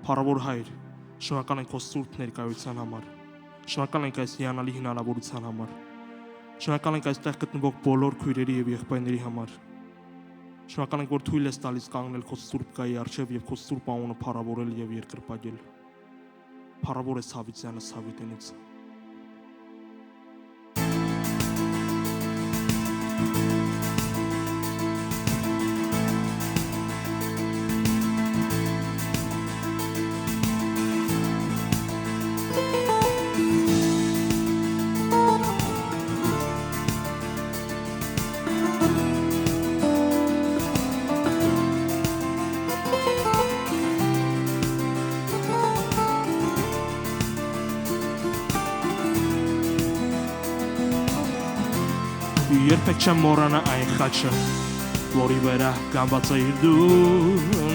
Փառավոր Հայր, շնորհակալ ենք քո սուրբ ներկայության համար։ Շնորհակալ ենք այս հիանալի հնարավորության համար։ Շնորհակալ ենք այստեղ գտնվող բոլոր քույրերի եւ եղբայրների համար։ Շնորհակալ ենք, որ թույլ ես տալիս կանգնել քո սուրբ գահի առջև եւ քո սուրբ անունը փառավորել եւ երկրպագել։ Փառավոր ես Հավիտյանս Հավիտենից։ Երբեք չեմ մոռանա այն խաչը, որի վրա կանգնած էիր դու,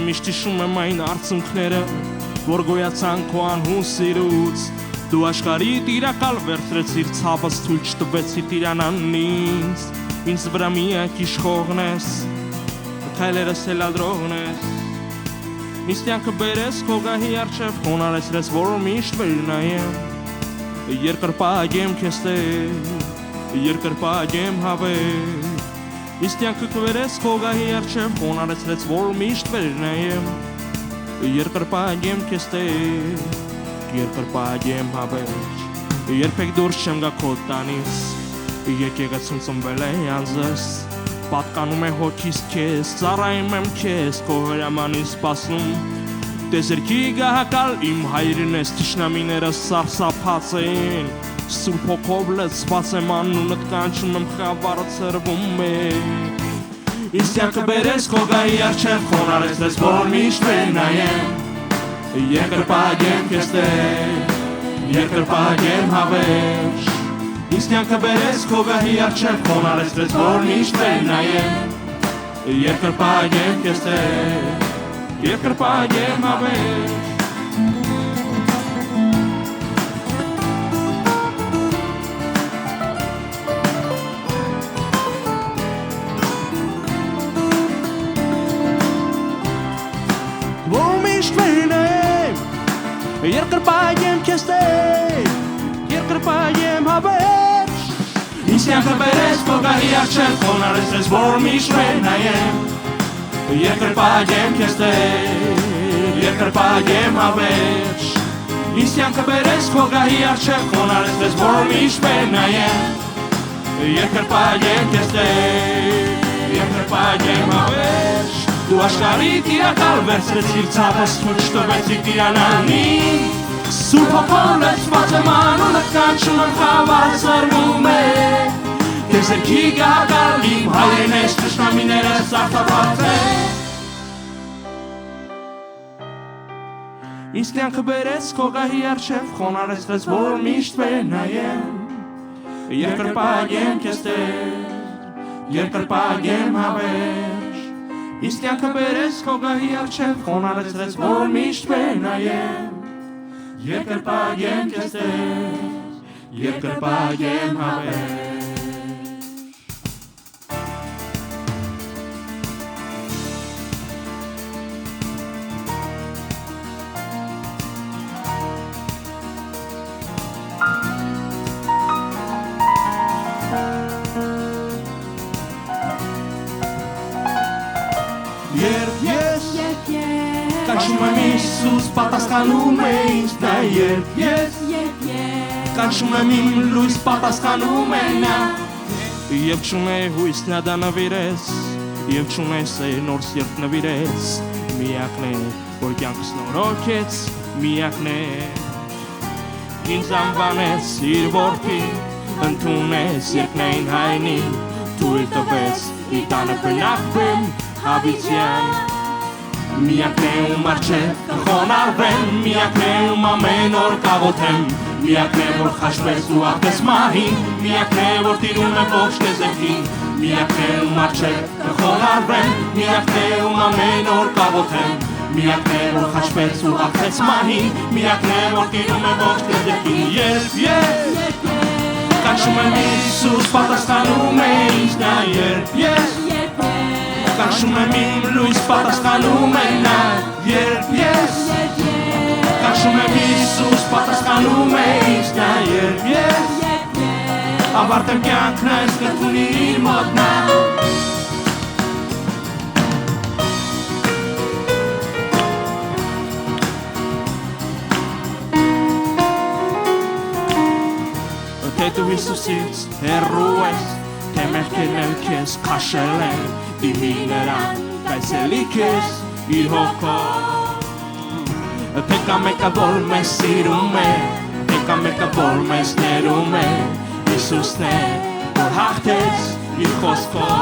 միշտ հիշում եմ այն արցունքները, որ գոյացան քո անհուն սիրուց, դու աշխարհի տիրակալ վերցրեցիր ցավս, թույլ չտվեցիր տիրանան ինձ վրա միակ իշխողն ես, քայլերս հելադրողն ես, ինձ կյանքը բերես քո գահի առջև, խոնարհեցրես, որ միշտ վերնայեմ, երկրպագեմ քեզ տեր, երկրպագեմ հավեր, ինձ կյանքը կվերես քո գահի առջև, խոնարհեցրես, որ միշտ վերնայեմ, երկրպագեմ քեզ տեր, երկրպագեմ հավեր, երբեք դուրս չեմ գա քո տանից, եկեղեցում ծնվել է անձս, պատկանում է հոգիս քեզ, ծառայում եմ քեզ, քո հրամանին սպասում, տեզերքի գահակալ իմ հայրն ես, թշնամիները սարսափած են, Սուրբ հոգով լցված եմ անունդ կանչում եմ խավարը ցրվում է Ինձ կյանքը բերես քո գահի առջև խոնարհեցրես որ միշտ վերնայեմ Երկրպագեմ քեզ տեր Երկրպագեմ հավերժ Ինձ կյանքը բերես քո գահի առջև խոնարհեցրես որ միշտ վերնայեմ Երկրպագեմ քեզ տեր Երկրպագեմ հավերժ Երկրպագեմ քեզ տեր Երկրպագեմ հավերժ Ինձ կյանքը բերես քո գահի առջև խոնարհեցրես որ միշտ վերնայեմ Երկրպագեմ քեզ տեր Երկրպագեմ հավերժ Ինձ կյանքը բերես քո գահի առջև խոնարհեցրես որ միշտ վերնայեմ Երկրպագեմ քեզ տեր Երկրպագեմ հավերժ Դու աշխարհի տիրակալ վերցրեցիր ցավս թույլ չտվեցիր տիրանանին Սուրբ հոգով լցված եմ անունդ կանչում եմ խավարը ցրվում է Տեզերքի գահակալ իմ հայրն ես թշնամիները սարսափած են Ինձ կյանքը բերես քո գահի առջև խոնարհեցրես որ միշտ վերնայեմ Երկրպագեմ քեզ տեր Երկրպագեմ հավերժ Ինձ կյանքը բերես քո գահի առջև խոնարհեցրես որ միշտ վերնայեմ Երկրպագեմ քեզ տեր Երկրպագեմ հավերժ Երբ ես կանչում եմ Իսուս պատասխանում է ինձ նա Երբ ես կանչում եմ իմ լույս պատասխանում է նա Եվ չունե հույս նա դա նվիրեց Եվ չունե սեր նոր սիրտ նվիրեց Միակն է որ կյանքս նորոգեց Միակն է ինձ անվանեց իր որդի Ընդունեց երկնային հայնին Թույլ տվեց իր տանը բնակվեմ Հավիտյան Միակն է ում առջև կխոնարհվեմ Միակն է ում ամեն օր կաղոթեմ Միակն է որ խաշվեց ու աղտես մահին Միակն է որ տիրում է ողջ տեզերքին Միակն է ում առջև կխոնարհվեմ Միակն է ում ամեն օր կաղոթեմ Միակն է որ խաշվեց ու աղտես մահին Միակն է որ տիրում է ողջ տեզերքին Երբ ես կանչում եմ Իսուս պատասխանում է ինձ նա Երբ ես կանչում եմ իմ լույս պատասխանում է նա Երբ ես Ավարտեմ կյանքն այս կրթունի իր մոտ նա Թե դու Հիսուսից հեռու ես Թե մեղքերն էլ քեզ քաշել են Դիմի նրան կայսելի քեզ իր հոգով Թե կա մեկը որ մեզ սիրում է Թե կա մեկը որ մեզ ներում է Հիսուսն է որ հաղթեց իր խոսքով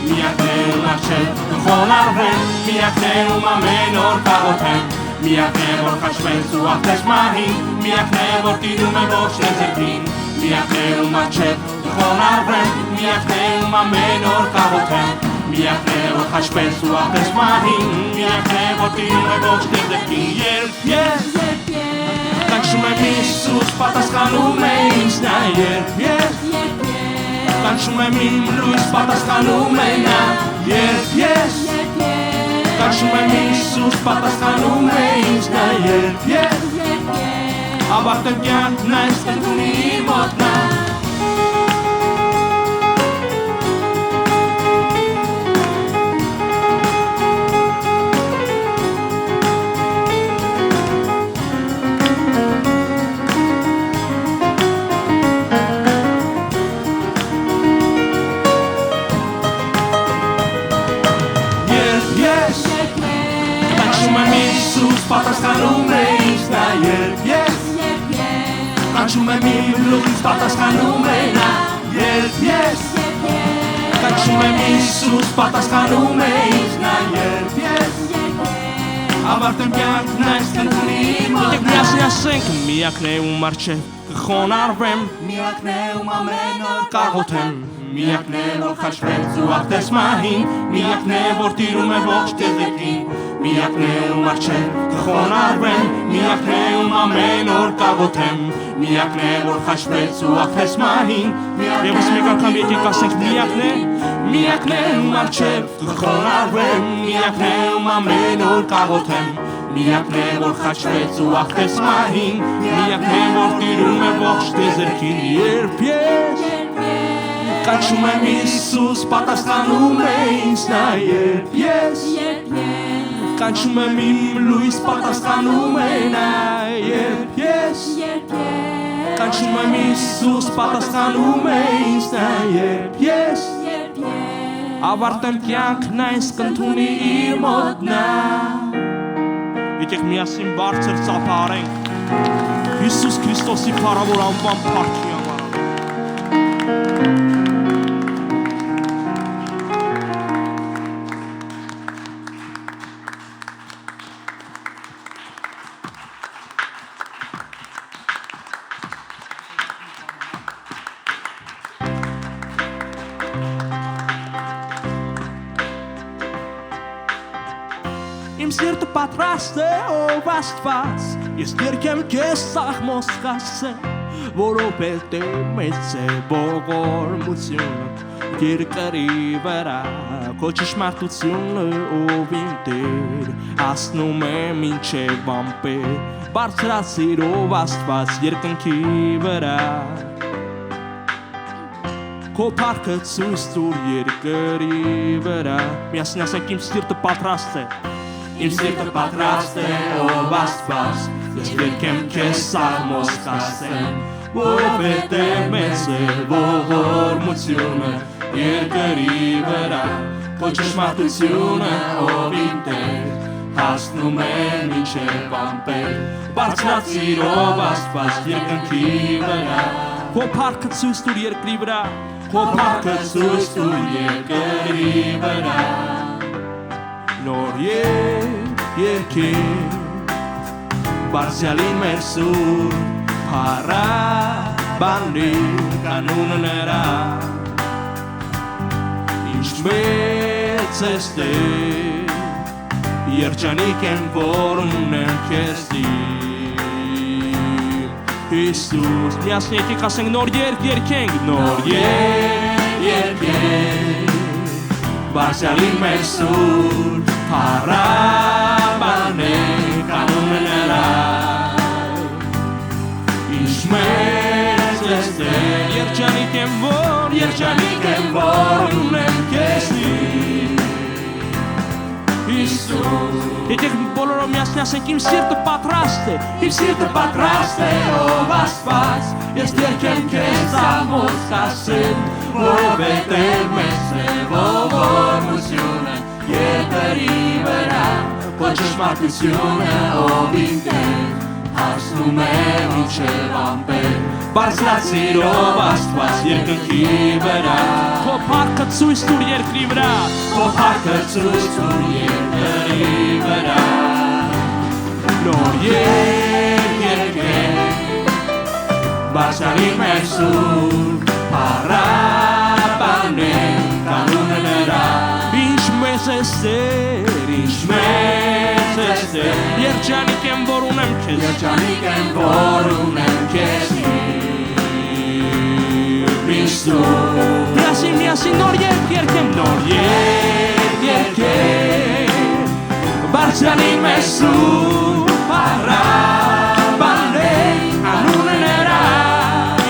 Միակներում արջև կխոնարհվեն Միակներում ամեն օր կաղոթեն Միակն է որ խաչվեց ու աղթեց մահին Միակն է որ տիրում է ոչ լեզերքին Միակներում արջև կխոնարհվեն Միակներում ամեն օր կաղոթեն Միակն է որ խաչվեց ու աղթեց մահին Միակն է որ տիրում է ոչ լեզերքին Երբ ես կանչում եմ Հիսուս պատասխանում է ինձ նա Երբ ես կանչում եմ իմ լույս պատասխանում է նա Երբ ես Կանչում եմ Հիսուս պատասխանում է ինձ նա Երբ ես Ավարտեմ կյանքն այս կրթունի իր մոտ նա Պատասխանում է ինձ նա Երբ ես Կանչում եմ իմ լույս պատասխանում է նա Երբ ես Կանչում եմ Հիսուս պատասխանում է ինձ նա Երբ ես Ավարտեմ կյանքն այս կրթունի իր մոտ Եկեք միասին ասենք Միակն է ում առջև կխոնարհվեմ Միակն է ում ամեն օր կաղոթեմ Միակն է որ խաչվեց ու աղթեց մահին Միակն է որ տիրում է ոչ լեզերքին Միակն է ում առջև կխոնարհվեմ Միակն է ում ամեն օր կաղոթեմ Միակն է որ խաչվեց ու աղթեց մահին Եվս մեկ անգամ եկեք ասենք Միակն է ում առջև կխոնարհվեմ Միակն է ում ամեն օր կաղոթեմ Միակն է որ խաչվեց ու աղթեց մահին Միակն է որ տիրում է ոչ լեզերքին Երբ ես Կանչում եմ Հիսուս պատասխանում է ինձ նա Երբ ես Կանչում եմ իմ լույս պատասխանում է նա Երբ ես Կանչում եմ Հիսուս պատասխանում է ինձ նա Երբ ես Ավարտեմ կյանքն այս կընդունի իր մոտ նա Եկեք միասին բարձր ծափարենք Հիսուս Քրիստոսի փառավոր անվան փառքի համար Իմ սիրտը պատրաստ է ով Աստված Ես երգեմ քեզ սաղմոս կասեմ Որովհետև մեծ է ողորմությունը Երկրի վրա Քո ճշմարտությունը ով իմ Տեր Հասնում է մինչև ամպեր Բարձրացիր ով Աստված երկնքի վրա Քո փառքը ցույց տուր երկրի վրա Միասին ասենք իմ սիրտը պատրաստ է Իմ սիրտը պատրաստ է ով Աստված Ես երգեմ քեզ սաղմոս կասեմ Որովհետև մեծ է ողորմությունը երկրի վրա Քո ճշմարտությունը ով իմ Տեր Հասնում է մինչև ամպեր Բարձրացիր ով Աստված երկնքի վրա Քո փառքը ցույց տուր երկրի վրա Քո փառքը ցույց տուր երկրի վրա Նոր երկիր Բարձյալին մեր սուր Փառաբանի կանունը նրա Ինչ մեծ ես Տեր Երջանիկ եմ որ ունեմ քեզ Հիսուս Միասին եկեք ասենք նոր երկենք Նոր երկենք Բարձյալին մեր սուր Փառաբանի կանունը նրա Ինչ մեծ ես Տեր երջանիկ եմ, որ ունեմ քեզնից Հիսուս Եկեք բոլորով միասին ասենք իմ սիրտը պատրաստ է Իմ սիրտը պատրաստ է ով Աստված Ես երգեմ քեզ ամոց ասեմ Որովհետև մեծ է ողորմությունը Երկրի վրա Քո ճշմարտությունը ով իմ Տեր Հասնում է մինչև ամպեր Բարձրացրով Աստված երկնքի վրա Քո փառքը ցույց տուր երկրի վրա Քո փառքը ցույց տուր երկրի վրա Նոր երկեր Բարձրացրի մեր սուրբ Փառաբանենք կանոնը նրա Ինչ մեծ ես Տեր, ինչ մեծ ես Տեր Երջանիկ եմ, որ ունեմ քեզ Երջանիկ եմ, որ ունեմ քեզ Քրիստոս Միասին նոր երկեմ Նոր երկեր Բարձրացրի մեր սուրբ Փառաբանենք անունը նրա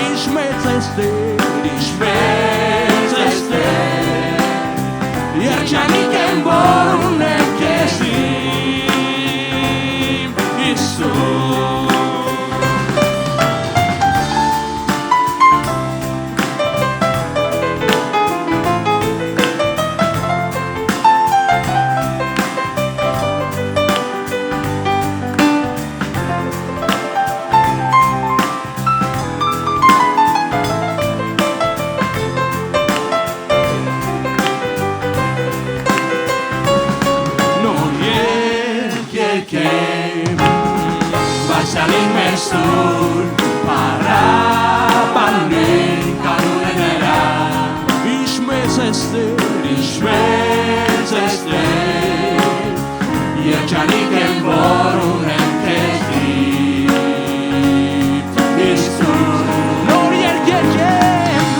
Ինչ մեծ ես Տեր, ինչ մեծ ես Տեր Երջանիկ եմ, որ ունեմ քեզ Հիսուս Բարձրացրի մեր սուրբ Փառաբանենք անունը նրա Ինչ մեծ ես Տեր, ինչ մեծ ես Տեր Երջանիկ եմ, որ ունեմ քեզ Հիսուս Նոր երկեմ,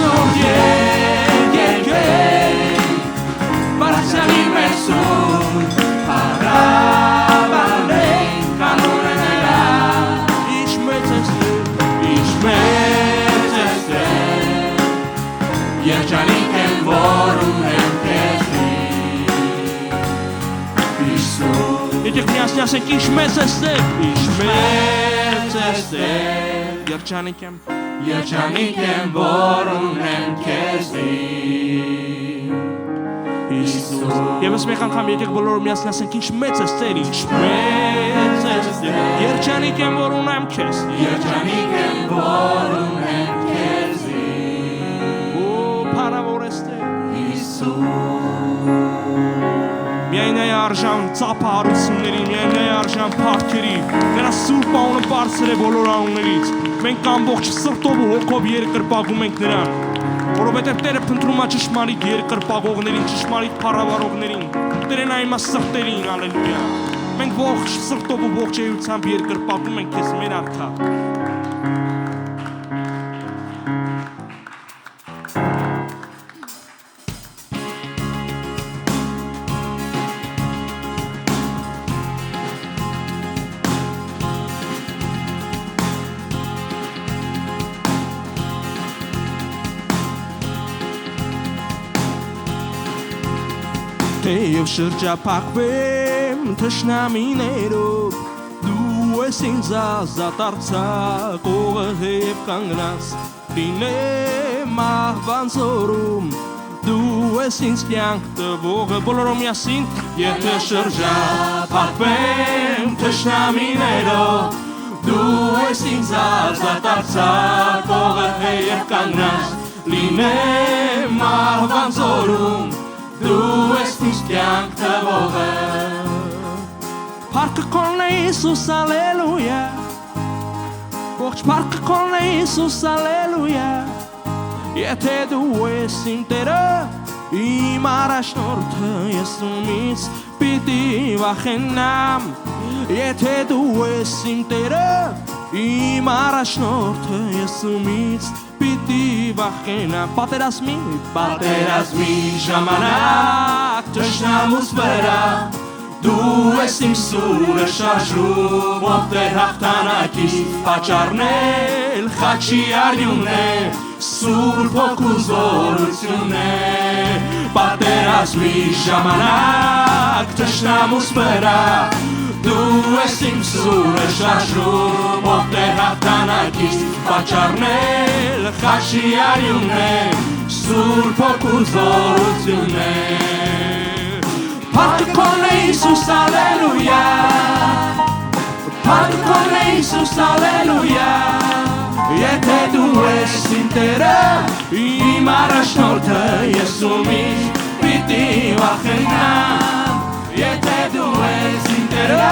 նոր երկեմ Բարձրացրի մեր սուրբ Փառաբանենք անունը նրա Ինչ մեծ ես Տեր Երջանիկ եմ, որ ունեմ քեզ Հիսուս Եկեք միասին ասենք ինչ մեծ ես Տեր Ինչ մեծ ես Տեր Երջանիկ եմ, որ ունեմ քեզ Հիսուս Եվս մեկ անգամ եկեք բոլորով միասին ասենք ինչ մեծ ես Տեր Ինչ մեծ ես Տեր Երջանիկ եմ, որ ունեմ քեզ Երջանիկ եմ, որ ունեմ քեզ Օ փառավոր ես Տեր Հիսուս Միայն է արժան ծափահարությունների Միայն է արժան փառքերի Նրա սուրբ անունը բարձր է բոլոր անուններից Մենք ամբողջ սրտով ու հոգով երկրպագում ենք նրան Որովհետև Տերը փնտրում է ճշմարիտ երկրպագողներին, ճշմարիտ փառավորողներին, Տերը նայում է սրտերին, ալելույա։ Մենք ողջ սրտով ու ողջ էությամբ երկրպագում ենք քեզ մեր արքա։ Եվ շրջափակվեմ թշնամիներով Դու ես ինձ ազատ արձակողը և կանգնած Լինեմ ահվան զորում Դու ես ինձ կյանք տվողը Բոլորով միասին Եթե շրջափակվեմ թշնամիներով Դու ես ինձ ազատ արձակողը և կանգնած Լինեմ ահվան զորում Դու ես ինձ կյանք տվողը Փառքը քոնն է Հիսուս, ալելույա Ողջ փառքը քոնն է Հիսուս, ալելույա Եթե դու ես իմ Տերը, իմ առաջնորդը ես ումից պիտի վախենամ Եթե դու ես իմ Տերը, իմ առաջնորդը ես ումից պիտի վախենամ Պատերազմի ժամանակ թշնամուց վրա Դու ես իմ սուրը շարժում ով Տեր հաղթանակի Պատճառն էլ խաչի արյունն է Սուրբ Հոգու զորություն է պատերազմի ժամանակ թշնամուս վրա դու ես իմ սուրը շարժում ով դե հաղթանակից պատճառնել խաչի արյունն է Սուրբ Հոգու զորություն է Փառքոն է Հիսուս ալելույա Փառքոն է Հիսուս ալելույա Եթե դու ես իմ Տերը իմ առաջնորդը ես ումից պիտի վախենամ Եթե դու ես իմ Տերը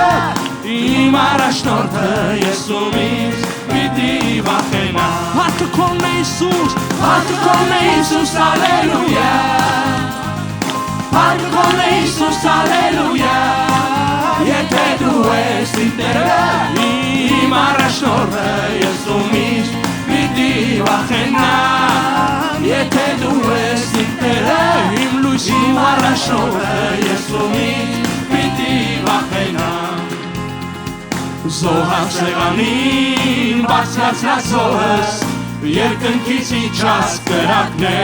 իմ առաջնորդը ես ումից պիտի վախենամ Փառքոն է Հիսուս Փառքոն է Հիսուս ալելույա Փառքոն է Հիսուս ալելույա Եթե դու ես իմ Տերը իմ առաջնորդը ես ումից պիտի վախենամ Եթե դու ես իմ Տերը իմ լույսի առաջնորդը ես ումից պիտի վախենամ Զոհան սեղանին բարձրացրած զոհս Երկնքից իջած կրակն է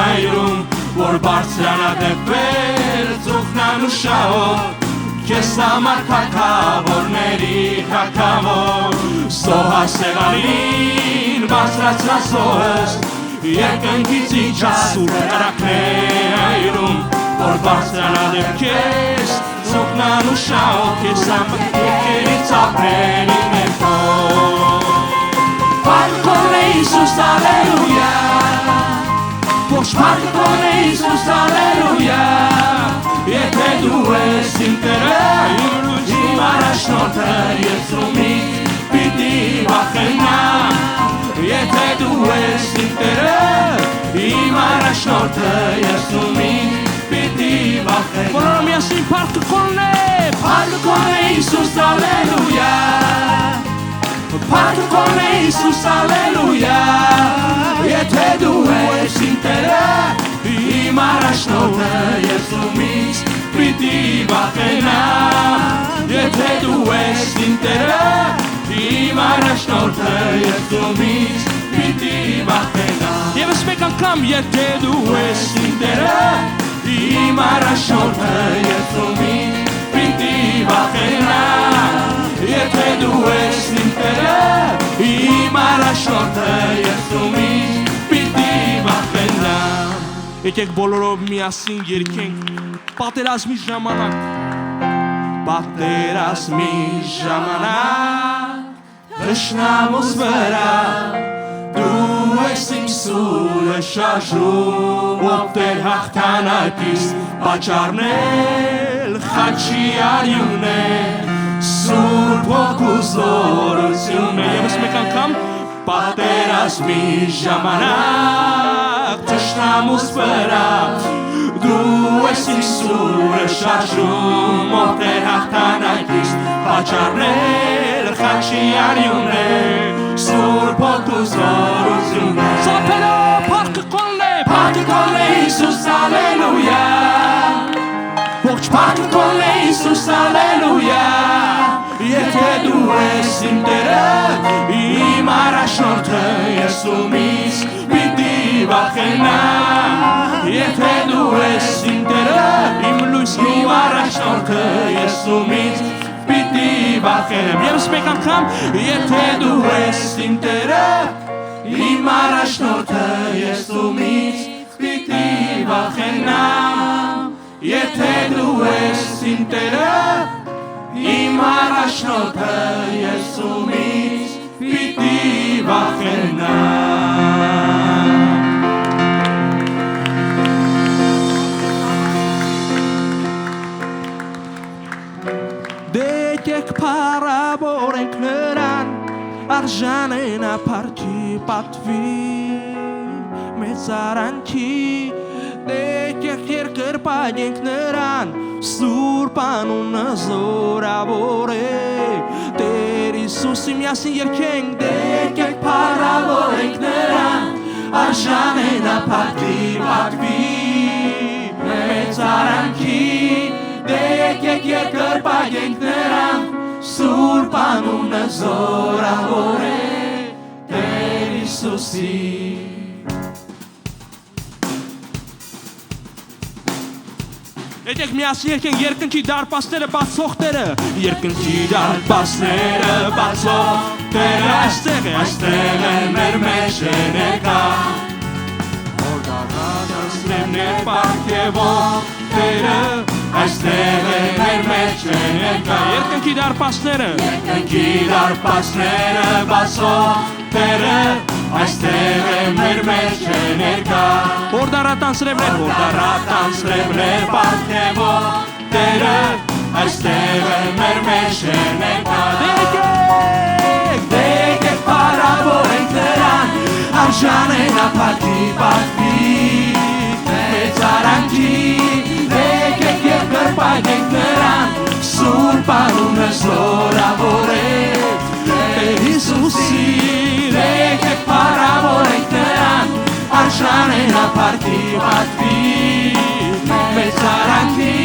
այրում Որ բարձրանա դեպեր ծուխնան ու շահով Քեզ համար թագավորների թագավոր Զոհան սեղանին բարձրացրած զոհս Երկնքից իջած կրակն է այրում Որ բարձրանա դեպ քեզ ծուխնան ու շահով Քեզ համար եկերից ապրեն իմ ներքով Փառքոն է Հիսուս ալելույա Ոչ փառքոն է Հիսուս ալելույա Եթե դու ես իմ Տերը իմ առաջնորդը ես ումից պիտի վախենամ Եթե դու ես իմ Տերը իմ առաջնորդը ես ումից պիտի վախենամ Որը միասին փառքոն է Հիսուս ալելույա Փառքոն է Հիսուս ալելույա Եթե դու ես իմ Տերը իմ առաջնորդը ես ումից պիտի վախենամ Եթե դու ես իմ Տերը իմ առաջնորդը ես ումից պիտի վախենամ Եվս մեկ անգամ եթե դու ես իմ Տերը իմ առաջնորդը ես ումից պիտի վախենամ Եթե դու ես իմ Տերը իմ առաջնորդը ես ումից պիտի վախենամ Եկեք բոլորով միասին երգենք պատերազմի ժամանակ Պատերազմի ժամանակ թշնամուս վրա Դու ես իմ սուրը շարժում ով դե հաղթանակից պատճառնել խաչի արյունն է Սուրբ Հոգու զորություն է Եվս մեկ անգամ պատերազմի ժամանակ թշնամուս վրա Դու ես իմ սուրը շարժում ով դե հաղթանակից պատճառնել խաչի արյունն է Սուրբ Հոգու զորություն է Սոփելով փառքոն է Հիսուս ալելույա Ողջ փառքոն է Հիսուս ալելույա Եթե դու ես իմ Տերը իմ առաջնորդը ես ումից պիտի վախենամ Եթե դու ես իմ Տերը իմ լույսի առաջնորդը ես ումից պիտի վախենամ Եվս մեկ անգամ Եթե դու ես իմ Տերը իմ առաջնորդը ես ումից պիտի վախենամ Եթե դու ես իմ Տերը իմ առաջնորդը ես ումից պիտի վախենամ Դե եկեք փառաբորենք նրան արժանենա փառքի պատվի մեծ արանքի Դե եկեք երկրպագենք նրան Սուրբ անունը զորավոր է Տեր Հիսուսի միասին երգենք Դե եկեք փառաբորենք նրան արժանենա փառքի պատվի մեծ արանքի Դե եկեք երկրպագենք նրան Սուրբ անունը զորավոր է Տեր Հիսուսի Եկեք միասին եկենք երկնքի դարպասները բացող Տերը Երկնքի դարպասները բացող Տերը Այստեղ է մեր մեջ է ներկա Հորդարադասներ պարգևող Տերը Այստեղ է մեր մեջ է ներկա Երկնքի դարպասները բացող Տերը Այստեղ է մեր մեջ է ներկա Հորդարատան սրևներ պարգևող Տերը Այստեղ է մեր մեջ է ներկա Դեկեք փառավորենք Նրան Արժան է նա փառքի մեծ արանքի Դեկեք և գրպագենք Նրան Սուրբ անունը զորավորեք Տեր Հիսուսի Դեկեք փառավորենք Նրան Արժան է նա փառքի մեծ արանքի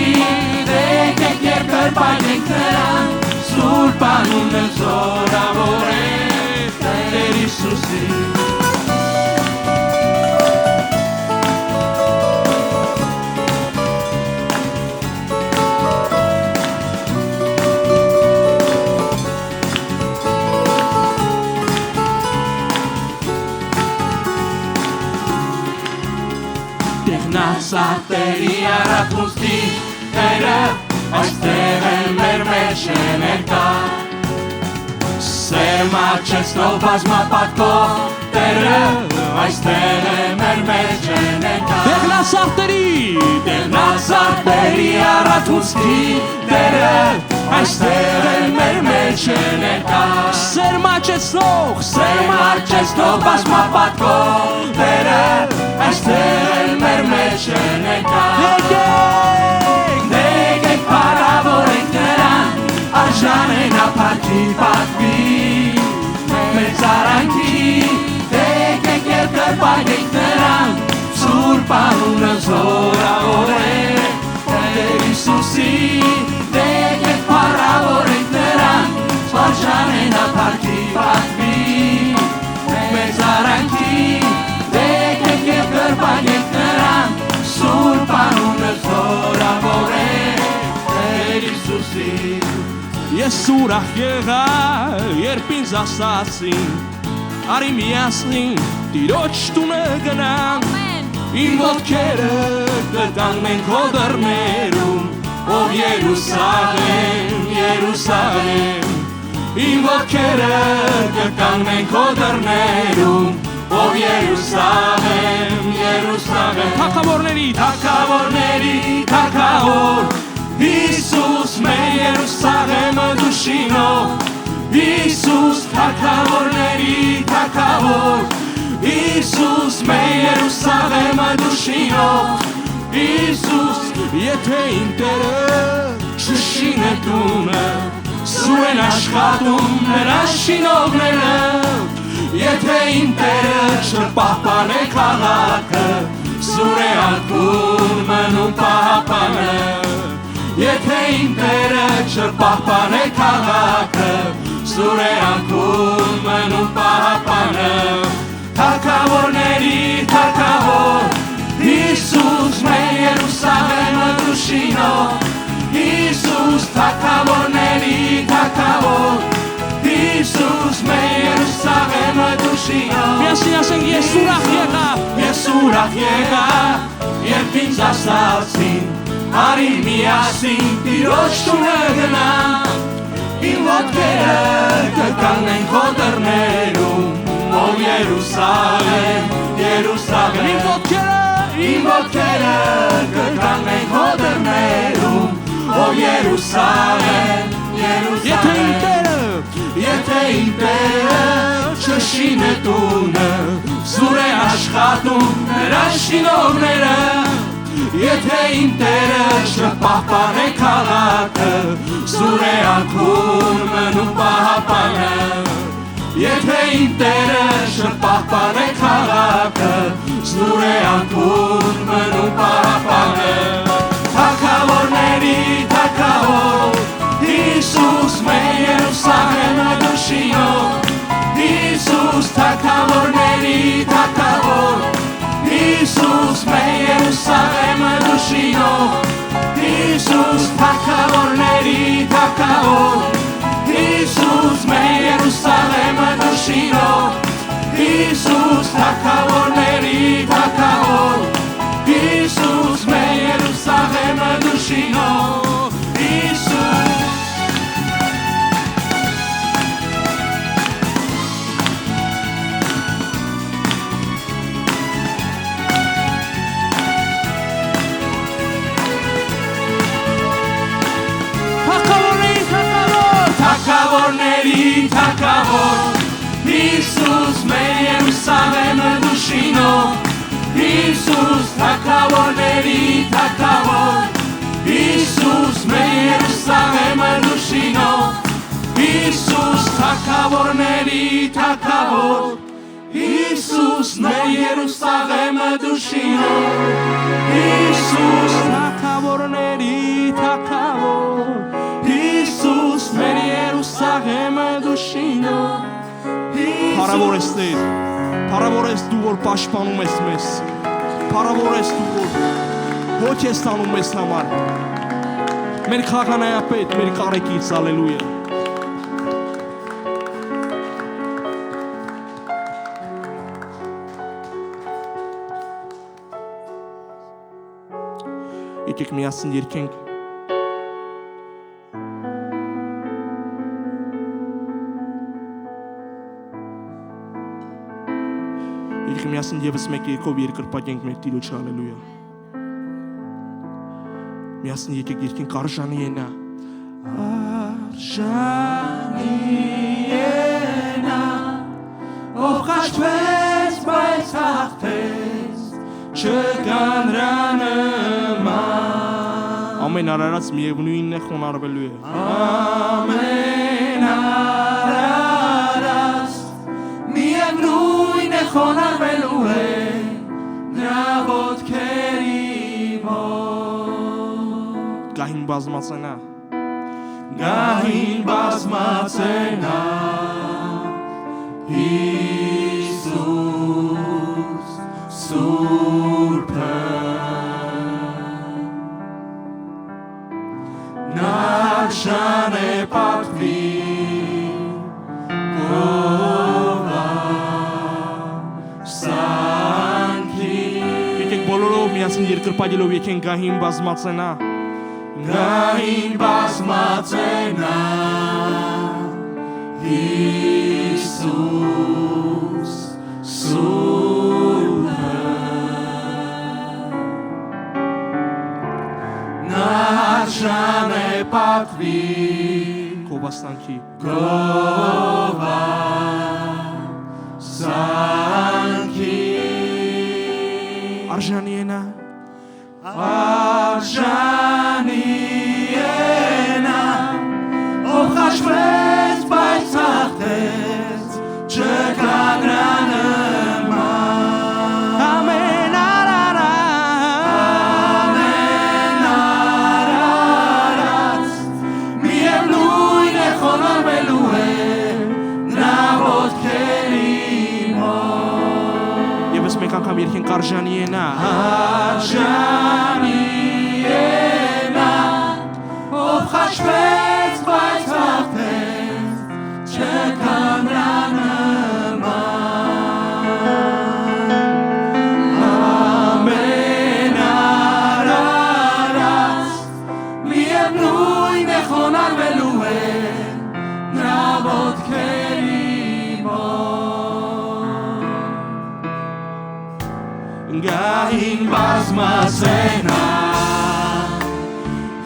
Դեկեք և գրպագենք Նրան Սուրբ անունը զորավորեք Տեր Հիսուսի Սատերի արատմուստի Տերը Այստեղ է մեր մեջ է ներկա Սերմաչեցնող բազմապատկող Տերը Այստեղ է մեր մեջ է ներկա Դեղնասարտերի արատմուստի Տերը Այստեղ է մեր մեջ է ներկա Սերմաչեցնող բազմապատկող Տերը Այստեղ է մեր մեջ է ներկա Դեկեք փառավորենք Նրան Արժան է նա փառքի մեծ արանքի Դեկեք և գրպագենք Նրան Սուրբ անունը զորավորեք Տեր Հիսուսի Դեկեք փառավորենք Նրան Արժան է նա փառքի մեծ արանքի Դեկեք և գրպագենք Նրան Սուրբ անունը զորավորեք Տեր Հիսուսի Ես ուրախ եղա, երբ ինձ ասացին Արի միասին Տիրոջ տունը գնանք Իմ ոտքերը կկանգնեն քո դռներում Ով Երուսաղեմ, Երուսաղեմ Իմ ոտքերը կկանգնեն քո դռներում Ով Երուսաղեմ, Երուսաղեմ Թագավորների թագավոր Հիսուս մեր Երուսաղեմը դուշինով Հիսուս թագավորների թագավոր Հիսուս մեր Երուսաղեմը դուշինով Հիսուս եթե իմ Տերը շշին է տունը Սուր են աշխատում նրա շինողները Եթե իմ Տերը չպահպան է քաղաքը Սուր է ալկուն մնում պահապանը Եթե իմ Տերը չպահպան է քաղաքը Սուր է ալկուն մնում պահապանը Թագավորների թագավոր Հիսուս մեր Երուսաղեմը դուշինով Հիսուս թագավորների թագավոր Հիսուս մեր Երուսաղեմը դուշինով Միասին ասենք ես ուրախ եղա Երբ ինձ ասացին Արի միասին Տիրոջ տունը գնանք Իմ ոտքերը կկանգնեն քո դռներում Ով Երուսաղեմ, Երուսաղեմ Իմ ոտքերը կկանգնեն քո դռներում Ով Երուսաղեմ, Երուսաղեմ Եթե իմ Տերը չշին է տունը Սուր է աշխատում նրա շինողները Եթե իմ Տերը չպահպան է քաղաքը Սուր է ալկուն մնում պահապանը Եթե իմ Տերը չպահպան է քաղաքը Սուր է ալկուն մնում պահապանը Թագավորների թագավոր Հիսուս մեր Երուսաղեմը դուշինով Հիսուս թագավորների թագավոր Հիսուս մեր Երուսաղեմը դուշինով թակավոր Հիսուս մեր Երուսաղեմը նշինով Հիսուս թակավորների թակավոր Հիսուս մեր Երուսաղեմը նշինով Հիսուս Թակավորների թակավոր Հիսուս մեր Երուսաղեմը նշինով Հիսուս թակավորների թակավոր Հիսուս մեր Երուսաղեմը նշինով Հիսուս թակավորների թակավոր Հիսուս մեր Երուսաղեմը նշինով Հիսուս թակավորների թակավոր Հիսուս մեր Երուսաղեմը նշինով Փառավոր ես Տեր, փառավոր ես դու որ պաշտպանում ես մեզ, փառավոր ես դու որ ոչ ես տանում մեզ համար, մեր քահանայապետ, մեր կարեկից, ալելույա։ Եկեք միասին երգենք Միասին ևս մեկ երգով երկրպագենք մեր Տիրոջ հալելույա։ Միասին եկեք երգենք արժանի է նա։ Արժանի է նա, ով խաչվեց, բայց հաղթեց, չկան նրա նման։ Ամեն արարած միևնույնն է խոնարհվելու է։ Ամեն արարած միևնույնն է խոնարհվելու է նրա ոտքերի մոտ։ Գահին բազմած է նա, գահին բազմած է նա, Հիսուս Սուրբը, նա արժան է պատվի Միասին երկրպագելով եկեն գահին բազմած է նա Գահին բազմած է նա Հիսուս Սուրբը Նա արժան է պատվի Գովասանքի Գովասանքի Արժանի է նա Արժանի է նա ով խաչվեց, բայց հաղթեց չկա նրա նման Ամեն արարած միևնույն է խոնարհվելու է նրա ոտքերի մոտ Եվս մեկ անգամ երգենք արժանի է նա Արժանի է նա ով խաչվեց, բայց հաղթեց չկա նրա նման Ամեն արարած միևնույն է խոնարհվելու է նրա ոտքերի մոտ Գահին բազմած է նա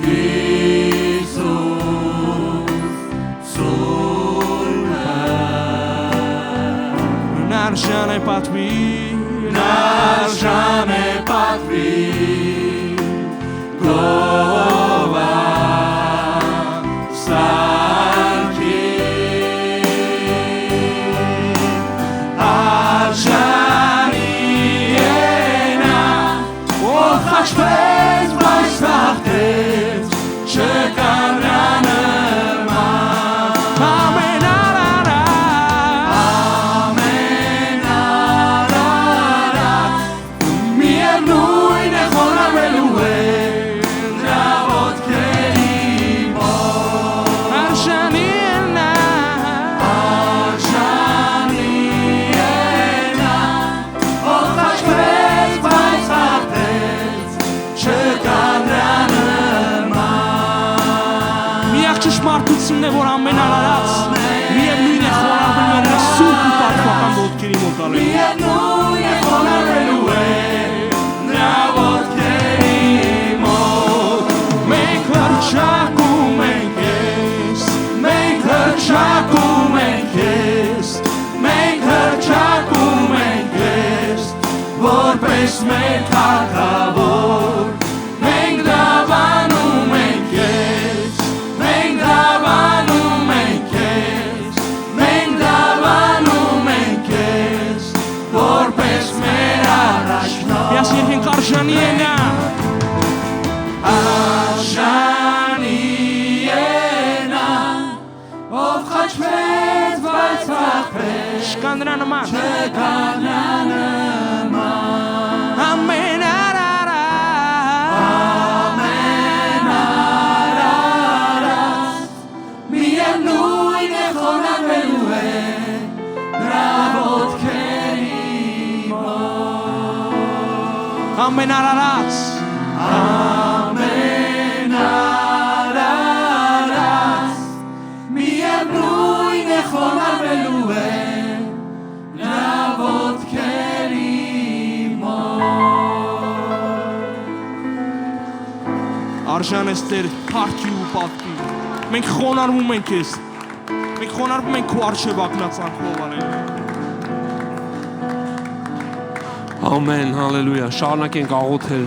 Հիսուս Սուրբը Նա արժան է պատվի Նա արժան է պատվի Գովասանքի Խաչվեց, բայց հաղթեց, չկա նրա նման Ամեն արարած միևնույն է խոնարհվելու է նրա ամեն արարած միևնույն է խոնարհվելու է նրա սուրբ ու պատվական ոտքերի մոտ ալելու միևնույն է խոնարհվելու է նրա ոտքերի մոտ մենք հռչակում ենք ես մենք հռչակում ենք ես մենք հռչակում ենք ես որպես մեր թագավոր մենք դավանում ենք ես մենք դավանում ենք ես մենք դավանում ենք ես որպես մեր առաջնորդ ես երգենք արժանի է նա արժանի է նա ով խաչվեց բայց հաղթեց չկա նրա նման չկա նրա նման ամեն արարած միևնույն է խոնարհվելու է նրա ոտքերի մոտ ամեն արարած միևնույն է խոնարհվելու է նրա ոտքերի արժան ես Տեր փառքի ու պատվի մենք խոնարհվում ենք ես մենք խոնարհվում ենք քո առջև ակնածանքով Հալելույա Ամեն հալելույա շարունակենք աղոթել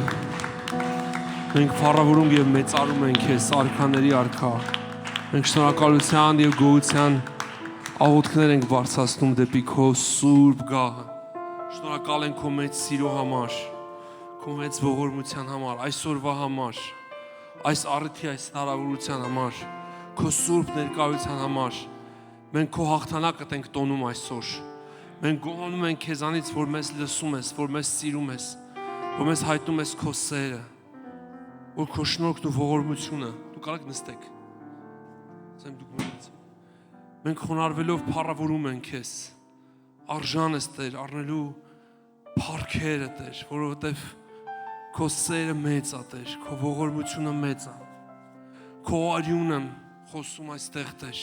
մենք փառավորում եւ մեծարում ենք քեզ արքաների արքա մենք շնորհակալության եւ գոհության աղոթքներ ենք բարձրացնում դեպի քո սուրբ գահը շնորհակալ ենք քո մեծ սիրո համար քո մեծ ողորմության համար այսօրվա համար այս առիթի այս հնարավորության համար քո սուրբ ներկայության համար մենք քո հաղթանակը ենք տոնում այսօր մենք գոհանում ենք քեզանից որ մեզ լսում ես որ մեզ սիրում ես որ մեզ հայտնում ես քո սերը որ քո շնորհքն ու ողորմությունը դու կարող նստեք ասեմ դուք մենք խոնարհվելով փառավորում ենք քեզ արժան ես Տեր առնելու փառքերը Տեր որովհետև քո սերը մեծ է Տեր քո ողորմությունը մեծ է քո արյունը խոսում այստեղ Տեր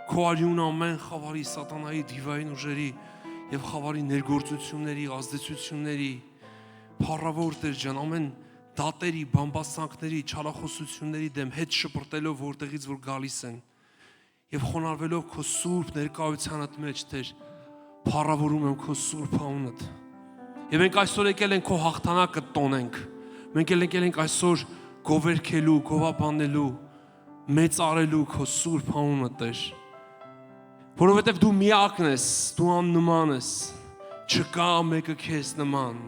քո արյունը ամեն խավարի սատանայի դիվային ուժերի եւ խավարի ներգործությունների ազդեցությունների փառավոր Տեր ջան ամեն դատերի բամբասանքների չարախոսությունների դեմ հետ շպրտելով որտեղից որ գալիս են եւ խոնարհվելով քո սուրբ ներկայությանդ մեջ Տեր փառավորում եմ քո սուրբ անունդ եւ մենք այսօր եկել ենք քո հաղթանակը տոնենք մենք եկել ենք այսօր գովերքելու գովաբանելու մեծարելու քո սուրբ անունը Տեր որովհետեւ դու միակն ես դու աննման ես չկա մեկը քեզ նման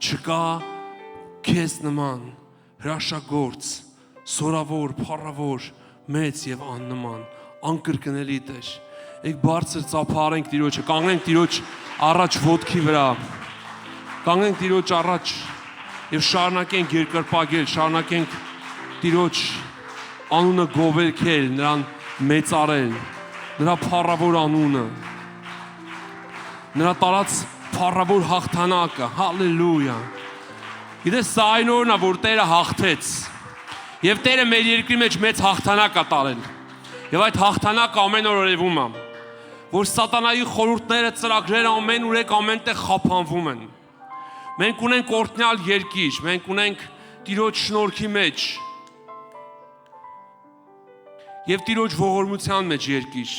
չկա քեզ նման հրաշագործ սորավոր փառավոր մեծ եւ աննման անկրկնելի Տեր եք բարձր ծափարենք Տիրոջը կանգնենք Տիրոջ առաջ ոտքի վրա կանգնենք Տիրոջ առաջ եւ շարունակենք երկրպագել շարունակենք Տիրոջ անունը գովերքել նրան մեծարել նրա փառավոր անունը նրա տարած փառավոր հաղթանակը հալելույա Գիտես սա այն օրն է որ Տերը հաղթեց եւ Տերը մեր երկրի մեջ մեծ հաղթանակ է տարել եւ այդ հաղթանակը ամեն օր օրևում է որ սատանայի խորհուրդները ծրագրերը ամեն ուրեք ամենտեղ խափանվում են մենք ունենք օրհնյալ երկիր մենք ունենք Տիրոջ շնորհքի մեջ եւ Տիրոջ ողորմության մեջ երկիր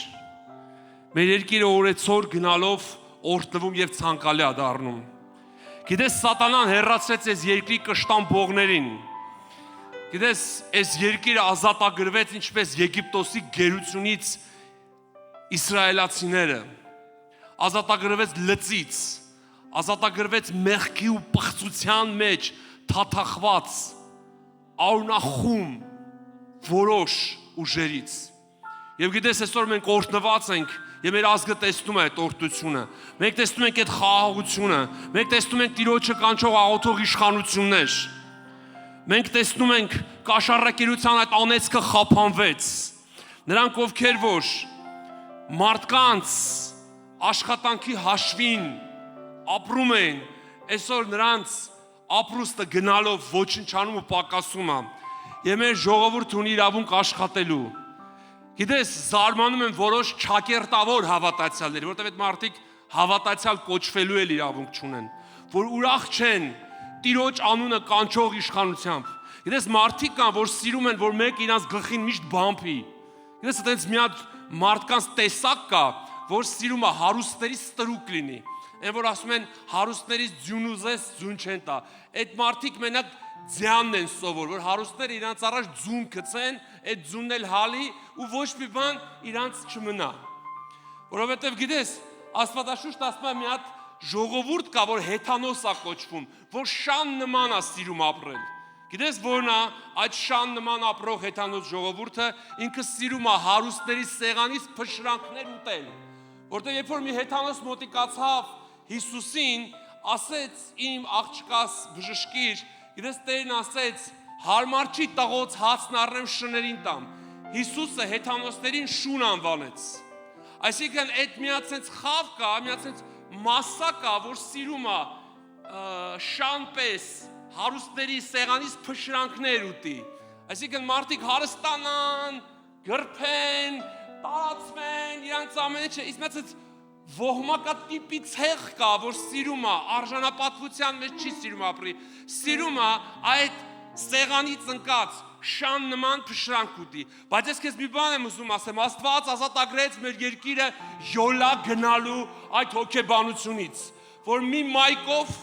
մեր երկիրը օրեցօր գնալով օրհնվում եւ ցանկալի է դառնում Գիտես սատանան հեռացրեց այս երկրի կշտան բողներին Գիտես այս երկիրը ազատագրվեց ինչպես Եգիպտոսի գերությունից իսրայելացիները ազատագրվեց լծից ազատագրվեց մեղքի ու պղծության մեջ թաթախված արունախում որոշ ուժերից եւ գիտես այսօր մենք օրհնված ենք Եվ մեր ազգը տեսնում է այդ օրհնությունը մենք տեսնում ենք այդ խաղաղությունը մենք տեսնում ենք Տիրոջը կանչող աղոթող իշխանություններ մենք տեսնում ենք կաշառակերության այդ անեծքը խափանվեց նրանք ովքեր որ մարդկանց աշխատանքի հաշվին ապրում են այսօր նրանց ապրուստը գնալով ոչնչանում ու պակասում է եւ մեր ժողովուրդը ունի իրավունք աշխատելու Գիտես, զարմանում են որոշ ճակերտավոր հավատացյալներ, որտեղ այդ մարդիկ հավատացյալ կոչվելու էլ իրավունք չունեն, որ ուրախ չեն Տիրոջ անունը կանչող իշխանությամբ։ Գիտես, մարդիկ կան, որ սիրում են, որ մեկ իրանց գլխին միշտ բամփի։ Գիտես, այդպես մի հատ մարդկանց տեսակ կա, որ սիրում է հարուստների ստրուկ լինի։ Այն որ ասում են հարուստներից ձյուն ուզես, ձյուն չեն տա։ Այդ մարդիկ մենակ ձյանն են սովոր, որ հարուստները իրանց առաջ ձուն գցեն, այդ ձունն էլ հալի ու ոչ մի բան իրանց չմնա։ Որովհետև գիտես, Աստվածաշունչն ասում է մի հատ ժողովուրդ կա, որ հեթանոս է կոչվում, որ շան նման է սիրում ապրել։ Գիտես որն է այդ շան նման ապրող հեթանոս ժողովուրդը, ինքը սիրում է հարուստների սեղանից փշրանքներ ուտել։ Որտեղ երբ որ մի հեթանոս մոտիկացավ Հիսուսին, ասեց իմ աղջկաս բժշկիր, գիտես Տերն ասեց հարմար չի տղոց հացն առնեմ շներին տամ։ Հիսուսը հեթանոսներին շուն անվանեց։ Այսինքն այդ մի հատ sense խավ կա, մի հատ sense մասսա կա, որ սիրում է շան պես հարուստների սեղանից փշրանքներ ուտի։ Այսինքն մարդիկ հարստանան, գրփեն, տարածվեն, իրանց ամենը չէ, իսկ մեծ ոհմակատիպի ցեղ կա, որ սիրում է, արժանապատվության մեջ չի սիրում ապրի, սիրում է այդ սեղանից ընկած շան նման փշրանք ուտի։ Բայց ես քեզ մի բան եմ ուզում ասեմ, Աստված ազատագրեց մեր երկիրը յոլա գնալու այդ հոգեբանությունից, որ մի մայկով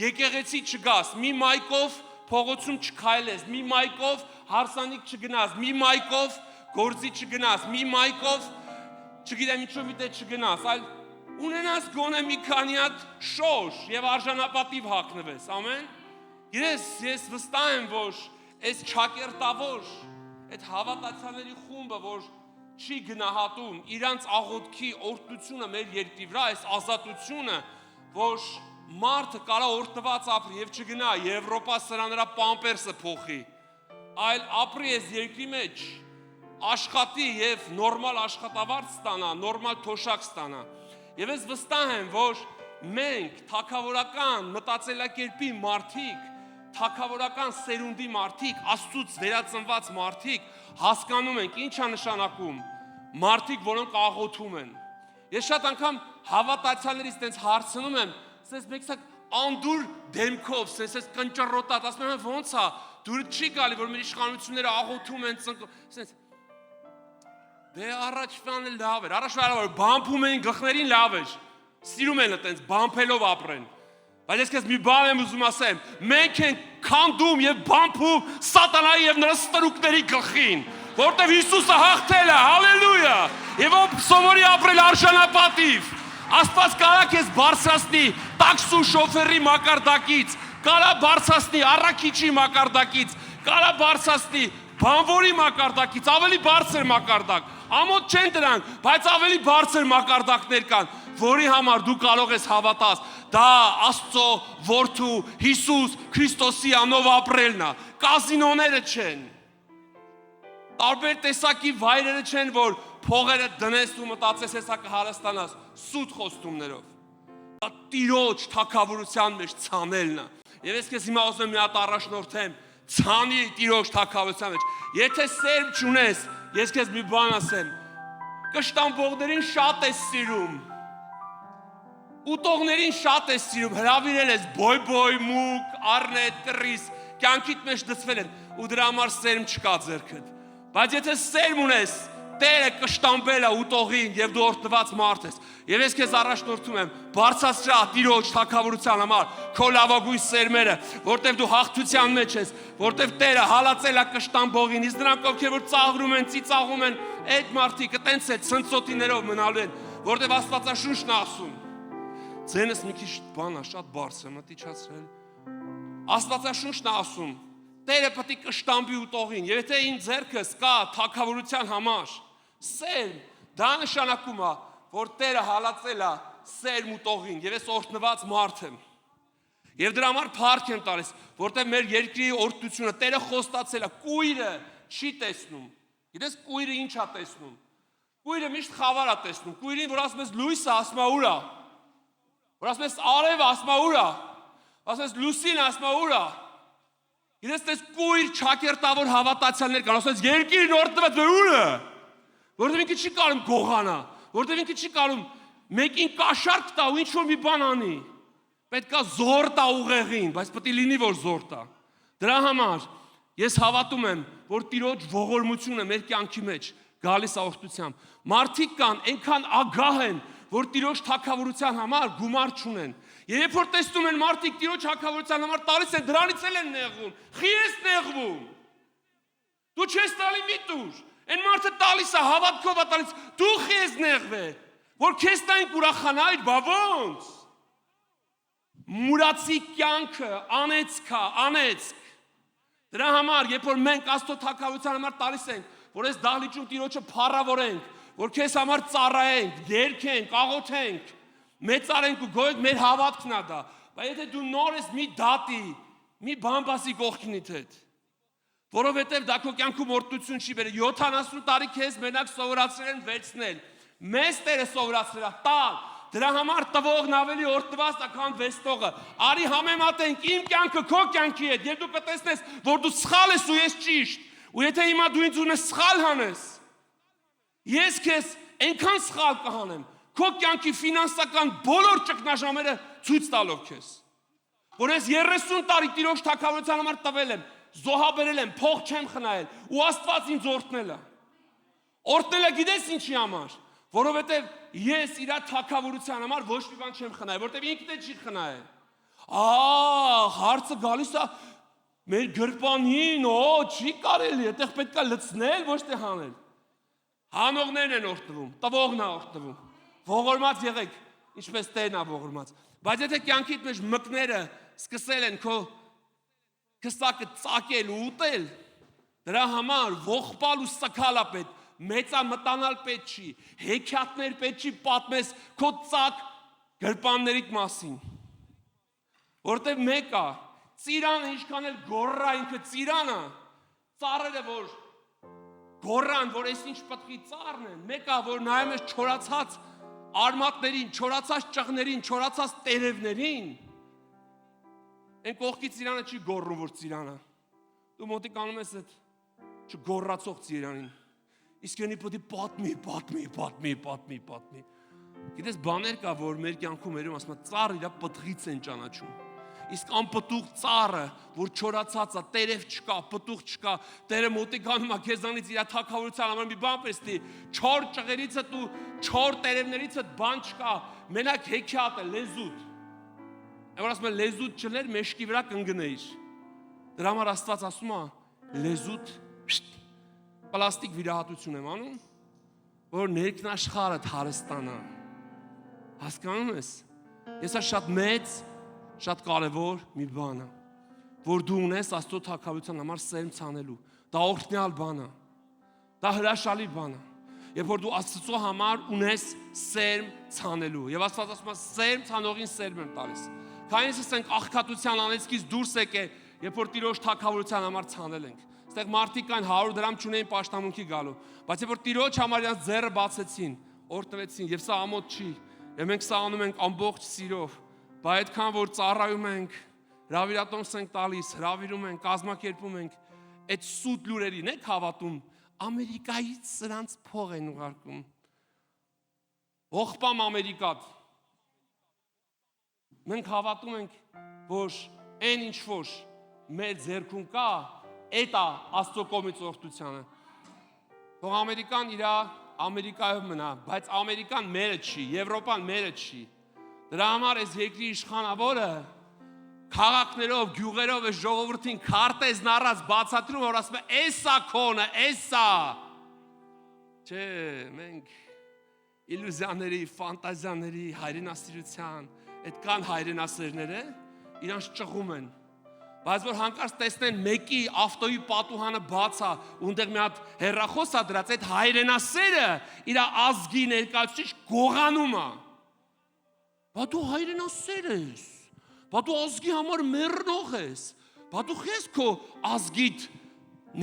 եկեղեցի չգաս, մի մայկով փողոցում չքայլես, մի մայկով հարսանիք չգնաս, մի մայկով գործի չգնաս, մի մայկով չգիտեմ ինչու մի տեղ չգնաս, այլ ունենաս գոնե մի քանի հատ շոշ եւ արժանապատիվ հագնվես, ամեն։ Ես վստահ եմ, որ այս ճակերտավոր, այդ հավատացյալների խումբը, որ չի գնահատում իրանց աղոթքի օրհնությունը մեր երկրի վրա, այս ազատությունը, որ մարդը կարա օրհնված ապրի եւ չգնա Եվրոպա սրաներա պամպերսը փոխի, այլ ապրի այս երկրի մեջ, աշխատի եւ նորմալ աշխատավարձ ստանա, նորմալ թոշակ ստանա։ Եվ ես վստահ եմ, որ մենք թագավորական մտածելակերպի մարդիկ, թագավորական սերունդի մարդիկ, Աստծուց վերածնված մարդիկ հասկանում ենք ինչ է նշանակում մարդիկ, որոնք աղոթում են։ Ես շատ անգամ հավատացյալներից տենց հարցնում եմ, ասես մեկսակ անդուր դեմքով, ասես կնճռոտած, ասում եմ ոնց է, դուրս չի գալի, որ մեր իշխանությունները աղոթում են, ասես դե առաջվան լավ էր, առաջվան որ բամփում էին գլխներին լավ էր, սիրում են այտենց բամփելով ապրեն։ Բայց ես քեզ մի բան եմ ուզում ասեմ, մենք ենք քանդում եւ բամփում սատանայի եւ նրա ստրուկների գլխին, որտեւ Հիսուսը հաղթել է, հալելույա, եւ ով սովորի ապրել արժանապատիվ, Աստված կարա քեզ բարձրացնի տաքսու շոֆերի մակարդակից, կարա բարձրացնի առաքիչի մակարդակից, կարա բարձրացնի բանվորի մակարդակից, ավելի բարձր մակարդակ, ամոթ չեն դրանք, բայց ավելի բարձր մակարդակներ կան, որի համար դու կարող ես հավատաս, դա Աստծո որդու Հիսուս Քրիստոսի անով ապրելն է, կազինոները չեն, տարբեր տեսակի վայրերը չեն, որ փողերը դնես ու մտածես հեսա կհարստանաս, սուտ խոստումներով, դա Տիրոջ թագավորության մեջ ցանելն է, եւ ես քեզ հիմա ուզում եմ մի հատ առաջնորդեմ, ցանի Տիրոջ թագավորության մեջ, եթե սերմ չունես, ես քեզ մի բան ասեմ, կշտամբողներին շատ ես սիրում, ուտողներին շատ ես սիրում, հրավիրել ես բոյ, մուկ, առնետ, կռիս, կյանքիդ մեջ դծվել են, ու դրա համար սերմ չկա ձեռքդ, բայց եթե սերմ ունես, Տերը կշտամբել է ուտողին եւ դու օրհնված մարդ ես։ Եվ ես քեզ առաջնորդում եմ, բարձրացրա Տիրոջ թագավորության համար քո լավագույն սերմերը, որտեվ դու հաղթության մեջ ես, որտեվ Տերը հալածել է կշտամբողին, իսկ նրանք ովքեր որ ծաղրում են, ծիծաղում են, այդ մարդիկ տենց է ցնցոտիներով մնալու են, որտեվ Աստվածաշունչն է ասում։ Ձենս մի քիչ բան է, շատ բարձր, մտիչացրել։ Աստվածաշունչն է ասում, Տերը պետք է կշտամբի ուտողին, եւ եթե ին ձեռքս կա թագավորության համար, սերմ, դա նշանակում է, որ Տերը հալածել է սերմ ուտողին, եւ ես օրհնված մարդ եմ։ Եվ դրա համար փառք եմ տալիս, որտեղ մեր երկրի օրհնությունը Տերը խոստացել է, կույրը չի տեսնում։ Գիտես կույրը ինչ է տեսնում։ Կույրը միշտ խավար է տեսնում։ Կույրին, որ ասում ես լույսը, ասում է ուր է։ Որ ասում ես արևը, ասում է ուր է։ Ասում ես լուսին, ասում է ուր է։ Գիտես, դες կույր չակերտավոր հավատացյալներ կան, ասես երկիրն օրտնված ուրը, որտեղ ինքը չի կարում գողանա, որտեղ ինքը չի կարում մեկին կաշառք տա ու ինչ-որ մի բան անի, պետք է զոր տա ուղեղին, բայց պետք է լինի, որ զոր տա, դրա համար ես հավատում եմ, որ Տիրոջ ողորմությունը մեր կյանքի մեջ գալիս աղոթությամբ, մարդիկ կան, այնքան ագահ են, որ Տիրոջ թագավորության համար գումար չունեն, երբ որ տեսնում են մարդիկ Տիրոջ թագավորության համար տալիս են, դրանից էլ են նեղվում, խի ես նեղվում, դու չես տալի մի տուր, այն մարդը տալիս է, հավատքով է տալիս, դու խի ես նեղվե, որ քեզ տային ուրախանայր, բա ոնց, մուրացի կյանքը, անեցք, դրա համար, երբ որ մենք Աստծո թագավորության համար տալիս ենք, որ այս դահլիճում Տիրոջը փառավորենք, որ քեզ համար ծառայենք, երգենք, աղոթենք, մեծարենք ու գոհենք, մեր հավատքն է դա, բայց եթե դու նոր ես մի դատի, մի բամբասի կողքինիդ հետ, որովհետև դա քո կյանքում օրհնություն չի բերել, 70 տարի քեզ մենակ սովորացրել են վերցնել, մեզ Տերը սովորացրել է տալ, դրա համար տվողն ավելի օրհնված է, քան վեստողը, արի համեմատենք իմ կյանքը քո կյանքի հետ, եւ դու կտեսնես, որ դու սխալ ես ու ես ճիշտ, ու եթե հիմա դու ինձ ունես սխալ հանես, ես քեզ այնքան սխալ կհանեմ, քո կյանքի ֆինանսական բոլոր ճգնաժամերը ցույց տալով քեզ, որ ես 30 տարի Տիրոջ թագավորության համար տվել եմ, զոհաբերել եմ, փող չեմ խնայել, ու Աստված ինձ օրհնել է։ Օրհնել է գիտես ինչի համար, որովհետև ես իր թագավորության համար ոչ մի բան չեմ խնայել, որովհետև ինքն է չի խնայել։ Հարցը գալիս է մեր գրպանին, չի կարելի, այդտեղ պետք է լցնել, ոչ թե հանել։ Հանողներն են օրհնվում, տվողն է օրհնվում։ Ողորմած եղեք, ինչպես Տերն է ողորմած։ Բայց եթե կյանքիդ մեջ մկները սկսել են քո քսակը ծակել ու ուտել, դրա համար ողբալ ու սքալ է պետք, մեծամտանալ պետք չի, հեքիաթներ պետք չի պատմես քո ծակ գրպաններիդ մասին։ Որտեղ մեկ է, ծիրանը ինչքան էլ գորրա ինքը ծիրանը, ծառերը որ գորրան, որ այս ինչ պտղի ծառն են, մեկ է, որ նայում ես չորացած արմատներին, չորացած ճղներին, չորացած տերևներին, այն կողքի ծիրանը չի գորրում, որ ծիրանը, դու մոտիկ անում ես այդ չգորրացող ծիրանին, իսկ ենի պատմի, գիտես բաներ կա, որ մեր կյանքում երում ասում է, ծառը իրա պտղից են ճանաչում, իսկ անպտուղ ծառը, որ չորացած է, տերև չկա, պտուղ չկա, Տերը մոտիկ անում է քեզանից իր թագավորության համար մի բան պրեստի, 4 ճղերիցդ ու 4 տերևներիցդ բան չկա, մենակ հեքիաթ է, լեզուտ, որ ասում է լեզուտ չներ, մեշկի վրա կընկնեիր, դրա համար Աստված ասում է, լեզուտ, պլաստիկ վիրահատություն եմ անում, որ ներքնաշխարհդ հարստանա, հասկանում ես, ես շատ մեծ, շատ կարևոր մի բան է, որ դու ունես Աստծո թագավորության համար սերմ ցանելու, դա օրհնյալ բան է, դա հրաշալի բան է, երբ որ դու Աստծո համար ունես սերմ ցանելու, եւ Աստված ասում է սերմ ցանողին սերմ եմ տալիս, քանից ասենք աղքատության անեծքից դուրս եկե, երբ որ Տիրոջ թագավորության համար ցանել ենք, այստեղ մարդիկ կան 100 դրամ չունեին պաշտամունքի գալու, բայց երբ որ Տիրոջ համար իրենց ձեռը բացեցին, օրհնվեցին, եւ սա ամոթ չի, եւ մենք սա անում ենք ամբողջ սիրով, բայց այդքան որ ծառայում ենք, հրավիրատոմս ենք տալիս, հրավիրում ենք, կազմակերպում ենք, այդ սուտ լուրերին եք հավատում, Ամերիկայից սրանց փող են ուղարկում, ողբամ Ամերիկատ, մենք հավատում ենք, որ այն ինչ որ մեր ձեռքում կա, այդ է Աստծո կողմից օրհնությունը, որ Ամերիկան իր Ամերիկայով մնա, բայց Ամերիկան մերը չի, Եվրոպան մերը չի, դրա համար այս երկրի իշխանավորը քաղաքներով, գյուղերով այս ժողովրդին քարտեզն առած բացատրում, որ ասում է, «Էսա քոնը, էսա»։ Չէ, մենք իլյուզիաների, ֆանտազիաների, հայրենասիրության, այդ կան հայրենասերները, իրանց ճղում են։ Բայց որ հանկարծ տեսնեն մեկի ավտոյի պատուհանը բաց է, ունդեղ մի հատ հեռախոս է դրած, այդ հայրենասերը իր ազգի ներկայացուցիչ գողանում է։ Բա դու հայրենասեր ես, բա դու ազգի համար մեռնող ես, բա դու ես քո ազգիդ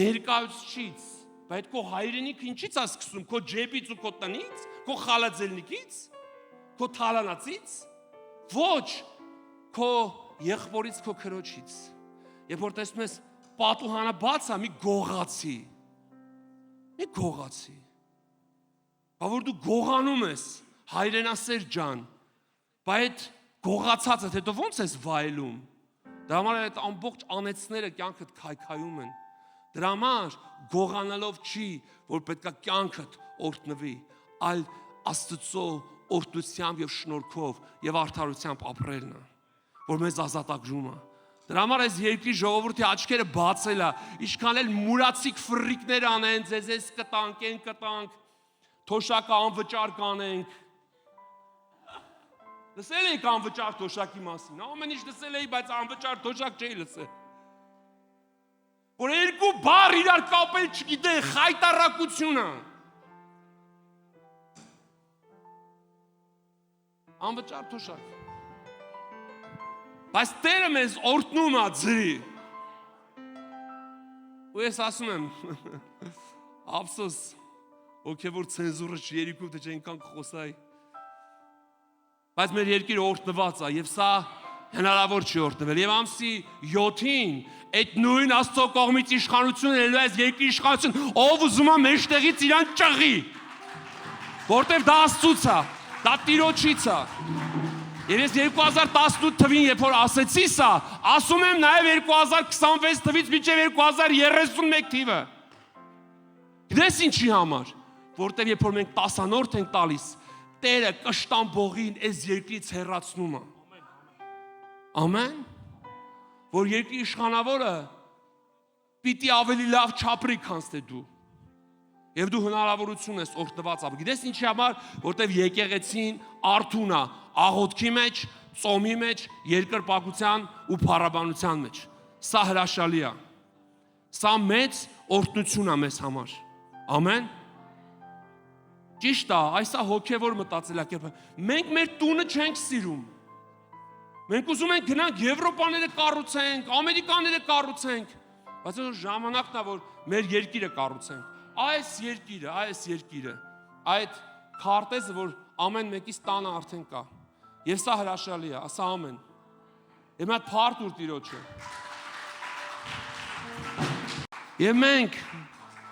ներկայացուցիչ, բայց քո հայրենիքը ինչից է սկսում, քո ջեբից ու քո տնից, քո խալաձելնիկից, քո թալանացից, ոչ քո եղբորից, քո քրոջից։ Երբ որ տեսնում ես պատուհանը բաց է, մի գողացի։ Բա որ դու գողանում ես, հայրենասեր ջան, բա այդ գողացածը հետո ո՞նց ես վայելում։ Դրա համար այդ ամբողջ անեցները կյանքդ քայքայում են։ Դրա համար գողանալով չի, որ պետքա կյանքդ օրհնվի, այլ Աստծո օրհնությամբ եւ շնորհքով եւ արդարությամբ ապրելն է, որ մեզ ազատագրում է։ Դրա համար այս երկրի ժողովրդի աչքերը բացել է, ինչքան էլ մուրացիկ ֆրիկներ անեն, ձեզ կտանք, են կտանք, թոշակը անվճար կանենք։ Լսել եք անվճար թոշակի մասին, ամեն ինչ լսել էի, բայց անվճար թոշակ չէի լսել։ Որ երկու բառ իրար կապել չգիտեն, խայտարակությունը։ Անվճար թոշակ։ Բայց Տերը մեզ օրհնում է ձրի։ Ու ես ասում եմ, ափսոս, հոգևոր ցենզուրը չերիկու թե չենքան խոսայի։ Բայց մեր երկիրը օրհնված է եւ սա հնարավոր չի օրհնվել։ Եվ ամսի 7-ին այդ նույն Աստծո կողմից իշխանությունը ելնելու այս երկրի իշխանություն, ով ուզում է մեջտեղից իրան ճղի։ Որտեւ դա Աստծուց է, դա Տիրոջից է։ Եվ ես 2018 թվին, երբ որ ասեցի սա, ասում եմ նաև 2026 թվից մինչև 2031 թիվը։ Գիտես ինչի համար, որտեղ երբ որ մենք տասանորդ ենք տալիս, Տերը կշտամբողին այս երկրից հեռացնում է։ Ամեն։ Որ երկրի իշխանավորը պիտի ավելի լավ չապրի, քան թե դու։ Եվ դու հնարավորություն ես օրհնված ապրել։ Գիտես ինչի համար, որտեղ եկեղեցին արթուն է, աղոթքի մեջ, ծոմի մեջ, երկրպագության ու փառաբանության մեջ։ Սա հրաշալի է։ Սա մեծ օրհնություն է մեզ համար։ Ամեն։ Ճիշտ է, այս է հոգևոր մտածելակերպը։ Մենք մեր տունը չենք սիրում։ Մենք ուզում ենք գնանք Եվրոպաները կառուցենք, Ամերիկաները կառուցենք, բայց այդ ժամանակն է, որ մեր երկիրը կառուցենք։ Այս երկիրը, այդ քարտեզը, որ ամեն մեկից տանը արդեն կա։ Եվ սա հրաշալի է, ասա ամեն։ Եվ մատ փառք տուր Տիրոջը։ Եվ մենք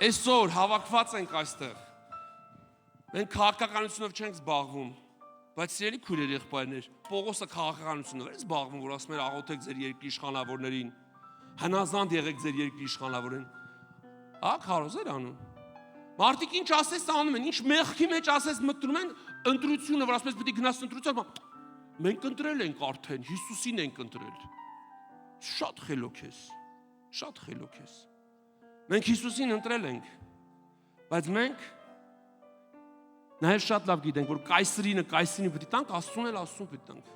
այսօր հավաքված ենք այստեղ։ Մենք քաղաքականությունով չենք զբաղվում, բայց սիրելի քույրեր, եղբայրներ, Պողոսը քաղաքականությունով էր զբաղվում, որ ասում էր աղոթեք ձեր երկրի իշխանավորներին, հնազանդ եղեք ձեր երկրի իշխանավորին։ Քարոզ էր անում։ Մարդիկ ինչ ասես անում են, ինչ մեղքի մեջ ասես մտնում են ընտրությունը, որ ասես պետք է գնաս ընտրության, մենք ընտրել ենք արդեն, Հիսուսին ենք ընտրել։ Շատ խելոք ես։ Մենք Հիսուսին ընտրել ենք, բայց մենք նաև շատ լավ գիտենք, որ կայսրին պետք է տանք, Աստծուն էլ Աստծուն պետք է տանք։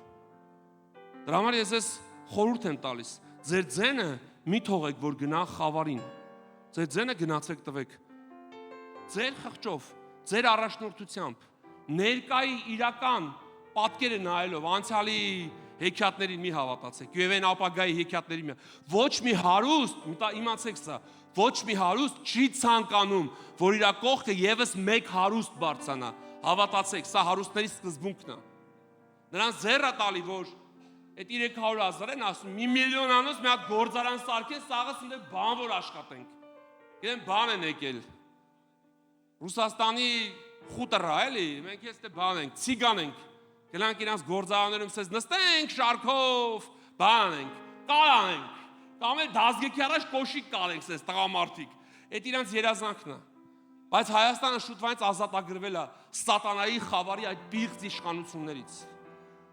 Դրա համար ես ես խորհուրդ եմ տալիս, ձեր ձենը մի թողեք, որ գնա խավարին, ձեր ձենը գնացեք տվեք, ձեր խղճով, ձեր առաջնորդությամբ, ներկայի իրական պատկերը նայելով, անցյալի հեքիաթներին մի հավատացեք, եւ այն ապագայի հեքիաթներին մի, ոչ մի հարուստ, իմացեք սա, ոչ մի հարուստ չի ցանկանում, որ իր կողքը եւս մեկ հարուստ բարձանա, հավատացեք, սա հարուստների սկզբունքն է։ Նրանց ձեռը տալի, որ այդ 300,000 են ասում, 1 միլիոն անոց մի հատ գործարան սարքեն, սաղը սնդե բան որ աշխատենք։ Գիտեմ բան են եկել։ Ռուսաստանի խուտրա էլի, մենք ես դե բան ենք, ցիգան ենք։ Գնանք իրանց գործարաններում ցես նստենք շարքով, բան ենք, կարանենք։ Կամ էլ դազգեքի առաջ կոշիկ կարենք ցես տղամարդիկ։ Այդ իրանց երազանքն է։ Բայց Հայաստանը շուտվանից ազատագրվել է սատանայի խավարի այդ պիղծ իշխանություններից։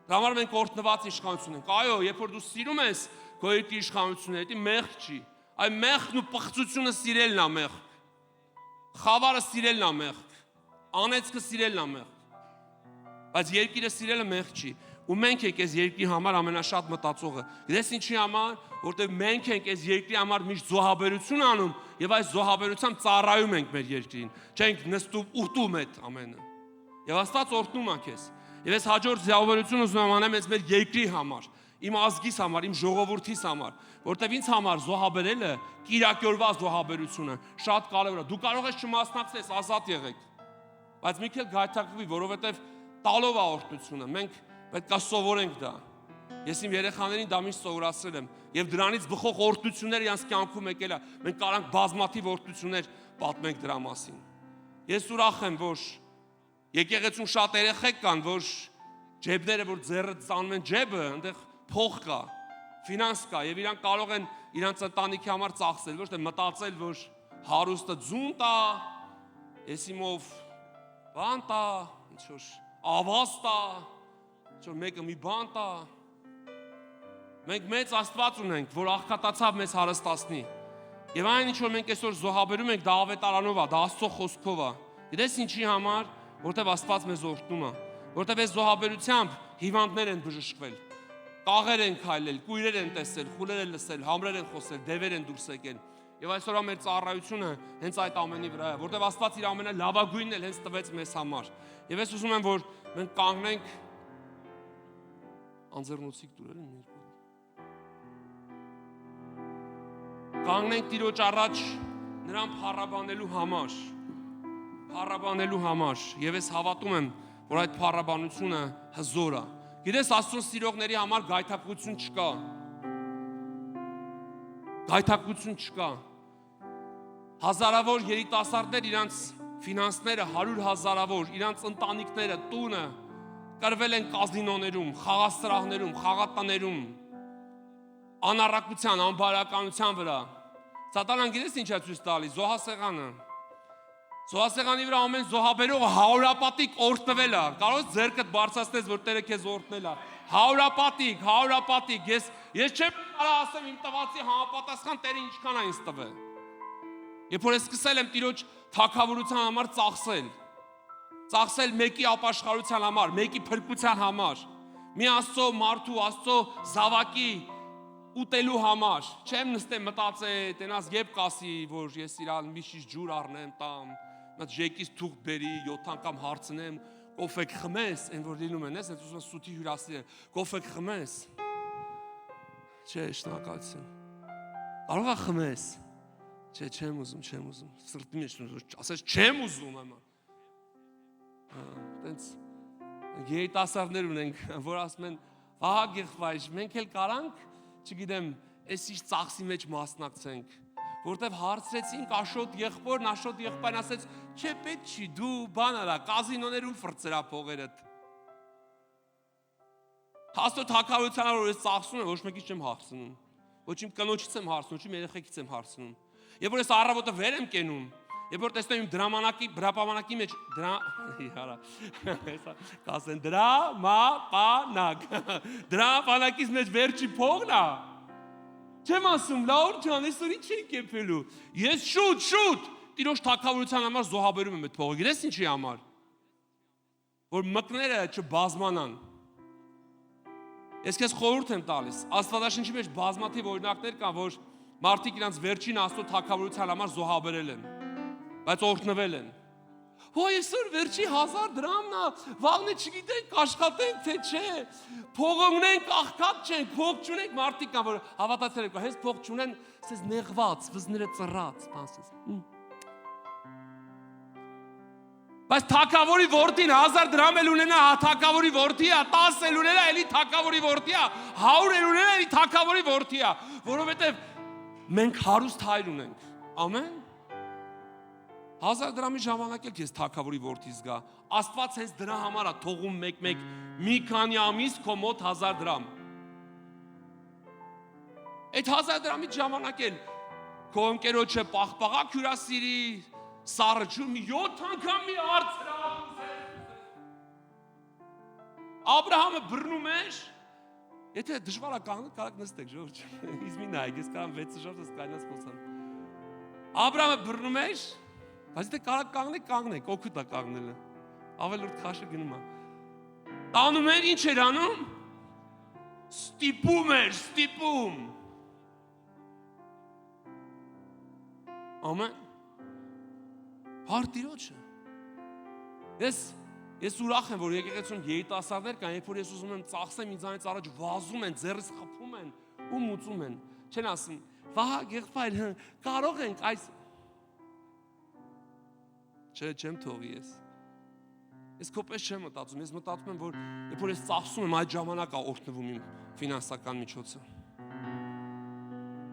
Դրա համար մենք օրհնված իշխանություն ենք։ Այո, երբ որ դու սիրում ես քո երկրի իշխանությունը, դա մեղք չի։ Այ մեղքն ու պղծությունը սիրելն է մեղք։ Խավարը սիրելն է մեղք։ Անեծքը սիրելն է մեղք։ Բայց երկիրը սիրելը մեղք չի։ Ու մենք ենք այս երկրի համար ամենաշատ մտածողը։ Գիտես ինչի համար, որտեղ մենք ենք այս երկրի համար միշտ զոհաբերություն անում եւ այս զոհաբերությամբ ծառայում ենք մեր երկրին։ Չենք նստում ուտում այդ ամենը։ Եվ Աստված օրհնում է քեզ։ Եվ ես հաջորդ զոհաբերություն ուզում եմ անեմ այս մեր երկրի համար, իմ ազգիս համար, իմ ժողովրդիս համար, որտեղ ինձ համար զոհաբերելը կիրակյորված զոհաբերությունը շատ կարևոր է։ Դու կարող ես չմասնակցես, ազատ եղեք։ Բայց մի քիչ գայթակղվի, որովհետեւ տալով է օրհնությունը։ Մենք պետք է սովորենք դա։ Ես իմ երեխաներին դա միշտ սովորացրել եմ եւ դրանից բխող օրհնությունները իրանց կյանքում եկել է։ Մենք կարանք բազմաթիվ օրհնություններ պատմենք դրա մասին։ Ես ուրախ եմ, որ եկեղեցում շատ երեխեք կան, որ ջեբները, որ ձեռը ծանում են ջեբը, այնտեղ փող կա, ֆինանս կա եւ իրանք կարող են իրանց ընտանիքի համար ծախսել, ոչ թե մտածել, որ հարուստը ձուն տա, եսիմով բան տա, ինչ որ ավազ տա, ինչ որ մեկը մի բան տա։ Մենք մեծ Աստված ունենք, որ աղքատացավ մեզ հարստացնի։ Եվ այն ինչ որ մենք այսօր զոհաբերում ենք, դա ավետարանով է, դա Աստծո խոսքով է։ Գիտես ինչի համար, որտեվ Աստված մեզ օրհնում է, որտեվ այս զոհաբերությամբ հիվանդներ են բժշկվել, կաղեր են քայլել, կույրեր են տեսել, խուլեր են լսել, համրեր են խոսել, դևեր են դուրս եկել։ Եվ այսօր մեր ծառայությունը հենց այդ ամենի վրա է, որտեվ Աստված իր ամենալավագույնն էլ հենց տվեց մեզ համար։ Եվ ես ուզում եմ, որ մենք կանգնենք անձեռնոցիկ դուրել են մեր կանգնենք Տիրոջ առաջ նրան փառաբանելու համար եւ ես հավատում եմ, որ այդ փառաբանությունը հզոր է։ Գիտես, Աստծո սիրողների համար գայթակղություն չկա։ Հազարավոր երիտասարդներ իրանց ֆինանսները 100 հազարավոր, իրանց ընտանիքները, տունը կրվել են կազինոներում, խաղասրահներում, խաղատաներում, անառակության, անբարականության վրա։ Սատանան գիտես ինչ է ցույց տալիս, զոհասեղանի վրա ամեն զոհաբերողը հարյուրապատիկ օրհնվել է։ Կարող ես ձեռքդ բարձրացնես, որ Տերը քեզ օրհնել է։ Հարյուրապատիկ։ Ես չեմ կարող ասեմ իմ տվածի համապատասխան Տերը ինչքան է ինձ տվել։ Երբ որ ես սկսել եմ Տիրոջ թագավորության համար ծախսել մեկի ապաշխարության համար, մեկի փրկության համար, մի Աստծո մարդու, Աստծո զավակի ուտելու համար, չեմ նստեմ մտածել, տենաս եբ կասի, որ ես իրան մի շիշ ջուր առնեմ, տամ, մտ ժեկից թուղթ բերի, 7 անգամ հարցնեմ, կոֆեկ խմես, այն որ լինում են, ես ուզում եմ սուտի հյուրասիրել, կոֆեկ խմես։ Չէ, շնորհակալություն։ Կարող է խմես։ Չէ, չեմ ուզում, սրտի մեջ ասես չեմ ուզում եմ։ Տենց երիտասարդներ ունենք, որ ասում են, ահա եղբայր, մենք էլ կարանք, չգիտեմ, այս ինչ ծախսի մեջ մասնակցենք, որտեվ հարցրեցինք Աշոտ եղբայրն ասեց, չէ, պետք չի, դու բան արա, կազինոներում ֆրծրա փողերդ։ Աստծո թագավորությանը որ ես ծախսում եմ, ոչ մեկից չեմ հարցնում, ոչ իմ կնոջից եմ հարցնում, ոչ իմ երեխեքից եմ հարցնում։ Երբ որ ես առավոտը վեր եմ կենում, երբ որ տեսնում եմ դրամանակի մեջ դրամանակից մեջ վերջի փողն է, չեմ ասում, լավ ջան, այսօր ինչ ենք եփելու, ես շուտ Տիրոջ թագավորության համար զոհաբերում եմ այդ փողը, գիտես ինչի համար, որ մկները չբազմանան։ Ես քեզ խորհուրդ եմ տալիս, Աստվածաշնչի մեջ բազմաթիվ օրինակներ կան, որ մարդիկ իրանց վերջին Աստծո թագավորության համար զոհաբերել են, բայց օրհնվել են։ Հո այսօր վերջի 1000 դրամն է, վաղն չգիտենք աշխատենք թե չէ, փող ունենք, աղքատ չենք, փող չունենք, մարդիկ կան, որ հավատացել են, հենց փող չունեն, ասես նեղված, վզները ծռած, ասես։ Բայց թագավորի որդին 1000 դրամ էլ ունենա, թագավորի որդի է, 10 էլ ունենա, էլի թագավորի որդի է, 100 էլ ունենա, էլի թագավորի որդի է, որովհետև մենք հարուստ հայր ունենք, ամեն 1000 դրամի ժամանակ էլ քեզ թագավորի որդի զգա, Աստված հենց դրա համար է թողում մեկ-մեկ մի քանի ամիս քո մոտ 1000 դրամ։ Այդ 1000 դրամի ժամանակ էլ քո ընկերոջը պաղպաղակ հյուրասիրի, սառը ջուր մի 7 անգամ մի արծրավ։ Աբրահամը բռնում էր, եթե դժվար է կանգնել, կարաք նստեք, ժողովուրդ, ինձ մի նայեք, ես կարամ 6 ժամ ես կայնած խոսամ։ Աբրահամը բռնում էր, բայց եթե կարաք կանգնեք, օգուտ է կանգնելը, ավելորդ քաշը գնում է։ Տանում էր, ինչ էր անում։ Ստիպում էր, ստիպում։ Ամեն Տիրոջը։ Ես ուրախ եմ, որ եկեղեցում երիտասարդներ կան, երբ որ ես ուզում եմ ծախսեմ ինձանից առաջ վազում են, ձեռս խփում են ու մուծում են։ Չեն ասում, վահա եղբայր, կարող ենք այս Չեմ թողի ես։ Ես քոպես չեմ մտածում, ես մտածում եմ, որ երբ որ ես ծախսում եմ, այդ ժամանակ է օրհնվում իմ ֆինանսական միջոցը։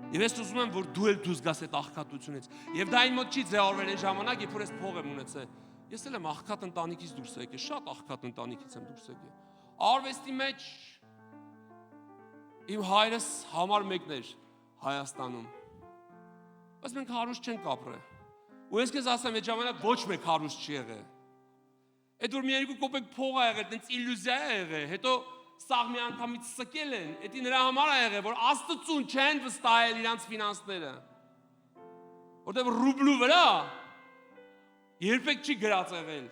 Եվ ես ուզում եմ, որ դու էլ դուրս գաս այդ աղքատությունից։ Եվ դա իմ մոտ չի ձևավորվել այն ժամանակ, երբ որ ես փող եմ ունեցել։ Ես էլ եմ աղքատ ընտանիքից դուրս եկել, շատ աղքատ ընտանիքից եմ դուրս եկել։ Արվեստի մեջ իմ հայրս համար մեկն էր Հայաստանում։ Բայց մենք հարուստ չենք ապրել։ Ու ես քեզ ասեմ, այդ ժամանակ ոչ մեկ հարուստ չի եղել։ Այդ որ մի 2 կոպեկ փող ա եղել, տենց իլյուզիա ա եղել, հետո սաղ մի անգամից սկել են, դա նրա համար ա եղել, որ Աստծուն չեն վստահել իրանց ֆինանսները։ Որտեղ ռուբլու վրա երբեք չի գրած եղել։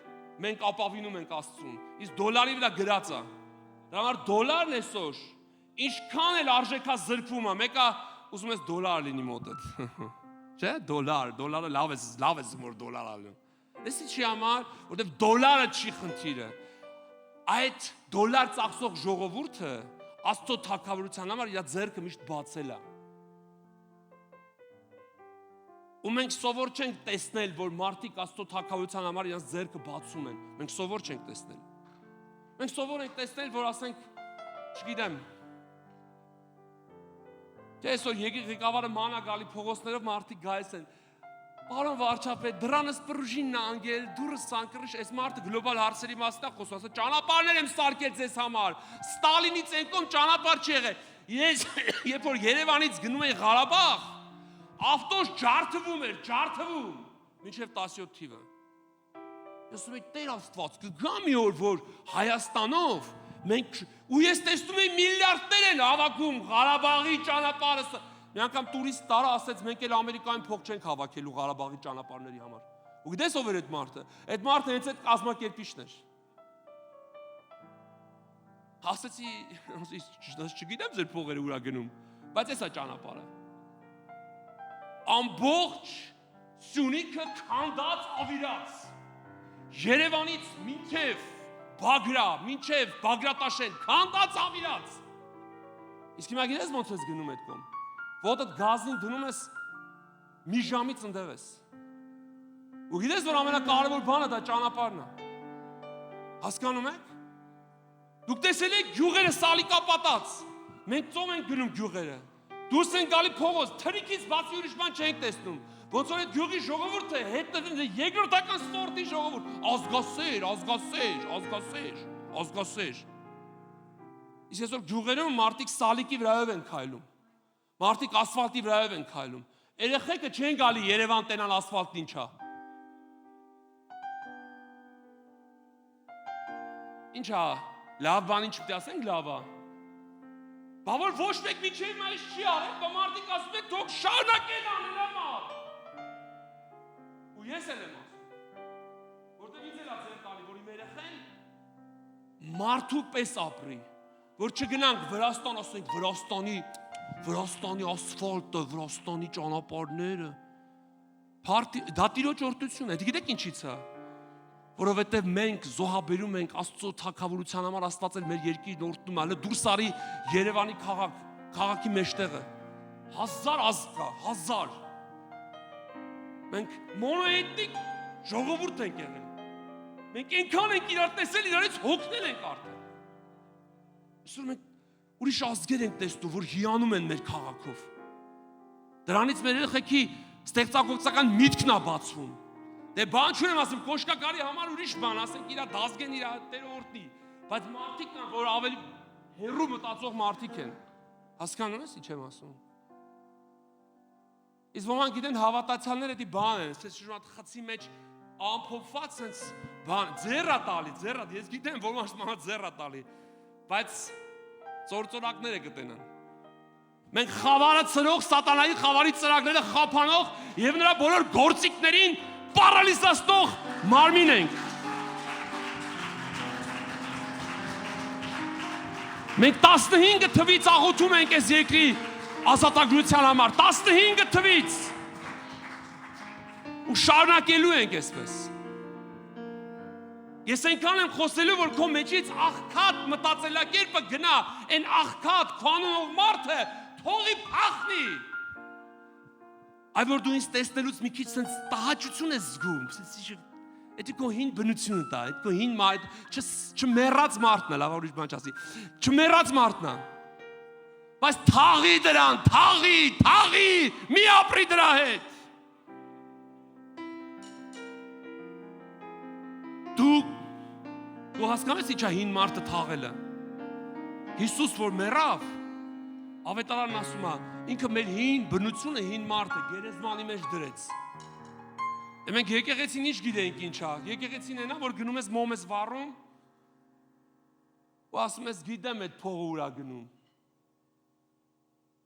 Մենք ապավինում ենք Աստծուն, իսկ դոլարի վրա գրած է։ Դրա համար դոլարն այսօր ինչքան էլ արժեքա զրկվում է, մեկը ուզում ես դոլար լինի մոտդ։ Չէ, դոլարը լավ է որ դոլար ալու։ Դեսի չի համար, որտեղ դոլարը չի խնդիրը։ Այդ դոլար ծախսող ժողովուրդը Աստծո թագավորության համար իր ձեռքը միշտ բացել է։ Ու մենք սովոր չենք տեսնել, որ մարդիկ Աստծո թագավորության համար իրենց ձեռքը բացում են։ Մենք սովոր չենք տեսնել։ Մենք սովոր ենք տեսնել, որ ասենք, չգիտեմ, թե այսօր ղեկավարը մանա գալի փողոցներով մարդիկ գալիս են։ Պարոն վարչապետ, դրանս պրուժինն անգել, դուրս սանկրış, այս մարդը գլոբալ հարցերի մասն է խոսում, ասա ճանապարհներ եմ սարքել ձեզ համար։ Ստալինից եկում ճանապարհ չի եղել։ Ես երբ որ Երևանից գնում էի Ղարաբաղ, ավտոս ջարդվում էր, մինչև 17 թիվը։ Ես ասում եի, Տեր Աստված, կգա մի օր, որ Հայաստանով մենք ու ես տեսնում եմ միլիարդներ են հավաքում Ղարաբաղի ճանապարհը։ Մի անգամ տուրիստ տարա ասեց, մենք էլ Ամերիկայում փող չենք հավաքելու Ղարաբաղի ճանապարհների համար։ Ու գիտես ով էր այդ մարդը։ Այդ մարդը հենց այդ կազմակերպիչն էր։ Ասեցի, չգիտեմ ձեր փողերը ուր է գնում, բայց էս է ճանապարհը։ Ամբողջ Սյունիքը քանդած ավիրած։ Երևանից մինչև Բագրա, մինչև Բագրատաշեն, քանդած ավիրած։ Իսկ հիմա գիտես ոնց ես գնում այդ կողմ։ Ոտդ գազին դնում ես մի ժամից ընդեղ ես։ Ու գիտես որ ամենակարևոր բանը դա ճանապարհն է։ Հասկանում եք։ Դուք տեսել եք գյուղերը սալիկապատած։ Մենք ծով ենք գնում գյուղերը։ Դուրս են գալի փողոց, թրիկից բացի ուրիշ բան չենք տեսնում։ Ոնց որ այդ գյուղի ժողովուրդը հետևում է երկրորդական սորտի ժողովուրդ, ազգասեր։ Իսկ այսօր գյուղերում մարդիկ սալիկի վրայով են քայլում։ Մարդիկ ասֆալտի վրայով են քայլում։ Երեխեքը չեն գալի Երևան տենալ ասֆալտն ինչ է։ Ինչ է, լավ բան ինչ պիտի ասենք լավ է։ Բա որ ոչ մեկ միջև այս չի արել, բա մարդիկ ասում են թող շարունակեն անել համար։ Ու ես էլ եմ ասում, որտեղ ինձ էլ է ձեր տալի, որ իմ երեխեն մարդու պես ապրի, որ չգնանք Վրաստան, ասենք Վրաստանի ասֆալտը, Վրաստանի ճանապարհները։ Դա տիրոջ օրհնություն է, գիտեք ինչից է։ Որովհետև մենք զոհաբերում ենք Աստծո թագավորության համար, Աստված էլ մեր երկիրն օրհնում է, դուրս արի Երևանի քաղաքի մեջտեղը։ 1000 ազգ կա, 1000։ Մենք մոնոէթնիկ ժողովուրդ ենք եղել։ Մենք այնքան ենք իրար տեսել, իրարից հոգնել ենք արդեն։ Այսօր մենք ուրիշ ազգեր ենք տեսնում, որ հիանում են մեր քաղաքով։ Դրանից մեր երեխեքի ստեղծագործական միտքն է բացվում։ Դե բան չունեմ ասում, կոշկակարի համար ուրիշ բան, ասենք իրա դազգեն իրա Տերը օրհնի, բայց մարդիկ կան, որ ավելի հեռու մտածող մարդիկ են։ Հասկանում ես ինչ եմ ասում։ Իսկ ոմանք գիտեն հավատացյալները դի բան են, ասես շուտ խցի մեջ ամփոփված sense բան, ձեռա տալի, ես գիտեմ, որ մարդը ձեռա տալի, բայց ծործորակները կտենան։ Մենք խավարը ծրող սատանայի խավարի ծրակները խափանող եւ նրա բոլոր գործիքներին պարալիզացնող մարմին ենք։ Մենք 15 թվից աղոթում ենք այս երկրի ազատագրության համար, 15 թվից։ Ու շարունակելու ենք այսպես։ Ես այնքան եմ խոսելու, որ քո մեջից աղքատ մտածելակերպը գնա, այն աղքատ քանունով մարդը թողի փախնի։ Այ որ դու ինձ տեսնելուց մի քիչ sense տհաճություն ես զգում, Այդ քո հին բնությունը դա, այդ քո հին մայր, չմեռած մարդն է, լավ ուրիշ բան չասի։ Չմեռած մարդն է։ Բայց թաղի դրան, թաղի, մի ապրի դրա հետ։ Դու հասկանում ես ինչա հին մարդը թաղելը։ Հիսուս որ մեռավ, ավետարանն ասում է, ինքը մեր հին բնությունը, հին մարդը գերեզմանի մեջ դրեց։ Մենք եկեղեցին ինչ գիտենք ինչա։ Եկեղեցին այնա, որ գնում ես մոմ ես վառում ու ասում ես գիտեմ այդ փողը ուրա գնում։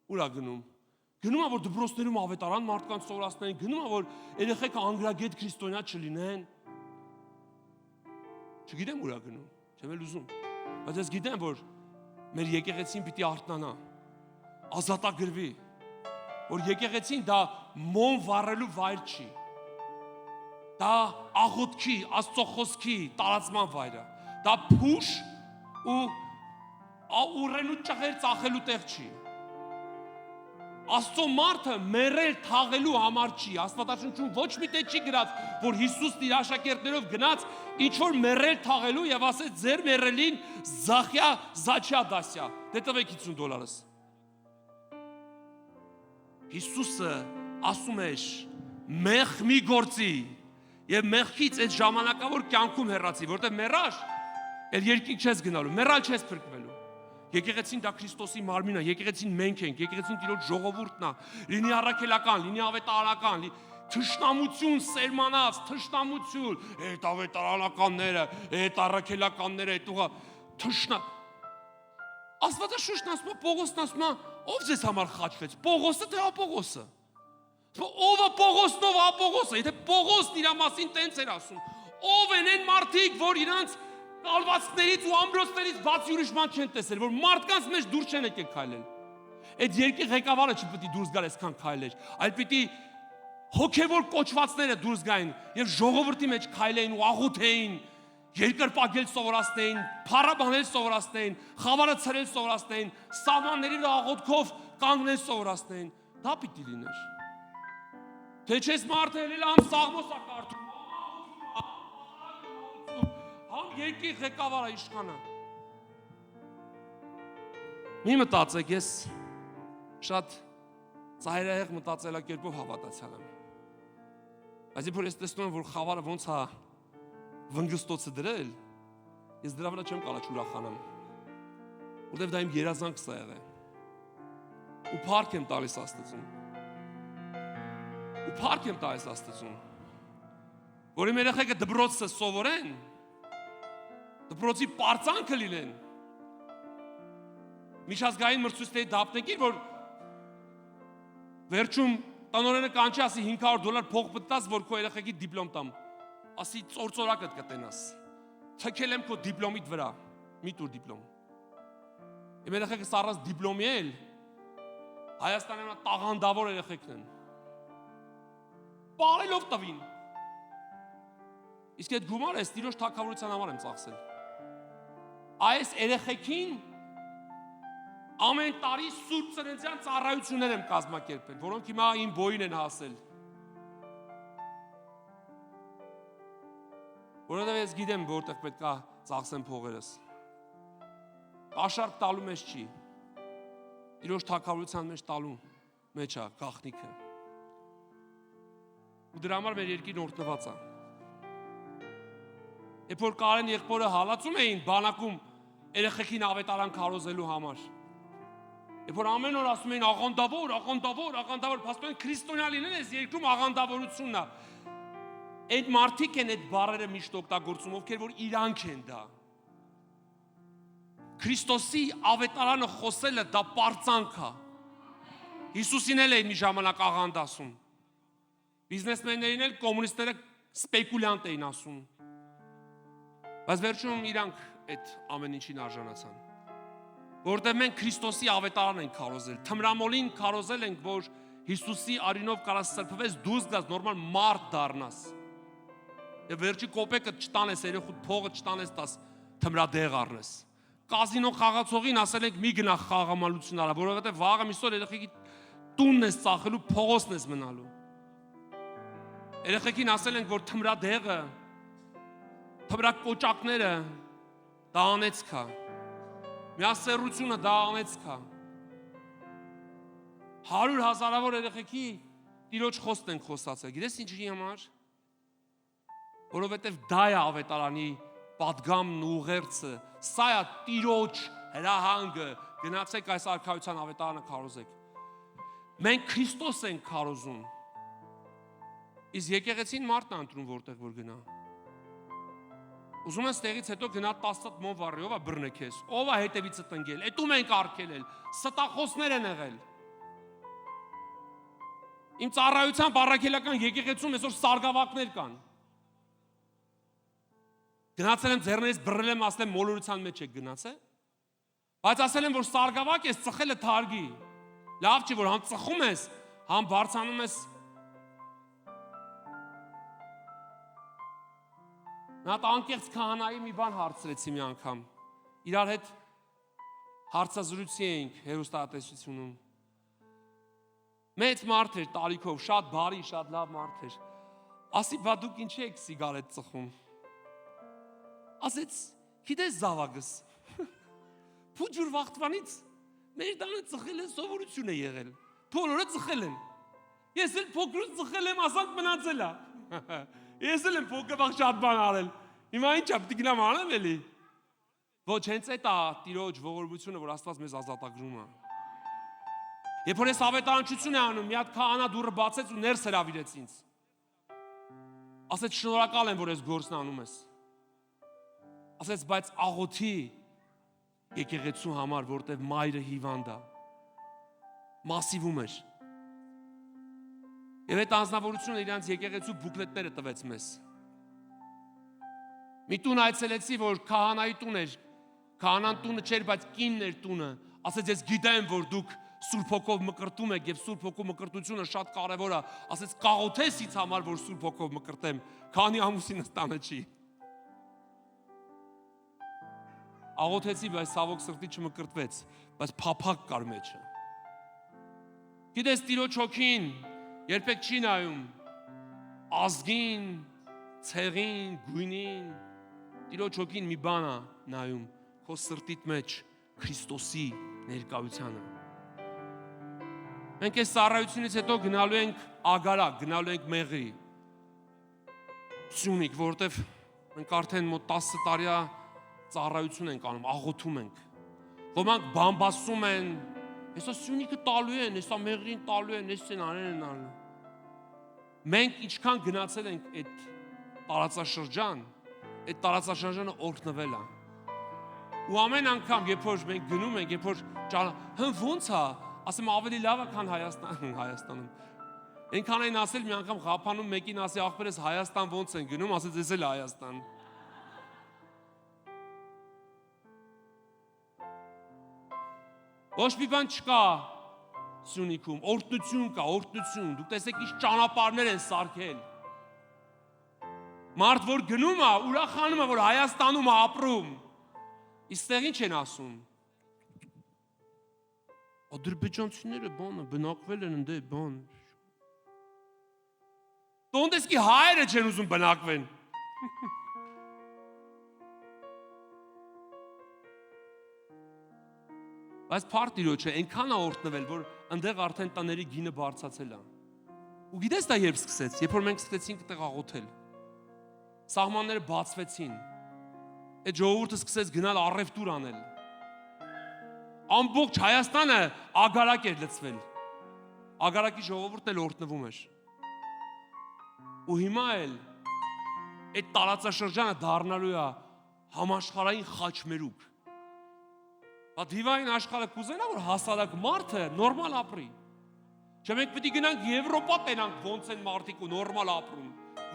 Ուրա գնում։ Գնում է որ դպրոցներում ավետարան մարդկանց սովորացնեն, գնում է որ երեխեքը անգրագետ քրիստոնյա չլինեն։ Չգիտեմ ուրա գնում, չեմ էլ ուզում։ Բայց ես գիտեմ որ մեր եկեղեցին պիտի արթնանա, ազատագրվի, որ եկեղեցին դա մոմ վառելու վայր չի։ Դա աղոթքի, Աստծո խոսքի տարածման վայրը։ Դա փուշ ու ուրենու ճղեր ծախելու տեղ չի։ Աստծո մարդը մեռել թաղելու համար չի։ Աստվածաշնչում ոչ մի տեղ չի գրած, որ Հիսուսն իր աշակերտներով գնաց ինչ որ մեռել թաղելու եւ ասեց ձեր մեռելին զախյա զաչյա դասյա։ Դե տվեք $50։ Հիսուսը ասում էր մեղ մի գործի եւ մեղքից այդ ժամանակավոր կյանքում հեռացի, որտեղ մեռար, այդ երկինք չես գնալու, մեռալ չես փրկվելու։ Եկեղեցին դա Քրիստոսի մարմինն է, եկեղեցին մենք ենք, եկեղեցին Տիրոջ ժողովուրդն է, լինի առաքելական, լինի ավետարանական, թշնամություն սերմանած, թշնամություն, այդ ավետարանականները, այդ առաքելականները, այդ ուղա թշնա։ Աստվածաշունչն ասում է, Պողոսն ասում է, ով ձեզ համար խաչվեց, Պողոսը թե Ապողոսը։ Ով է Պողոսն, ով է Ապողոսը, եթե Պողոսն իր մասին տենց էր ասում, ով են այն մարդիկ, որ իրանց կալվածքներից ու ամրոցներից բացի ուրիշ բան չեն տեսել, որ մարդկանց մեջ դուրս չեն եկել քայլել։ Այդ երկի ղեկավարը չպետք է դուրս գալ այսքան քայլեր, այլ պիտի հոգևոր կոչվածները դուրս գային եւ ժողովրդի մեջ քայլեին ու աղոթեին, երկրպագել սովորացնեին, փառաբանել սովորացնեին, խավարը ցրել սովորացնեին, սահմանների աղոթքով կանգնել սովորացնեին։ Դա պիտի լիներ։ Թե չես մարդը ելել ամ Սաղմոսա կարդում, համ երկի ղեկավարը իշխանը։ Մի մտածեք, ես շատ ծայրահեղ մտածելակերպով հավատացյալ եմ։ Բայց երբ որ ես տեսնում եմ, որ խավարը ոնց է վնգստոցը դրել, ես դրա վրա չեմ կարա ուրախանամ, որտեղ դա իմ երազանքս է եղել։ Ու փառք եմ տալիս Աստծուն։ Ու փառք եմ տալիս Աստծուն, որ իմ երեխեքը դպրոցը սովորեն, դպրոցի պարծանքը լինեն, միջազգային մրցույթների դափնեկիր, որ վերջում տնօրենը կանչի, ասի $500 փող պտտած, որ քո երեխեքի դիպլոմ տամ, ասի ծործորակդ կտենաս, թքել եմ քո դիպլոմիդ վրա, մի տուր դիպլոմ։ Իմ երեխեքը սառած դիպլոմի էլ, Հայաստանի տաղանդավոր երեխեքն են, պարելով տվին։ Իսկ այդ գումարը ես Տիրոջ թագավորության համար եմ ծախսել։ Այս երեխեքին ամեն տարի սուրբ ծննդյան ծառայություններ եմ կազմակերպել, որոնք հիմա իմ բոյին են հասել։ Որովհետև ես գիտեմ, որտեղ պետք է ծախսեմ փողերս։ Կաշառք տալու մեջ չի։ Տիրոջ թագավորության մեջ տալու մեջ է գաղտնիքը։ Ու դրա համար մեր երկիրն օրհնված է։ Երբ որ Կարեն եղբորը հալածում էին բանակում երեխեքին ավետարան քարոզելու համար, երբ որ ամեն օր ասում էին աղանդավոր, փաստորեն քրիստոնյա լինել ես երկրում աղանդավորությունն է։ Այդ մարդիկ են այդ բառերը միշտ օգտագործում, ովքեր որ իրանք են դա։ Քրիստոսի ավետարանը խոսելը դա պարծանք է։ Հիսուսին էլ էին մի ժամանակ աղանդ ասում։ Բիզնեսմեններին էլ կոմունիստները սպեկուլյանտ էին ասում։ Բայց վերջում իրանք այդ ամեն ինչին արժանացան։ Որտեղ մենք Քրիստոսի ավետարան ենք քարոզել, թմրամոլին քարոզել ենք, որ Հիսուսի արյունով կարաս սրբվես, դուրս գաս, նորմալ մարդ դառնաս։ Եվ վերջի կոպեկը չտանես, երեխուդ փողը չտանես, տաս թմրադեղ առնես։ Կազինո խաղացողին ասել ենք մի գնա խաղամալություն արա, որովհետև վաղը միսօր երեխեքի տունն ես ծախելու, փողոցն ես մնալու։ Երեխեքին ասել ենք, որ թմրադեղը Թմրակ կոճակները դա անեցք է։ Միասեռությունը դա անեցք է։ 100 հազարավոր երեխեքի Տիրոջ խոսքն ենք խոսացել։ Գիտես ինչի համար։ Որովհետև դա է ավետարանի պատգամն ու ուղերձը, սա է Տիրոջ հրահանգը։ Գնացեք այս արքայության ավետարանը քարոզեք։ Մենք Քրիստոս ենք քարոզում։ Իսկ եկեղեցին մարդն է ընտրում որտեղ որ գնա։ Ուզում ես տեղից հետո գնա 10 մոն վառի, ով է բռնե քեզ, ով է հետևիցը տնկել, էտու մենք արգելել, ստախոսներ են եղել։ Իմ ծառայության առաքելական եկեղեցում այսօր սարգավակներ կան։ Գնացել եմ ձեռներից բռնել եմ, ասել եմ մոլորության մեջ եք գնացել։ Բայց ասել եմ որ սարգավակ ես, ծխելը թարգի։ Լավ չի որ համ ծխում ես, համ բարձանում ես։ Նա անկեղծ քահանայի մի բան հարցրեցի մի անգամ։ Իրար հետ հարցազրույցի էինք հեռուստատեսությունում։ Մեծ մարդ էր տարիքով, շատ բարի, շատ լավ մարդ էր։ Ասի, բա դուք ինչի եք սիգարետ ծխում։ Ասեց, գիտես զավակս, փուջուր վաղտվանից մեր տանը ծխել են սովորություն է եղել։ Բոլորը ծխել են։ Ես էլ փոքրուց ծխել եմ, ասանք մնացել է։ Ես էլ եմ փոքր վաղ շատ բան արել։ Հիմա ինչ է, պիտի գնամ անեմ էլի։ Ոչ, հենց այդ է Տիրոջ ողորմությունը, որ Աստված մեզ ազատագրում է։ Երբ որ ես ավետարանչություն եմ անում, մի հատ քահանա դուռը բացեց ու ներս հրավիրեց ինձ։ Ասեց շնորհակալ եմ, որ ես գործն անում ես։ Ասեց, բայց աղոթի եկեղեցու համար, որտեղ մայրը հիվանդ է։ Մասիվում էր։ Եվ այդ անձնավորությունը իրանց եկեղեցու բուկլետները տվեց մեզ։ Մի տուն այցելեցի, որ քահանայի տուն էր, քահանան տունը չէր, բայց կինն էր տունը։ Ասեց, ես գիտեմ, որ դուք Սուրբ Հոգով մկրտում եք եւ Սուրբ Հոգու մկրտությունը շատ կարեւոր է։ Ասեց, կաղոթես ինձ համար, որ Սուրբ Հոգով մկրտեմ, քանի ամուսինս տանը չի։ Աղոթեցի, բայց ցավոք սրտի չմկրտվեց, բայց փափակ կար մեջը։ Գիտես, Տիրոջ Հոգին երբեք չի նայում ազգին, ցեղին, գույնին։ Տիրոջ Հոգին մի բան է նայում քո սրտիդ մեջ Քրիստոսի ներկայությանը։ Մենք այս ծառայությունից հետո գնալու ենք Ագարակ, գնալու ենք Մեղրի։ Սյունիք, որտեվ մենք արդեն մոտ 10 տարի ծառայություն ենք անում, աղոթում ենք։ Ոմանք բամբասում են, հեսա Սյունիքը տալու են, հեսա Մեղրին տալու են, հես են արեն են ալու։ Մենք ինչքան գնացել ենք այդ տարածաշրջան, այդ տարածաշրջանը օրհնվել է։ Ու ամեն անգամ, երբ որ մենք գնում ենք, երբ որ ոնց է, ասեմ ավելի լավ է, քան Հայաստանում։ Այնքան այն ասել մի անգամ խափանում մեկին ասի ախպերս Հայաստան ոնց են գնում, ասեց ես էլ Հայաստան։ Ոչ մի բան չկա Սյունիքում, օրհնություն կա, օրհնություն։ Դուք տեսեք ինչ ճանապարհներ են սարքել։ Մարդ որ գնում է, ուրախանում է, որ Հայաստանում է ապրում։ Իստեղ ինչ են ասում։ Ադրբեջանցիները բանը բնակվել են ընդ բան։ Տոնդեսկի հայերը չեն ուզում բնակվեն։ Բայց փառք Տիրոջը այնքան է օրհնվել, որ այնտեղ արդեն տների գինը բարձացել է։ Ու գիտես դա երբ սկսեց, երբ որ մենք սկսեցինք այդտեղ աղոթել։ Սահմանները բացվեցին։ Այդ ժողովուրդը սկսեց գնալ առևտուր անել։ Ամբողջ Հայաստանը ագարակ էր լցվել։ Ագարակի ժողովուրդն էլ օրհնվում էր։ Ու հիմա էլ այդ տարածաշրջանը դառնալու է համաշխարհային խաչմերուկ։ Բա դիվային աշխարհը կուզենա որ հասարակ մարդը նորմալ ապրի։ Չէ մենք պետք է գնանք Եվրոպա տենանք ոնց են մարդիկ ու նորմալ ապրում։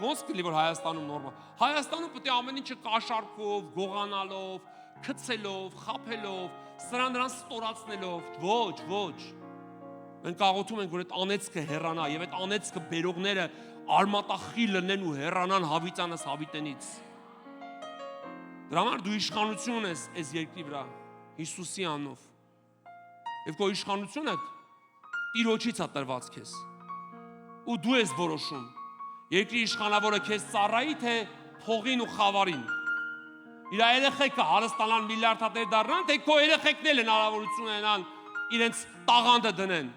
Ոնց կլինի որ Հայաստանում նորմալ։ Հայաստանում պետք է ամեն ինչը կաշառքով, գողանալով, քցելով, խափելով, սրանց ստորացնելով, ոչ։ Մենք աղոթում ենք որ այդ անեծքը հեռանա եւ այդ անեծքը բերողները արմատախիլ լինեն ու հեռանան հավիտյանս հավիտենից։ Դրա համար դու իշխանություն ունես այս երկրի վրա Հիսուսի անունով։ Եվ քո իշխանությունը Տիրոջից է տրված քեզ։ Ու դու ես որոշում։ Երկրի իշխանավորը քեզ ծառայի թե փողին ու խավարին։ իր երեխեքը հարստանան միլիարդատեր դառնան, թե քո երեխեքն էլ հնարավորություն ունենան իրենց տաղանդը դնեն։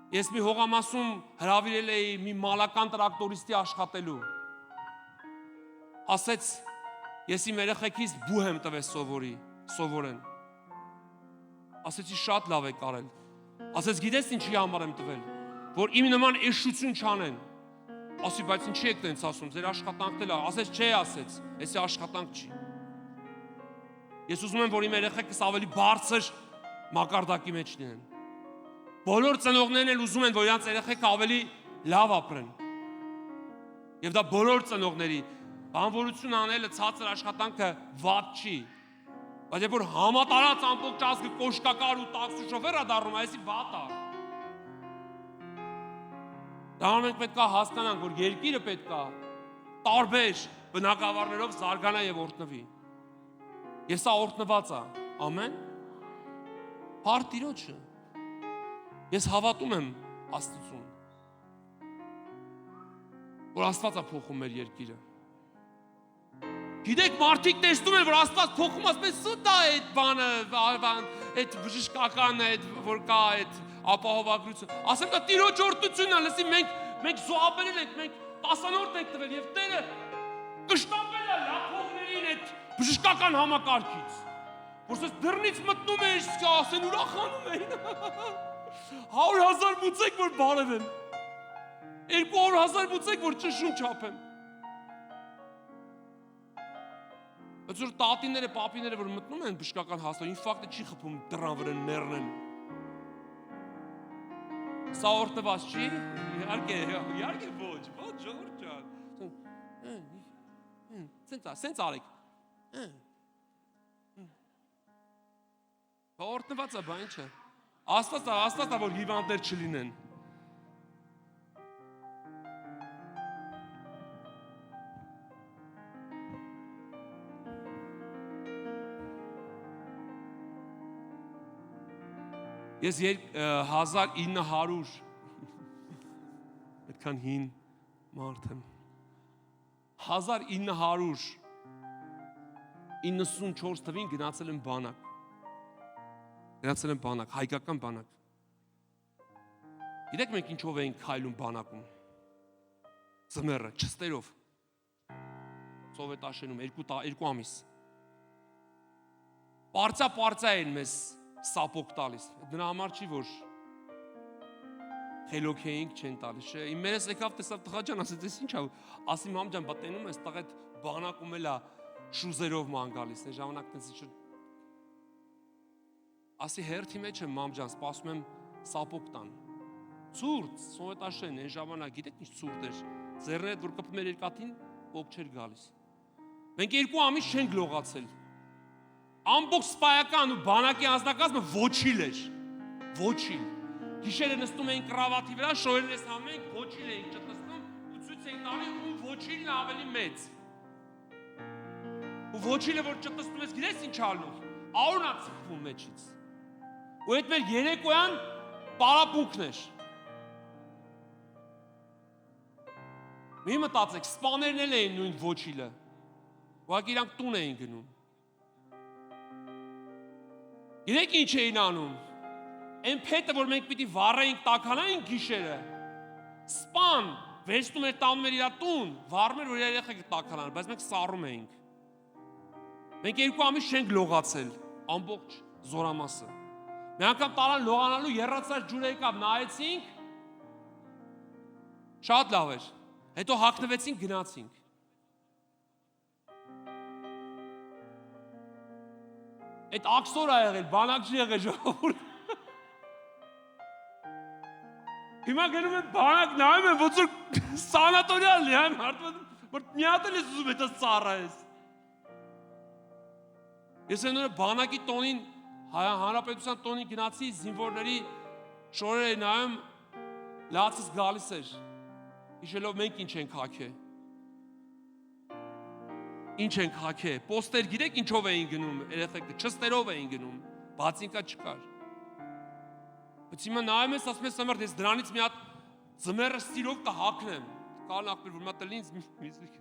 Ես մի հողամասում հրավիրել էի մի մալական տրակտորիստի աշխատելու։ Ասեց, ես իմ երեխեքից բուհ եմ տվել սովորեն։ Ասեցի շատ լավ եք արել։ Ասեց գիտես ինչի համար եմ տվել, որ իմ նման էշություն չանեն։ Ասի բայց ինչի եք տենց ասում, ձեր աշխատանքն էլ է։ Ասեց չէ, ասեց, էսի աշխատանք չի։ Ես ուզում եմ, որ իմ երեխեքս ավելի բարձր մակարդակի մեջ լինեն։ Բոլոր ծնողներն էլ ուզում են, որ իրանց երեխեքը ավելի լավ ապրեն։ Եվ դա բոլոր ծնողների բանվորություն անելը ցածր աշխատանքը վատ չի։ Բայց երբ որ համատարած ամբողջ ազգը կոշկակար ու տաքսի շոֆեր է դառնում, այսի վատ է։ Դա մենք պետք է հասկանանք, որ երկիրը պետք է տարբեր բնակավարներով զարգանա եւ օրհնվի։ Ես սա օրհնված է։ Ամեն։ Փառք Տիրոջը։ Ես հավատում եմ Աստծուն, որ Աստված է փոխում մեր երկիրը։ Գիտեք, մարդիկ տեսնում են, որ Աստված փոխում, ասում են, սուտ է այդ բանը, այդ բժշկականն է, որ կա այդ ապահովագրություն։ Ասեմ, դա Տիրոջ օրհնությունն է, լսի, մենք զոհաբերել ենք, մենք տասանորդ ենք տվել եւ Տերը կշտապել է լափողներին այդ բժշկական համակարգից։ Որսես դռնից մտնում էր, ասեն ուրախանում էին։ 100,000 մուծեք, որ բարևեն։ 200,000 մուծեք, որ ճշում չափեն։ Բայց որ տատիները, պապիները, որ մտնում են բժշկական հաստատ, ինֆարկտը չի խփում դռան վրա մեռնեն։ Սա օրհնված չի։ Իհարկե ոչ, ժողովուրդ ջան։ Սենց արեք։ Բա օրհնված է, բա ինչ է։ Աստված է, որ հիվանդներ չլինեն։ Ես 1900 այդքան հին մարդ եմ 1994 թվին գնացել եմ բանակ, հայկական բանակ։ Գիտեք մենք ինչով էինք քայլում բանակում։ Ձմեռը, չստերով։ Սովետաշենում 2 ամիս։ Պարծա էին մեզ սապոկ տալիս։ Դրա համար չի, որ խելոք էինք չեն տալիս, չէ։ Իմ մերս եկավ տեսավ տղա ջան, ասեց, ես ինչ ա, ասի մամ ջան, բա տենում ես տղա այդ բանակում էլ է շուզերով ման գալիս, այն ժամանակ տենց ինչ ասի հերթի մեջ եմ մամ ջան, սպասում եմ սապոկ տան։ Ցուրտ, Սովետաշեն, այն ժամանակ գիտեք ինչ ցուրտ էր։ Ձեռները որ կպում էր երկաթին, ոգ չէր գալիս։ Մենք 2 ամիս չենք լողացել։ Ամբողջ սպայական ու բանակի անձնակազմը ոչիլ էր։ Ոչիլ։ Գիշերը նստում էին կրավատի վրա, շորերն ես համ ենք, ոչիլ էին ճտնստում ու ցույց էին տալիս ու ոչիլն ավելի մեծ։ Ու ոչիլը որ ճտնստում ես, գիտես ինչ ալնով։ Աուրն է ցխվում մեջից։ Ու այդ մեր երեկոյան պարապունքն էր։ Մի մտածեք, սպաներն էլ էին նույն ոչիլը։ Ուղղակի իրանք տուն էին գնում։ Գիտեք ինչ էին անում։ Այն փետը, որ մենք պիտի վառեինք տաքանային գիշերը, սպան վերցնում էր տանում էր իր տուն, վառում էր որ երեխեքը տաքանան, բայց մենք սառում էինք։ Մենք 2 ամիս չենք լողացել, ամբողջ զորամասը։ Մի անգամ տարան լողանալու եռացած ջուրը եկավ, նայեցինք, շատ լավ էր։ Հետո հագնվեցինք, գնացինք։ Այդ աքսոր ա եղել, բանակ չի եղել ժողովուրդ։ Հիմա գնում եմ բանակ նայում եմ, ոնց որ սանատորիալ է, որ մի հատ էլ ես ուզում հետս ծառա ես։ Ես այն օրը բանակի տոնին, հանրապետության տոնին գնացի, զինվորների շորերը նայում, լացս գալիս էր, հիշելով մենք ինչ ենք հաքե։ Ինչ ենք հաքե, պոստեր գիտեք ինչով էին գնում, երեխեքը չստերով էին գնում, բացինկա չկար։ Բայց հիմա նայում ես, ասում ես սամարդ, ես դրանից մի հատ ձմեռը ստիրով կհակնեմ, կան աղբեր, որ մատել ինձ միզլիք։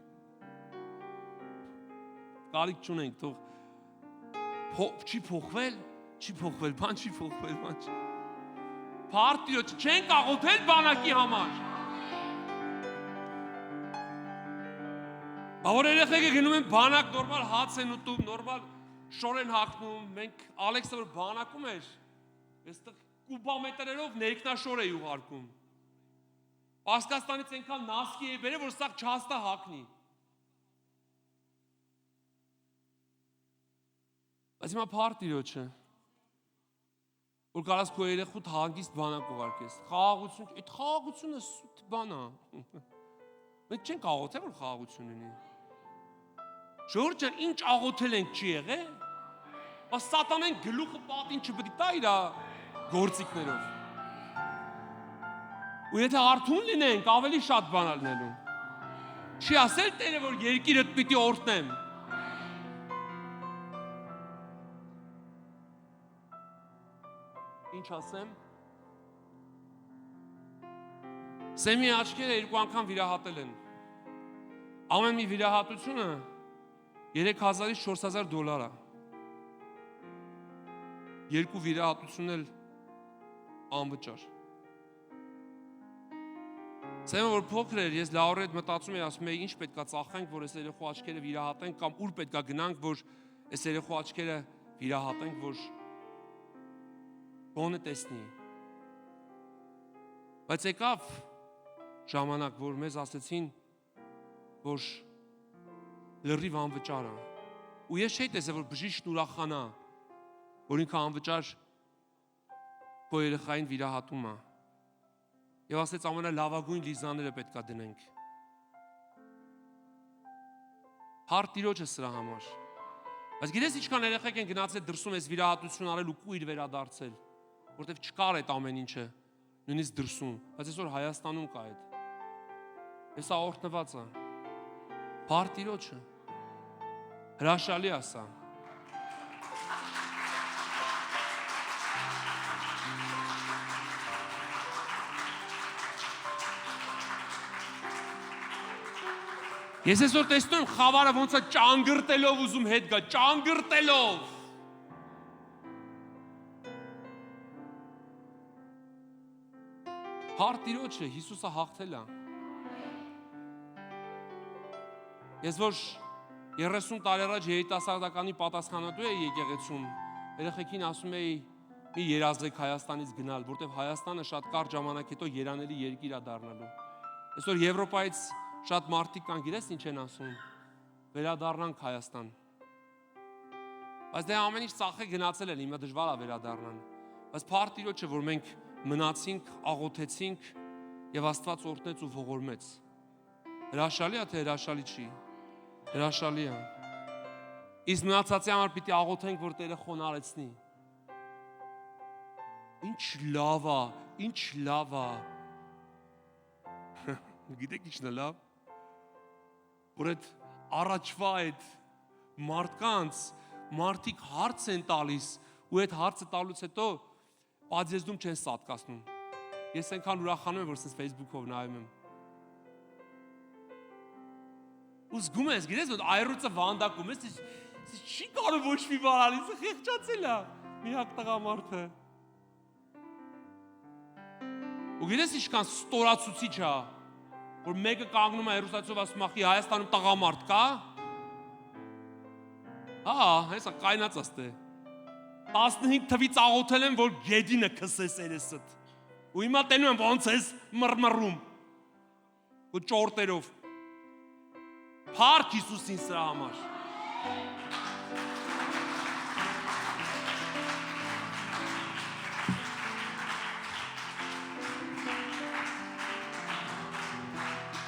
կարիք չունենք, թող չի փոխվել, բան չի փոխվել։ Փառք չենք աղոթել բանակի համար։ Որ երեխեքը գնում են բանակ, նորմալ հաց են ուտում, նորմալ շոր են հագնում, մենք Ալեքսը որ բանակում էր, այստեղ կուբամետրերով ներքնաշոր էի ուղարկում։ Պարսկաստանից այնքան նասկի էի բերել, որ սա չհաստա հագնի։ Բայց հիմա փառք Տիրոջը, որ կարաս քո երեխուդ հանգիստ բանակ ուղարկես։ Խաղաղություն, այդ խաղաղությունը սուտ բան է։ Մենք չենք աղոթել, որ խաղաղություն լինի։ Ժողովուրդ ջան, ինչ աղոթել ենք չի եղել։ Բայց սատանեն գլուխը պատին չպետք է տա իր գործիքներով։ Ու եթե արթուն լինենք, ավելի շատ բան ալնելու։ Չի ասել Տերը, որ երկիրդ պիտի օրհնեմ։ Ինչ ասեմ։ Սեմի աչքերը 2 անգամ վիրահատել են։ Ամեն մի վիրահատությունը $3000-ից $4000 է։ 2 վիրահատություն էլ անվճար։ Սեմը որ փոքր էր, ես լավորդ հետ մտածում էի, ասում էի, ինչ պետքա ծախենք, որ այս երեխու աչքերը վիրահատենք, կամ ուր պետքա գնանք, որ այս երեխու աչքերը վիրահատենք, որ բոնը տեսնի։ Բայց եկավ ժամանակ, որ մեզ ասեցին, որ լրիվ անվճար է։ Ու ես չէի տեսել, որ բժիշկն ուրախանա, որ ինքը անվճար քո երեխային վիրահատում է։ Եվ ասեց ամենալավագույն լիզաները պետքա դնենք։ Փառք Տիրոջը սրա համար։ Բայց գիտես ինչքան երեխեք են գնացել դրսում այս վիրահատություն արել ու կույր վերադարձել, որտեվ չկար այդ ամեն ինչը, նույնիսկ դրսում, բայց այսօր Հայաստանում կա այդ։ Հեսա օրհնված է։ Փառք Տիրոջը։ Հրաշալի է սա։ Ես այսօր տեսնում եմ խավարը ոնց է ճանգրտելով ուզում հետ գա, ճանգրտելով։ Փառք Տիրոջը, Հիսուսը հաղթել է։ Ես որ 30 տարի առաջ երիտասարդականի պատասխանատու էի եկեղեցում, երեխեքին ասում էի մի երազեք Հայաստանից գնալ, որտեղ Հայաստանը շատ կարճ ժամանակ հետո երանելի երկիր է դառնալու։ Այսօր Եվրոպայից շատ մարդիկ կան, գիտես ինչ են ասում, վերադառնանք Հայաստան։ Բայց դե ամեն ինչ ծախե գնացել են, հիմա դժվար է վերադառնան։ Բայց փառք Տիրոջը, որ մենք մնացինք, աղոթեցինք եւ Աստված օրհնեց ու ողորմեց։ Հրաշալի է թե հրաշալի չի։ Հրաշալի է։ Իսկ մնացածի համար պիտի աղոթենք, որ Տերը խոնարհեցնի։ Ինչ լավ է, ինչ լավ է։ Գիտեք ինչն է լավ։ Որ այդ առաջվա այդ մարդիկ հարց են տալիս ու այդ հարցը տալուց հետո պատժեզդում չեն սատկացնում։ Ես այնքան ուրախանում եմ, որ սենց Facebook-ով նայում եմ։ Ու զգում ես, գիտես, որ այրուցը վանդակում ես, չի կարող ոչ մի բան ալի, սա խեղճացել է մի հատ տղամարդը։ Ու գիտես ինչքան ստորացուցիչ է, որ մեկը կանգնում է հեռուստացիով ասում է, Հայաստանում տղամարդ կա։ Հա, հեսա կայնացած է։ 15 թվից աղոթել եմ, որ գեդինը քսես երեսդ։ Ու հիմա տենում եմ ոնց ես մռմռում։ Ու ճորտերով։ Փառք Հիսուսին սրա համար։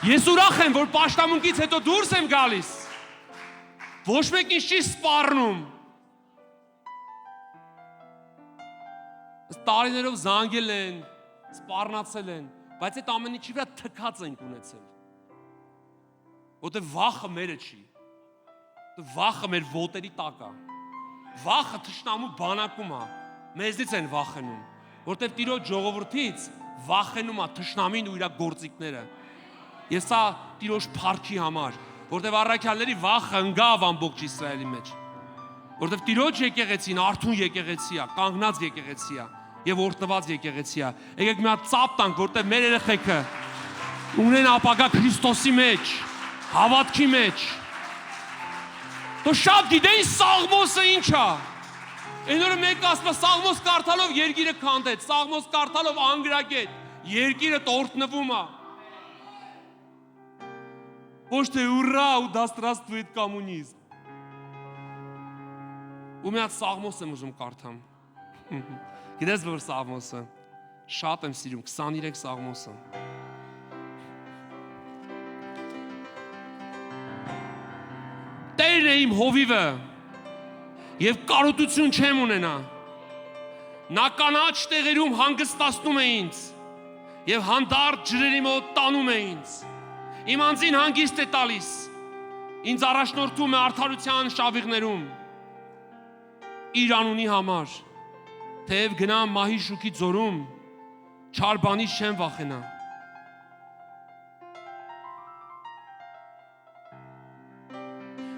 Ես ուրախ եմ, որ պաշտամունքից հետո դուրս եմ գալիս։ Ոչ մեկ ինձ չի սպառնում։ Տարիներով զանգել են, սպառնացել են, բայց այդ ամեն ինչի վրա թքած ենք ունեցել։ Որտեղ վախը մերը չի։ Վախը մեր ոտերի տակ է։ Վախը թշնամու բանակում է։ Մեզնից են վախենում, որտեղ Տիրոջ ժողովրդից վախենում է թշնամին ու իր գործիքները։ Ես սա Տիրոջ փառքի համար, Որտեվ առաքյալների վախը ընկավ ամբողջ Իսրայելի մեջ։ Որտեվ Տիրոջ եկեղեցին արթուն եկեղեցի է, կանգնած եկեղեցի է եւ օրհնված եկեղեցի է։ Եկեք մի հատ ծափ տանք, որտեվ մեր երեխեքը ունեն ապագա Քրիստոսի մեջ, հավատքի մեջ։ Դու շատ գիտեի Սաղմոսը ինչ է։ Այն օրը մեկ ասում է Սաղմոս կարդալով երկիրը քանդեց, Սաղմոս կարդալով անգրագետ, երկիրը օրհնվում է։ Ոչ թե ուրա ու դա здравствует коммунизм։ Ու մի հատ Սաղմոս եմ ուզում կարդամ։ Գիտես որ Սաղմոսը շատ եմ սիրում 23 Սաղմոսը։ Տերն է իմ հովիվը եւ կարոտություն չեմ ունենա։ Նա կանաչ տեղերում հանգստացնում է ինձ եւ հանդարտ ջրերի մոտ տանում է ինձ։ Իմ անձին հանգիստ է տալիս։ Ինձ առաջնորդում է արդարության շավիղներում։ Իր անունի համար, թեև գնամ մահի շուքի ձորում, չար բանից չեմ վախենա։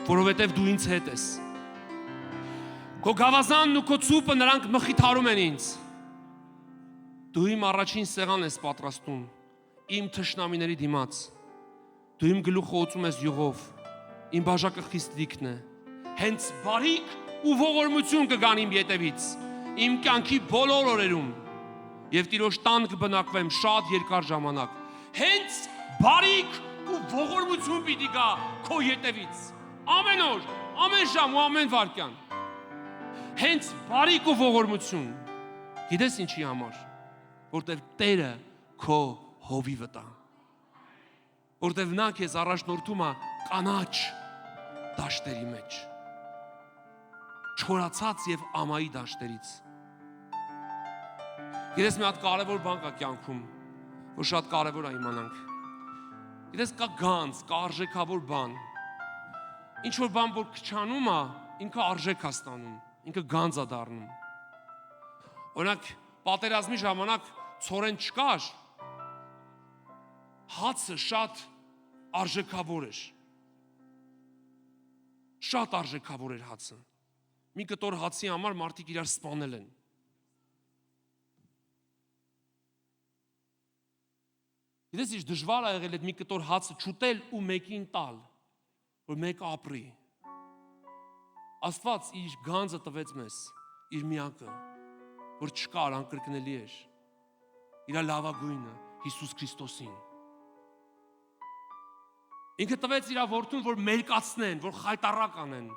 Որովհետև դու ինձ հետ ես։ Քո գավազանն ու քո ցուպը նրանք մխիթարում են ինձ։ Դու իմ առաջին սեղան ես պատրաստում, իմ թշնամիների դիմաց։ Դու իմ գլուխը օծում ես յուղով, իմ բաժակը խիստ լիքն է։ Հենց բարիք ու ողորմություն կգան իմ ետևից, իմ կյանքի բոլոր օրերում, եւ Տիրոջ տան կբնակվեմ շատ երկար ժամանակ։ Հենց բարիք ու ողորմություն պիտի գա քո ետևից, ամեն օր, ամեն ժամ ու ամեն վայրկյան։ Հենց բարիք ու ողորմություն։ Գիտես ինչի համար, որտեվ Տերը քո հովիվը տա։ Որտեվ նա քեզ առաջնորդում է կանաչ դաշտերի մեջ, չորացած եւ ամայի դաշտերից։ Գիտես մի հատ կարևոր բան կա կյանքում, որ շատ կարևոր է իմանանք։ Գիտես կա գանձ, կա արժեքավոր բան։ Ինչ որ բան որ քչանում է, ինքը արժեք է ստանում, ինքը գանձ է դառնում։ Օրինակ պատերազմի ժամանակ ցորեն չկար, հացը շատ արժեքավոր էր։ Շատ արժեքավոր էր հացը։ Մի կտոր հացի համար մարդիկ իրար սպանել են։ Գիտես ինչ դժվար է եղել այդ մի կտոր հացը չուտել ու մեկին տալ, որ մեկը ապրի։ Աստված իր գանձը տվեց մեզ, իր միակը, որ չկար, անկրկնելի էր։ Իր լավագույնը Հիսուս Քրիստոսին։ Ինքը տվեց իր որդուն, որ մերկացնեն, որ խայտարակ անեն,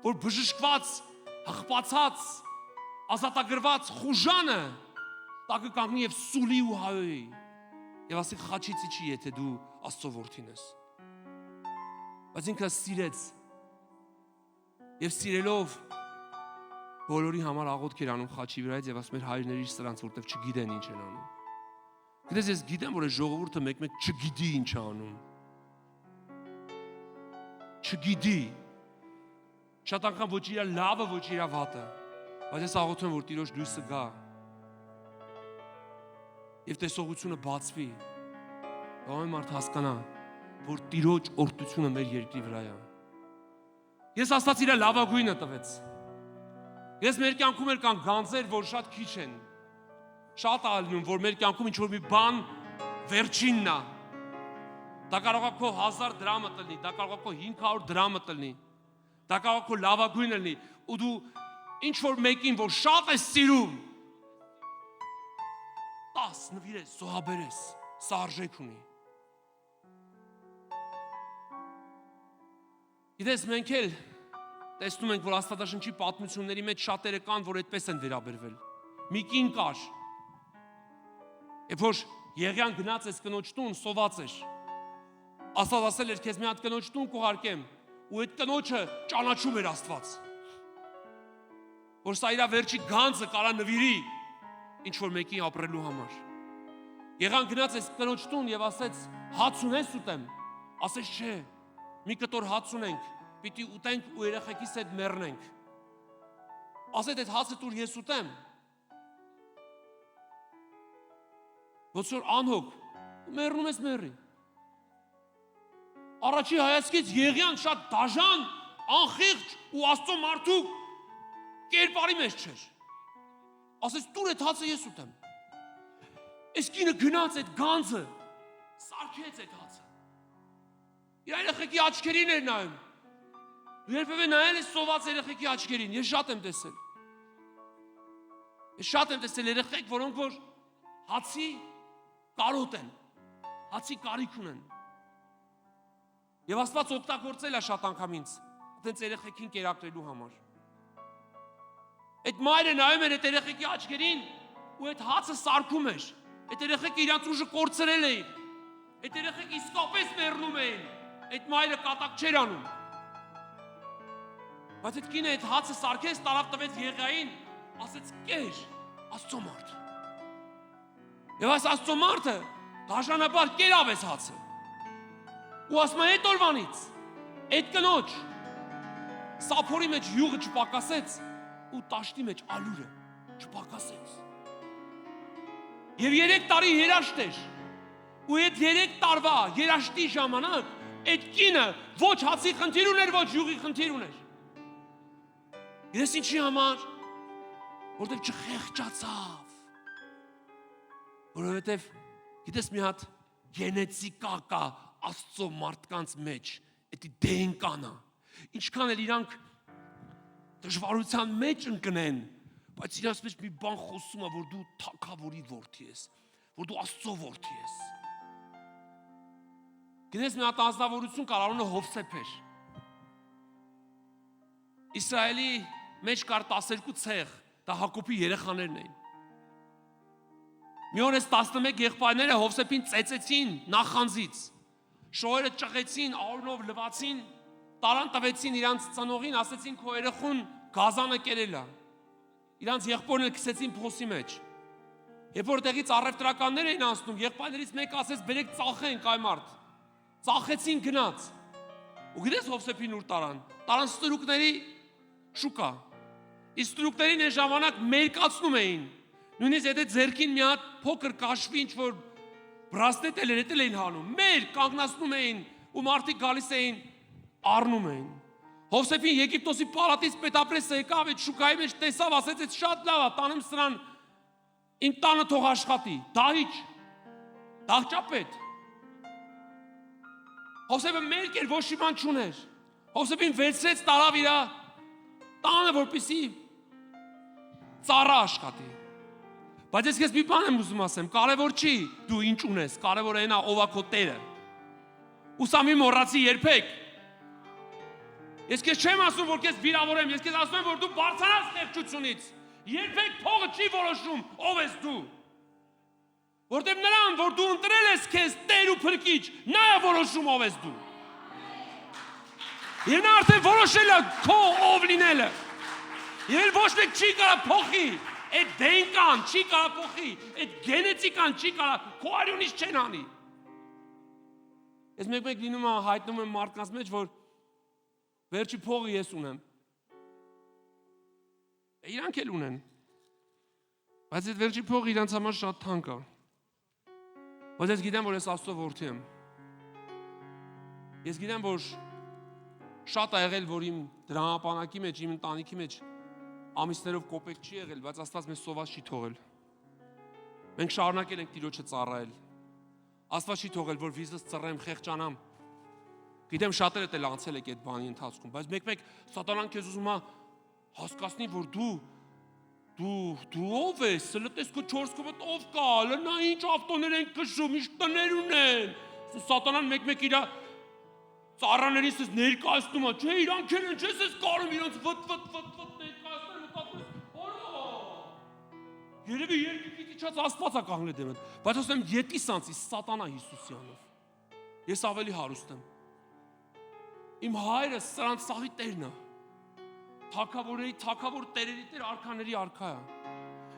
որ բժշկված, հղպացած, ազատագրված խուժանը տակը կանգնի եւ սուլի ու հայոյի եւ ասի խաչից իջի, եթե դու Աստծո որդին ես։ Բայց ինքը սիրեց եւ սիրելով բոլորի համար աղոթք էր անում խաչի վրայից եւ ասում էր հայրների սրանց, որտեվ չգիտեն ինչ են անում։ Գիտես ես գիտեմ, որ այս ժողովուրդը մեկ-մեկ չգիտի ինչ է անում։ Չգիտի։ Շատ անգամ ոչ իր լավը, ոչ իր վատը, բայց ես աղոթում եմ, որ Տիրոջ լույսը գա եւ տեսողությունը բացվի, ամեն մարդ հասկանա, որ Տիրոջ օրհնությունը մեր երկրի վրա է։ Ես Աստված իր լավագույնը տվեց։ Ես մեր կյանքում էլ կան գանձեր, որ շատ քիչ են։ Շատ ալնում, որ մեր կյանքում ինչ որ մի բան վերջինն է։ Դա կարող է քո 1000 դրամը տնի, դա կարող է քո 500 դրամը տնի, դա կարող է քո լավագույնը լինի, ու դու ինչ որ մեկին, որ շատ ես սիրում, 10 նվիրես, զոհաբերես, սա արժեք ունի։ Գիտես, մենք էլ տեսնում ենք, որ Աստվածաշնչի պատմությունների մեջ շատերը կան, որ այդպես են վերաբերվել։ Մի կին կար, երբ որ Եղիան գնաց այս կնոջ տուն, սոված էր։ Աստված ասել էր, քեզ մի հատ կնոջ տուն կուղարկեմ, ու այդ կնոջը ճանաչում էր Աստված։ Որ սա իր վերջի գանձը կարա նվիրի ինչ որ մեկի ապրելու համար։ Եղան գնաց այս կնոջ տուն եւ ասեց, հաց ունես ուտեմ։ Ասեց, չէ, մի կտոր հաց ունենք, պիտի ուտենք ու երեխեքիս հետ մեռնենք։ Ասեց, այդ հացը տուր ես ուտեմ։ Ոնց որ անհոգ, մեռնում ես մեռի։ Առաջի հայացքից Եղիան շատ դաժան, անխիղճ ու Աստծո մարդու կերպարի մեջ չէր։ Ասեց տուր այդ հացը ես ուտեմ։ Այս կինը գնաց այդ գանձը, սարքեց այդ հացը։ Իր երեխեքի աչքերին էր նայում։ Դու երբևէ նայել ես սոված երեխեքի աչքերին, ես շատ եմ տեսել։ Ես շատ եմ տեսել երեխեք, որոնք որ հացի կարոտ են, հացի կարիք ունեն։ Եվ Աստված օգտագործել է շատ անգամ ինձ, այդպես երեխեքին կերակրելու համար։ Այդ մայրը նայում էր այդ երեխեքի աչքերին ու այդ հացը սարքում էր։ Այդ երեխեքը իրանց ուժը կորցրել էին։ Այդ երեխեքը իսկապես մեռնում էին։ Այդ մայրը կատակ չէր անում։ Բայց այդ կինը այդ հացը սարքեց, տարավ տվեց Եղիային, ասեց կեր, Աստծո մարդ։ Եվ այս Աստծո մարդը դաշանաբար կերավ այս հացը։ Ու ասում է այդ օրվանից, այդ կնոջ սափորի մեջ յուղը չպակասեց ու տաշտի մեջ ալուրը չպակասեց։ Եվ 3 տարի երաշտ էր։ Ու այդ 3 տարվա երաշտի ժամանակ այդ կինը ոչ հացի խնդիր ուներ, ոչ յուղի խնդիր ուներ։ Ես ինչի համար, որտեղ չխեղճացավ, որովհետև գիտես մի հատ գենետիկա կա Աստծո մարդկանց մեջ, էդի դենկանա, ինչքան էլ իրանք դժվարության մեջ ընկնեն, բայց իրանց մեջ մի բան խոսում է, որ դու թագավորի որդի ես, որ դու Աստծո որդի ես։ Գիտես մի հատ անձնավորություն կար, անունը Հովսեփ էր։ Իսրայելի մեջ կար 12 ցեղ, դա Հակոբի երեխաներն էին։ Մի օր այս 11 եղբայրները Հովսեփին ծեծեցին նախանձից, շոյերը ճղեցին, արյունով լվացին, տարան տվեցին իրանց ծնողին, ասեցին քո երեխուն գազանը կերել է։ Իրանց եղբորն էլ քսեցին փոսի մեջ։ Երբ որ տեղից առևտրականներ էին անցնում, եղբայրներից մեկը ասեց բերեք ծախենք այ մարդ։ Ծախեցին գնաց։ Ու գիտես Հովսեփին ուր տարան։ Տարան ստրուկների շուկա։ Իսկ ստրուկներին այն ժամանակ մերկացնում էին։ Նույնիսկ եթե ձերքին մի հատ փոքր կաշվի ինչ որ բրասլետ էլ էին հանում, մեր կանգնացնում էին ու մարդիկ գալիս էին առնում էին։ Հովսեփին Եգիպտոսի պալատից պետապրեսը եկավ, այդ շուկայի մեջ տեսավ, ասեց այդ շատ լավ է, տանեմ սրան իմ տանը թող աշխատի, դահիճ, դահճապետ։ Հովսեփը մերկ էր, ոչ մի բան չուներ։ Հովսեփին վերցրեց տարավ իր տանը, որպեսզի ծառա աշխատի։ Բայց ես քեզ մի բան եմ ուզում ասեմ, կարևոր չի դու ինչ ունես, կարևորը այն է ով է քո Տերը։ Ու սա մի մոռացի երբեք։ Ես քեզ չեմ ասում, որ քեզ վիրավորեմ, ես քեզ ասում եմ, որ դու բարձրանաս խեղճությունից։ Երբեք փողը չի որոշում ով ես դու։ Որտեղ նրան, որ դու ընտրել ես քեզ Տեր ու Փրկիչ, նա է որոշում ով ես դու։ Եվ նա արդեն որոշել է քո ով լինելը։ Եվ ոչ մեկ չի կարա փոխի։ Այդ դենկան չի կարա փոխի, այդ գենետիկան չի կարա, քո արյունից չեն անի։ Ես մեկ լինում եմ հայտնում եմ մարդկանց մեջ, որ վերջի փողը ես ունեմ։ Իրանք էլ ունեն։ Բայց այդ վերջի փողը իրանց համար շատ թանկ է։ Բայց ես գիտեմ, որ ես Աստծո որդի եմ։ Ես գիտեմ, որ շատ է եղել, որ իմ դրամապանակի մեջ, իմ ընտանիքի մեջ ամիսներով կոպեկ չի եղել, բայց Աստված մեզ սոված չի թողել։ Մենք շարունակել ենք Տիրոջը ծառայել։ Աստված չի թողել, որ վիզս ծռեմ, խեղճանամ։ Գիտեմ շատերը դել անցել եք այդ բանի ընթացքում, բայց մեկ-մեկ սատանան քեզ ուզում է հասկացնի, որ դու ով ես, լտես քո 4 կոպետ ով կա, լնա ինչ ավտոներ են քշում, ինչ տներ ունեն։ Սատանան մեկ-մեկ իր ծառաներից ներկայացնում է, չէ, իրանք են, չես ես կարում իրանց վտ ներկայացնել ու կապել, երևի երկիկից իչած Աստված է կանգնել դեմդ, բայց ասում եմ ետիս անցի սատանա Հիսուսյանով, ես ավելի հարուստ եմ, իմ հայրը սրանց սաղի տերն է, թագավորների թագավոր տերերի տեր արքաների արքա է,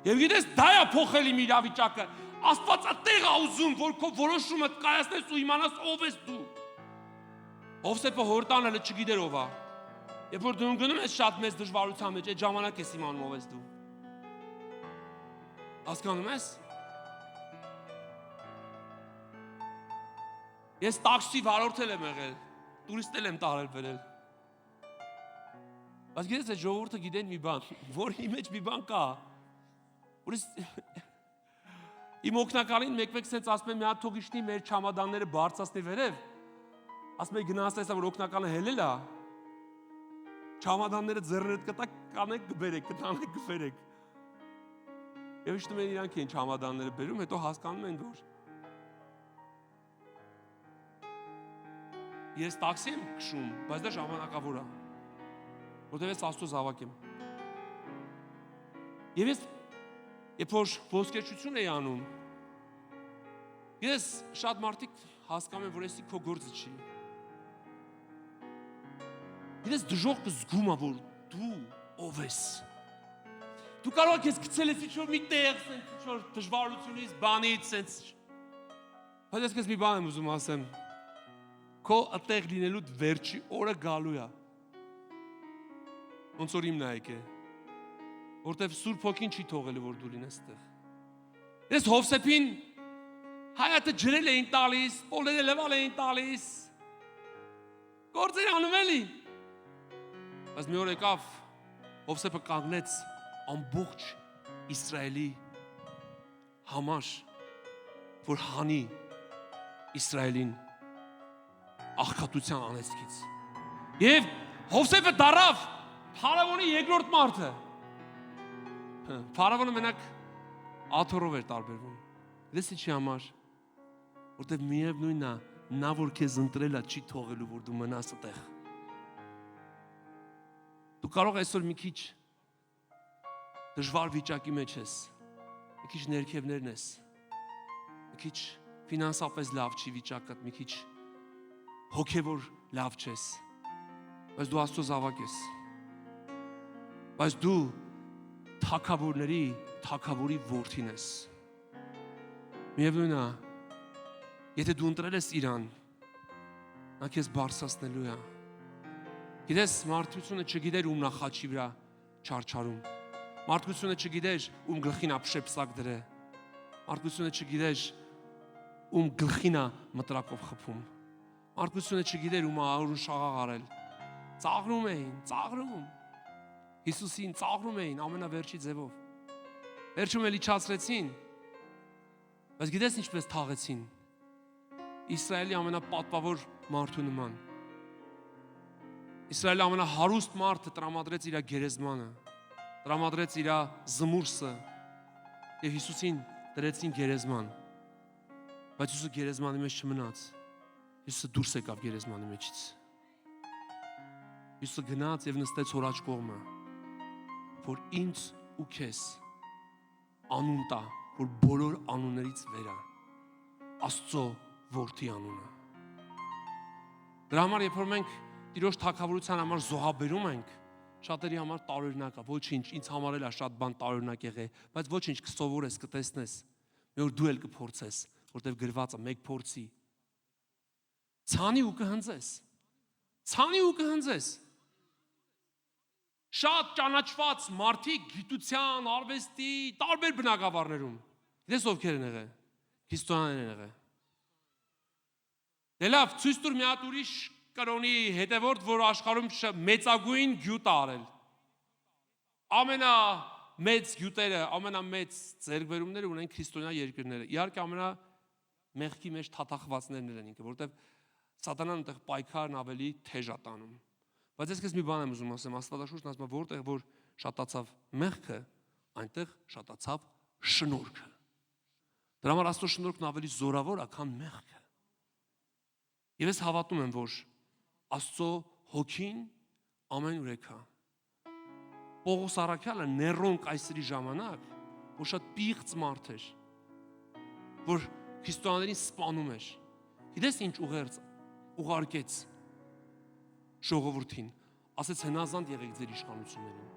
և գիտես դա է փոխել իմ իրավիճակը, Աստված է տեղ է ուզում, որ քո որոշումը կայացնես ու իմանաս ով ես դու, Հովսեփը հորտանը չգիտեր ով է, երբ որ դու ընկնում ես շատ մեծ դժվարության մեջ, այդ ժամանակ ես իմանում ով ես դու։ Հասկանում ես։ Ես տաքսի վարորդել եմ եղել, տուրիստել եմ տարել վերել։ Բայց գիտես այդ ժողովուրդը գիտեն մի բան, որ ի մեջ մի բան կա։ Որ իմ օգնակալին մեկ-մեկ սենց ասում եմ մի հատ թող իշնի մեր չամադանները բարձրացնի վերև։ Ասում եմ գնաց տեսա որ օգնակալը հելել է։ Չամադանները ձեռներդ կտա կանեք կբերեք, կտանեք կբերեք։ Եվ իշտում են իրանք են չամադանները բերում, հետո հասկանում են որ ես տաքսի եմ քշում, բայց դա ժամանակավոր է։ Որտեւ ես Աստծո զավակ եմ։ Եվ ես երբ որ ոսկերչություն էի անում, ես շատ մարդիկ հասկանում են, որ էսի քո գործը չի։ Ես դժոխք զգում եմ, որ դու ով ես։ Դու կարող ես գցել ես ինչ-որ մի տեղ, ինչ-որ դժվարությունից, բանից, սենց։ Բայց ես քեզ մի բան եմ ուզում ասեմ։ Քո այդտեղ լինելու վերջի օրը գալու է։ Ոնց որ իմն է եկե։ Որտեվ Սուրբ Հոգին չի թողելու որ դու լինես այդտեղ։ Ես Հովսեփին հայատը ջրել էին տալիս, պոլերը լվալ էին տալիս։ Գործեր անում էլի։ Բայց մի օր եկավ Հովսեփը կանգնեց ամբողջ Իսրայելի համար, որ հանի Իսրայելին աղքատության անեծքից։ Եվ Հովսեփը դարավ Փարավոնի երկրորդ մարդը։ Փարավոնը մենակ աթոռով էր տարբերվում։ Դες ինչի համար, որտեղ միևնույնն է, նա որ քեզ ընտրել է, չի թողելու որ դու մնաս այդտեղ։ Դու կարող ես այսօր մի քիչ դժվար վիճակի մեջ ես, մի քիչ ներքևներն ես, մի քիչ ֆինանսապես լավ չի վիճակդ, մի քիչ հոգևոր լավ չես, բայց դու Աստծո զավակ ես, բայց դու թագավորների թագավորի որդին ես, միևնույնն է, եթե դու ընտրել ես իրան, նա քեզ բարձրացնելու է, գիտես մարդկությունը չգիտեր ում նախաչի վրա չարչարում, մարդկությունը չգիտեր ում գլխին է փշեպսակ դրե, մարդկությունը չգիտեր ում գլխին է մտրակով խփում, մարդկությունը չգիտեր ում արուն շաղաղ արել, ծաղրում էին, ծաղրում, Հիսուսին ծաղրում էին ամենավերջի ձևով, վերջում էլ իջացրեցին, բայց գիտես ինչպես թաղեցին, Իսրայելի ամենապատվավոր մարդու նման, Իսրայելի ամենահարուստ մարդը տրամադրեց իր գերեզմանը, տրամադրեց իր զմուրսը և Հիսուսին դրեցին գերեզման, բայց Հիսուսը գերեզմանի մեջ չմնաց, Հիսուսը դուրս եկավ գերեզմանի մեջից, Հիսուսը գնաց և նստեց հոր աջ կողմը, որ ինձ ու քեզ անուն տա, որ բոլոր անուններից վեր է, Աստծո որդի անունը։ Դրա համար երբ որ մենք Տիրոջ թագավորության համար զոհաբերում ենք, շատերի համար տարօրինակ է, ոչինչ, ինձ համար էլ է շատ բան տարօրինակ եղել, բայց ոչինչ կսովորես, կտեսնես, մի օր դու էլ կփորձես, որտեղ գրված է մեկ փորձի։ Ցանի ու կհնձես։ Ցանի ու կհնձես։ Շատ ճանաչված մարդիկ գիտության, արվեստի, տարբեր բնագավառներում։ Գիտես ովքեր են եղել։ Քրիստոնյաներ են եղել։ Դե լավ, ցույց տուր մի հատ ուրիշ կրոնի հետևորդ, որ աշխարհում մեծագույն գյուտ արել։ Ամենամեծ գյուտերը, ամենամեծ ձեռքբերումները ունեն քրիստոնյա երկրները։ Իհարկե ամենամեղքի մեջ թաթախվածներն են ինքը, որովհետև սատանան այնտեղ պայքարն ավելի թեժ է տանում։ Բայց ես քեզ մի բան եմ ուզում ասեմ, Աստվածաշունչն ասում է, որտեղ որ շատացավ մեղքը, այնտեղ շատացավ շնորհքը։ Դրա համար Աստծո շնորհքն ավելի զորավոր է, քան մեղքը։ Եվ ես հավատում եմ, որ Աստծո հոգին ամենուր եկա։ Պողոս առաքյալը Ներոն կայսրի ժամանակ, որ շատ պիղծ մարդ էր, որ քրիստոնյաներին սպանում էր։ Գիտես ինչ ուղարկեց ժողովրդին, ասեց հնազանդ եղեք ձեր իշխանություններին։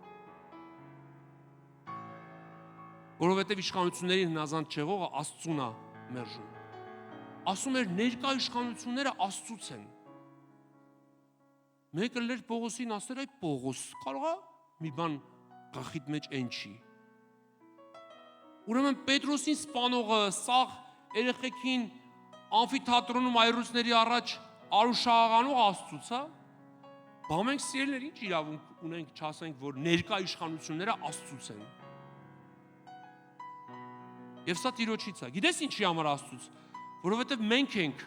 Որովհետև իշխանությունների հնազանդ չեղողը Աստծուն է մերժում։ Ասում էր ներկա իշխանությունները Աստծուց են։ Մեկը լեր Պողոսին ասել այ Պողոս, կարող է մի բան գլխիդ մեջ այն չի։ Ուրեմն Պետրոսին սպանողը, սաղ երեխեքին ամֆիթատրոնում այրուցների առաջ արուշաղանող Աստծուց, հա։ Բա մենք սիրելիներ ինչ իրավունք ունենք չասենք, որ ներկա իշխանությունները Աստծուց են։ Եվ սա Տիրոջից է։ Գիտես ինչի համար Աստծուց, որովհետև մենք ենք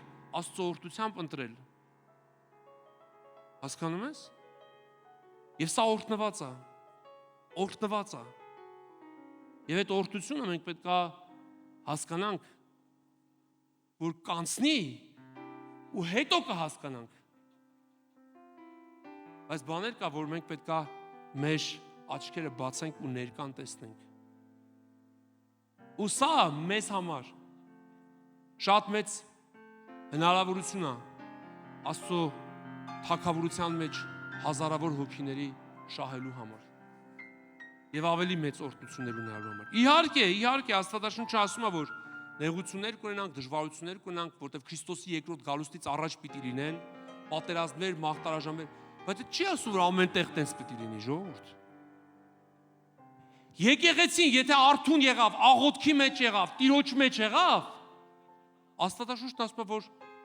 Աստծո օրհնությամբ ընտրել։ Հասկանում ես։ Եվ սա օրհնված է։ Օրհնված է։ Եվ այդ օրհնությունը մենք պետք է հասկանանք, որ կանցնի ու հետո կհասկանանք։ Այս բաներ կա, որ մենք պետք է մեր աչքերը բացենք ու ներկան տեսնենք։ Ու սա մեզ համար շատ մեծ հնարավորություն է Աստծո թագավորության մեջ հազարավոր հոգիների շահելու համար։ Եվ ավելի մեծ օրհնություններ ունենալու համար։ Իհարկե, Աստվածաշունչը ասում է, որ նեղություններ կունենանք, դժվարություններ կունենանք, որտեղ Քրիստոսի երկրորդ գալուստից առաջ պիտի լինեն, պատերազմներ, մահտարաժամեր, բայց չի ասում, որ ամեն տեղ տենց պիտի լինի, ժողովուրդ։ Եկեղեցին, եթե արթուն եղավ, աղոթքի մեջ եղավ, Տիրոջ մեջ եղավ, Աստվածաշունչն ասում է, որ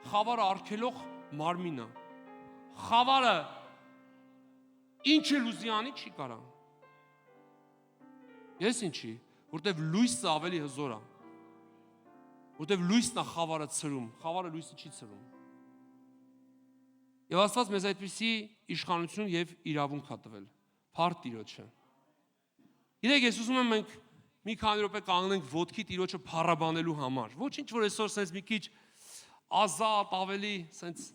խավարը արգելող մարմին է։ Խավարը ինչ էլ ուզի անի չի կարա։ Ես ինչի, որտեվ լույսը ավելի հզոր է։ Որտեվ լույսն է խավարը ցրում, խավարը լույսը չի ցրում։ Եվ Աստված մեզ այդպիսի իշխանություն եւ իրավունք է տվել։ Փառք Տիրոջը։ Գիտեք, ես ուզում եմ մենք մի քանի րոպե կանգնենք ոտքի Տիրոջը փառաբանելու համար։ Ոչինչ որ այսօր sense մի քիչ ազատ, ավելի sense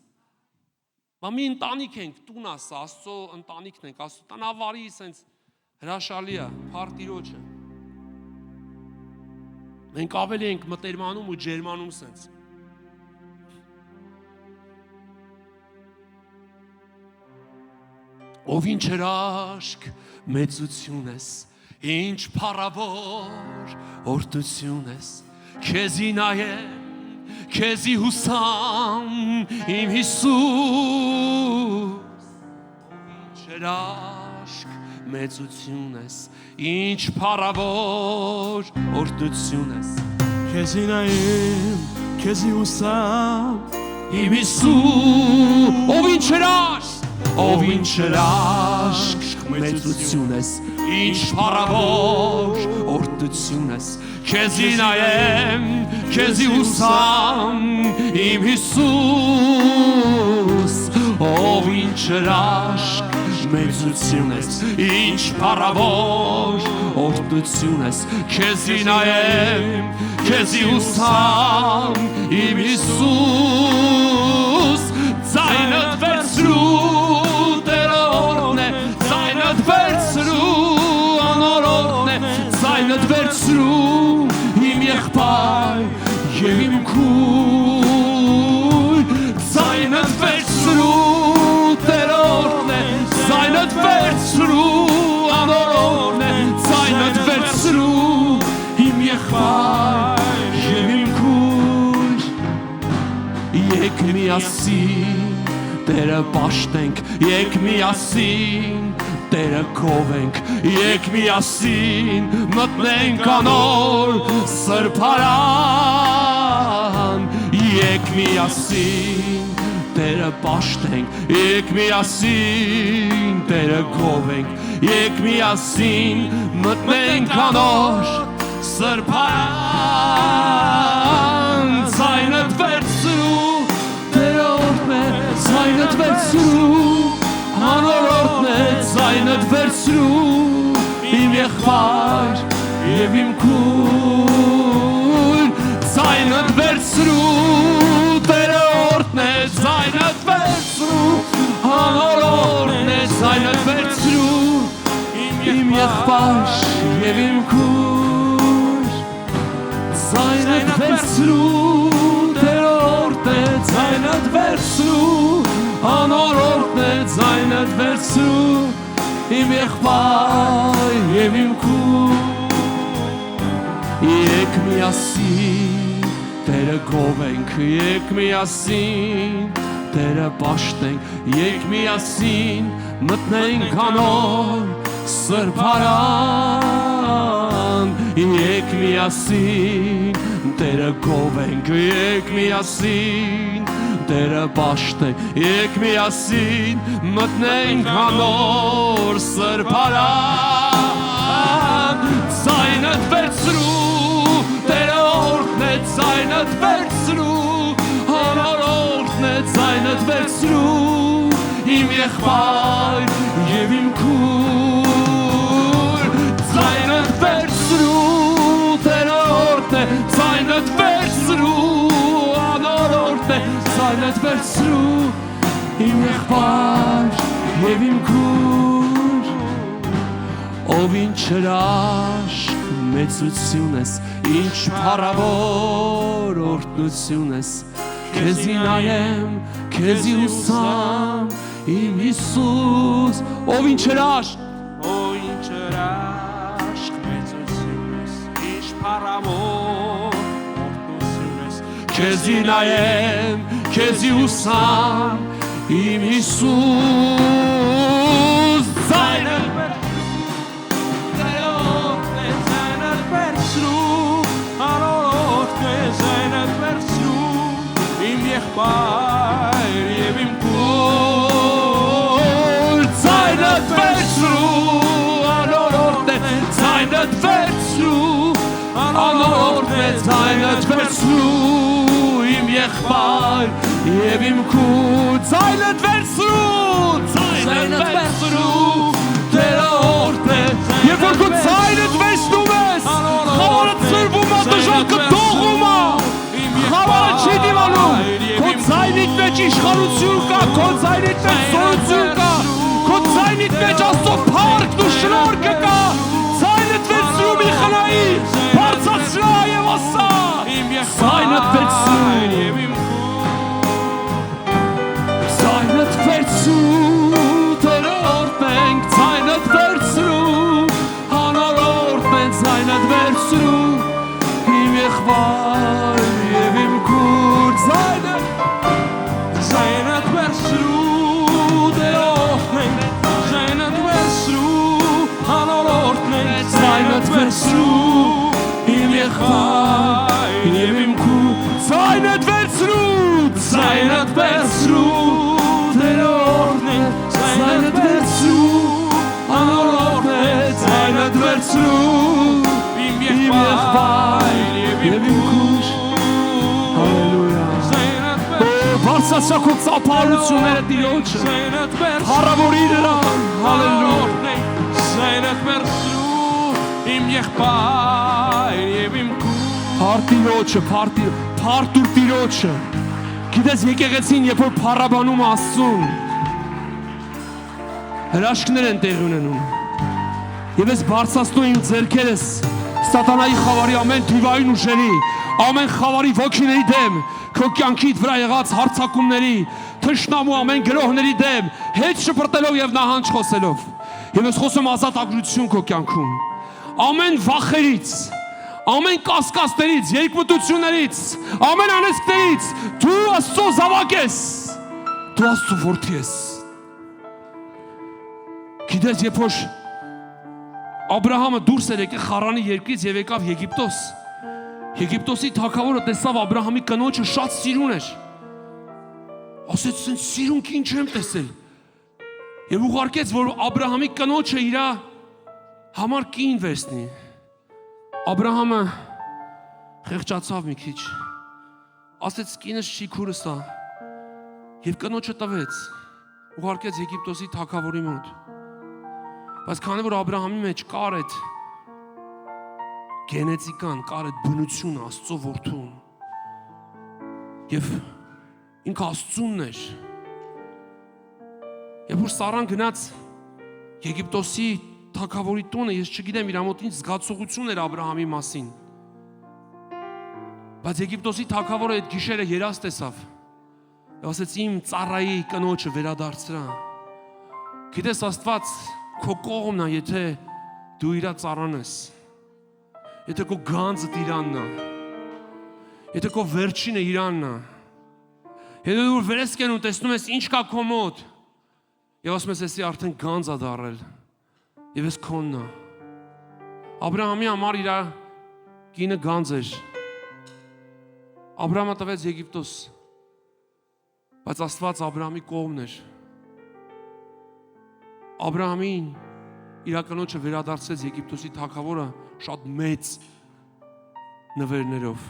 մի ընտանիք ենք, տուն ասա, Աստծո ընտանիքն ենք, Աստծո տնավարի sense հրաշալի է, փառք Տիրոջը։ Մենք ավելի ենք մտերմանում ու ջերմանում sense։ Ով ինչ հրաշք մեծություն ես, ինչ փառավոր օրհնություն ես, քեզի նայեմ, քեզի հուսամ, իմ Հիսուս, ով ինչ հրաշք մեծություն ես, ինչ փառավոր օրհնություն ես, քեզի նայեմ, քեզի հուսամ, իմ Հիսուս, ով ինչ հրաշք, ով ինչ հրաշք մեծություն ես, ինչ փառավոր օրհնություն ես, քեզի նայեմ, քեզի հուսամ, իմ Հիսուս, ով ինչ հրաշք մեծություն ես, ինչ փառավոր օրհնություն ես, քեզի նայեմ, քեզի հուսամ, իմ Հիսուս, ձայնդ վերցրու, Տերորն է, ձայնդ վերցրու, անորոն է, ձայնդ վերցրու, իմ եղբայր և իմ քույր, ձայնդ վերցրու, Տերորն է, ձայնդ վերցրու, անորոն է, ձայնդ վերցրու, իմ եղբայր և իմ քույր, եկ միասին Տերը պաշտենք, եկ միասին Տերը քովենք, եկ միասին մտնենք անոր սրբարան, եկ միասին Տերը պաշտենք, եկ միասին Տերը քովենք, եկ միասին մտնենք անոր սրբարան, ձայնդ վերցրու, Տերորն է, ձայնդ վերցրու, անորորդն է, ձայնդ վերցրու, իմ եղբայր և իմ քույր, ձայնդ վերցրու, Տերորդն է, ձայնդ վերցրու, անորորդն է, ձայնդ վերցրու, իմ եղբայր և իմ քույր, ձայնդ վերցրու, Տերորդն է, ձայնդ վերցրու, անորորդն է, ձայնդ վերցրու, իմ եղբայր և իմ քույր, եկ միասին Տերը գովենք, եկ միասին Տերը պաշտենք, եկ միասին մտնենք անոր սրբարան, եկ միասին Տերը գովենք, եկ միասին Տերը պաշտենք, եկ միասին մտնենք անոր սրբարան, ձայնդ վերցրու, Տերը օրհն է, ձայնդ վերցրու, անորորդն է, ձայնդ վերցրու, իմ եղբայր և իմ քույր, ձայնդ վերցրու, Տերը օրհն է, ձայնդ վերցրու, անորորդն է, ձայնդ վերցրու, իմ եղբայր և իմ քույր, ով ինչ հրաշք մեծություն ես, ինչ փառավոր օրհնություն ես, քեզի նայեմ, քեզի ուսամ, իմ Հիսուս, ով ինչ հրաշք մեծություն ես, ինչ փառավոր օրհնություն ես, քեզի նայեմ, քեզի ուսամ, իմ Հիսուս, ձայնդ եղբայր և իմ քույր, ձայնդ վերցրու, անորորդն է, ձայնդ վերցրու, անորորդն է, ձայնդ վերցրու, իմ եղբայր և իմ քույր, ձայնդ վերցրու, ձայնդ վերցրու, Տերը օրհն է, երբ որ քո ձայնդ վերցնում ես, խավարը ծրվում է, դժոխքը դողում է, խավարը չի դիմանում, քո ձայնիդ մեջ իշխանություն կա, քո ձայնիդ մեջ զորություն կա, քո ձայնիդ մեջ Աստծո փառքն ու շնորհքը կա, ձայնդ վերցրու մի խնայի, բարձրացրա և ասա, ձայնդ վերցրու, ձայնդ վերցրու, Տերը օրհն ենք, ձայնդ վերցրու, անորորդն ենք, ձայնդ վերցրու, իմ եղբայր և իմ քույր, ձայնդ վերցրու, Տերը օրհն ենք, ձայնդ վերցրու, անորորդն ենք, ձայնդ վերցրու, իմ եղբայր և իմ քույր, ձայնդ վերցրու, ձայնդ վերցրու, Տերը օրհն ենք, ձայնդ վերցրու, անորորդն ենք, ձայնդ վերցրու, իմ եղբայր և իմ քույր, Հալելույա, բարձրացրա քո ծափահարությունները Տիրոջը, փառավորի Նրան, հալելույա, ձայնդ վերցրու, իմ եղբայր և իմ քույր, փառ Տիրոջը, փառ տուր Տիրոջը, գիտես եկեղեցին երբ որ փառաբանում Աստծուն, հրաշքներ են տեղի ունենում, և ես բարձրացնում իմ ձեռքերս սատանայի խավարի ամեն դիվային ուժերի, ամեն խավարի ոգիների դեմ, քո կյանքիդ վրա եղած հարձակումների, թշնամու ամեն գրոհների դեմ, հետ շպրտելով և նահանջ խոսելով, և ես խոսում ազատագրություն քո կյանքում, ամեն վախերից, ամեն կասկածներից, երկմտություններից, ամեն անեծքներից, դու Աստծո զավակ ես, դու Աստծո որդի ես, գիտես երբ որ Աբրահամը դուրս էր եկել Խարանի երկրից և եկավ Եգիպտոս, Եգիպտոսի թագավորը տեսավ Աբրահամի կնոջը շատ սիրուն էր, ասեց սենց սիրուն կին չեմ տեսել և ուղարկեց, որ Աբրահամի կնոջը իր համար կին վերցնի, Աբրահամը խեղճացավ մի քիչ, ասեց կինս չի քուրս ա և կնոջը տվեց, ուղարկեց Եգիպտոսի թագավորի մոտ, բայց քանի որ Աբրահամի մեջ կար այդ գենետիկան, կար այդ բնությունը Աստծո որդուն և ինքը Աստծունն էր, երբ որ Սարան գնաց Եգիպտոսի թագավորի տունը, ես չգիտեմ իր մոտ ինչ զգացողություն էր Աբրահամի մասին, բայց Եգիպտոսի թագավորը այդ գիշերը երազ տեսավ և ասեց իմ ծառայի կնոջը վերադարձրա, գիտես Աստված քո կողմն է, եթե դու իրա ծառան ես, եթե քո գանձը Իրանն է, եթե քո վերջինը Իրանն է, եթե դու վերես կենում տեսնում ես ինչ կա քո մոտ և ասում ես էսի արդեն գանձ է դառել և ես քոնն է, Աբրահամի համար իր կինը գանձ էր, Աբրահամը տվեց Եգիպտոս, Բայց Աստված Աբրահամի կողմն էր։ Աբրահամին իր կնոջը վերադարձեց Եգիպտոսի թագավորը շատ մեծ նվերներով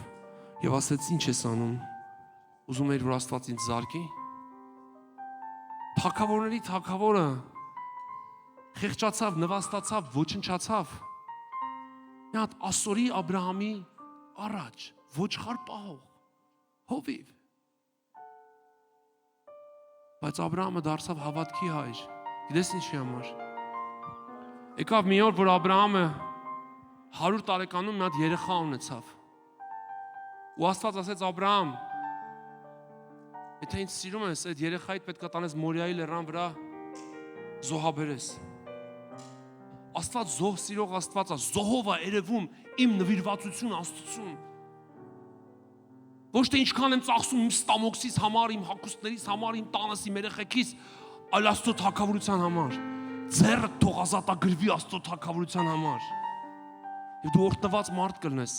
եւ ասեց ինչ ես անում։ Ուզում էր որ Աստված ինձ զարկի։ Թագավորների թագավորը խեղճացավ, նվաստացավ, ոչնչացավ։ Մի հատ ասորի Աբրահամի առաջ ոչխար պահող հովիվ։ Բայց Աբրահամը դարձավ հավատքի հայր։ Գիտես ինչի համար։ Եկավ մի օր, որ Աբրահամը 100 տարեկանում մի հատ երեխա ունեցավ։ Ու Աստված ասեց Աբրահամ, եթե ինձ սիրում ես, այդ երեխայիդ պետք է տանես Մորիայի լեռան վրա զոհաբերես։ Աստված զոհ սիրող Աստված է, զոհով է երևում իմ նվիրվածություն Աստծուն։ Ոչ թե ինչքան եմ ծախսում իմ ստամոքսից համար, իմ հագուստներից համար, իմ տանս, իմ երեխեքից, այլ Աստծո թագավորության համար։ Ձեռը թող ազատագրվի Աստծո թագավորության համար։ Եվ դու օրհնված մարդ կլնես։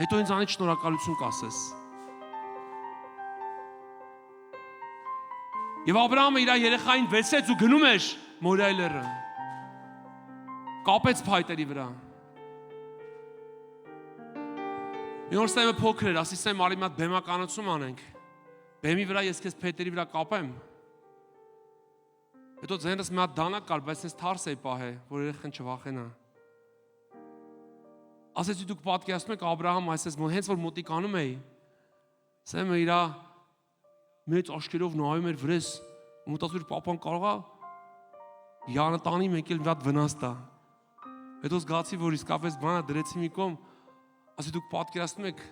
Հետո ինձանից շնորհակալություն կասես։ Եվ Աբրահամը իր երեխային վերցրեց ու գնում էր Մորիայի լեռը։ Կապեց փայտերի վրա։ Մի օր Սեմը փոքր էր, ասի Սեմ, արի մի հատ բեմականացում անենք։ Բեմի վրա ես քեզ փետերի վրա կապեմ։ Հետո ձերս մի հատ դանակ կար, բայց ես թարս էի պահել, որ երեխան չվախենա։ Ասեցի դուք պատկերացնում եք Աբրահամ այսպես հենց որ մոտիկանում էի։ Սեմը իր մեծ աչքերով նայում էր վրես, ու մտածում էր պապան կարողա յանտանի մեկ էլ մի հատ վնաս տա։ Հետո զգացի, որ իսկապես բանը դրեցի մի կողմ, ասի դուք պատկերացնում եք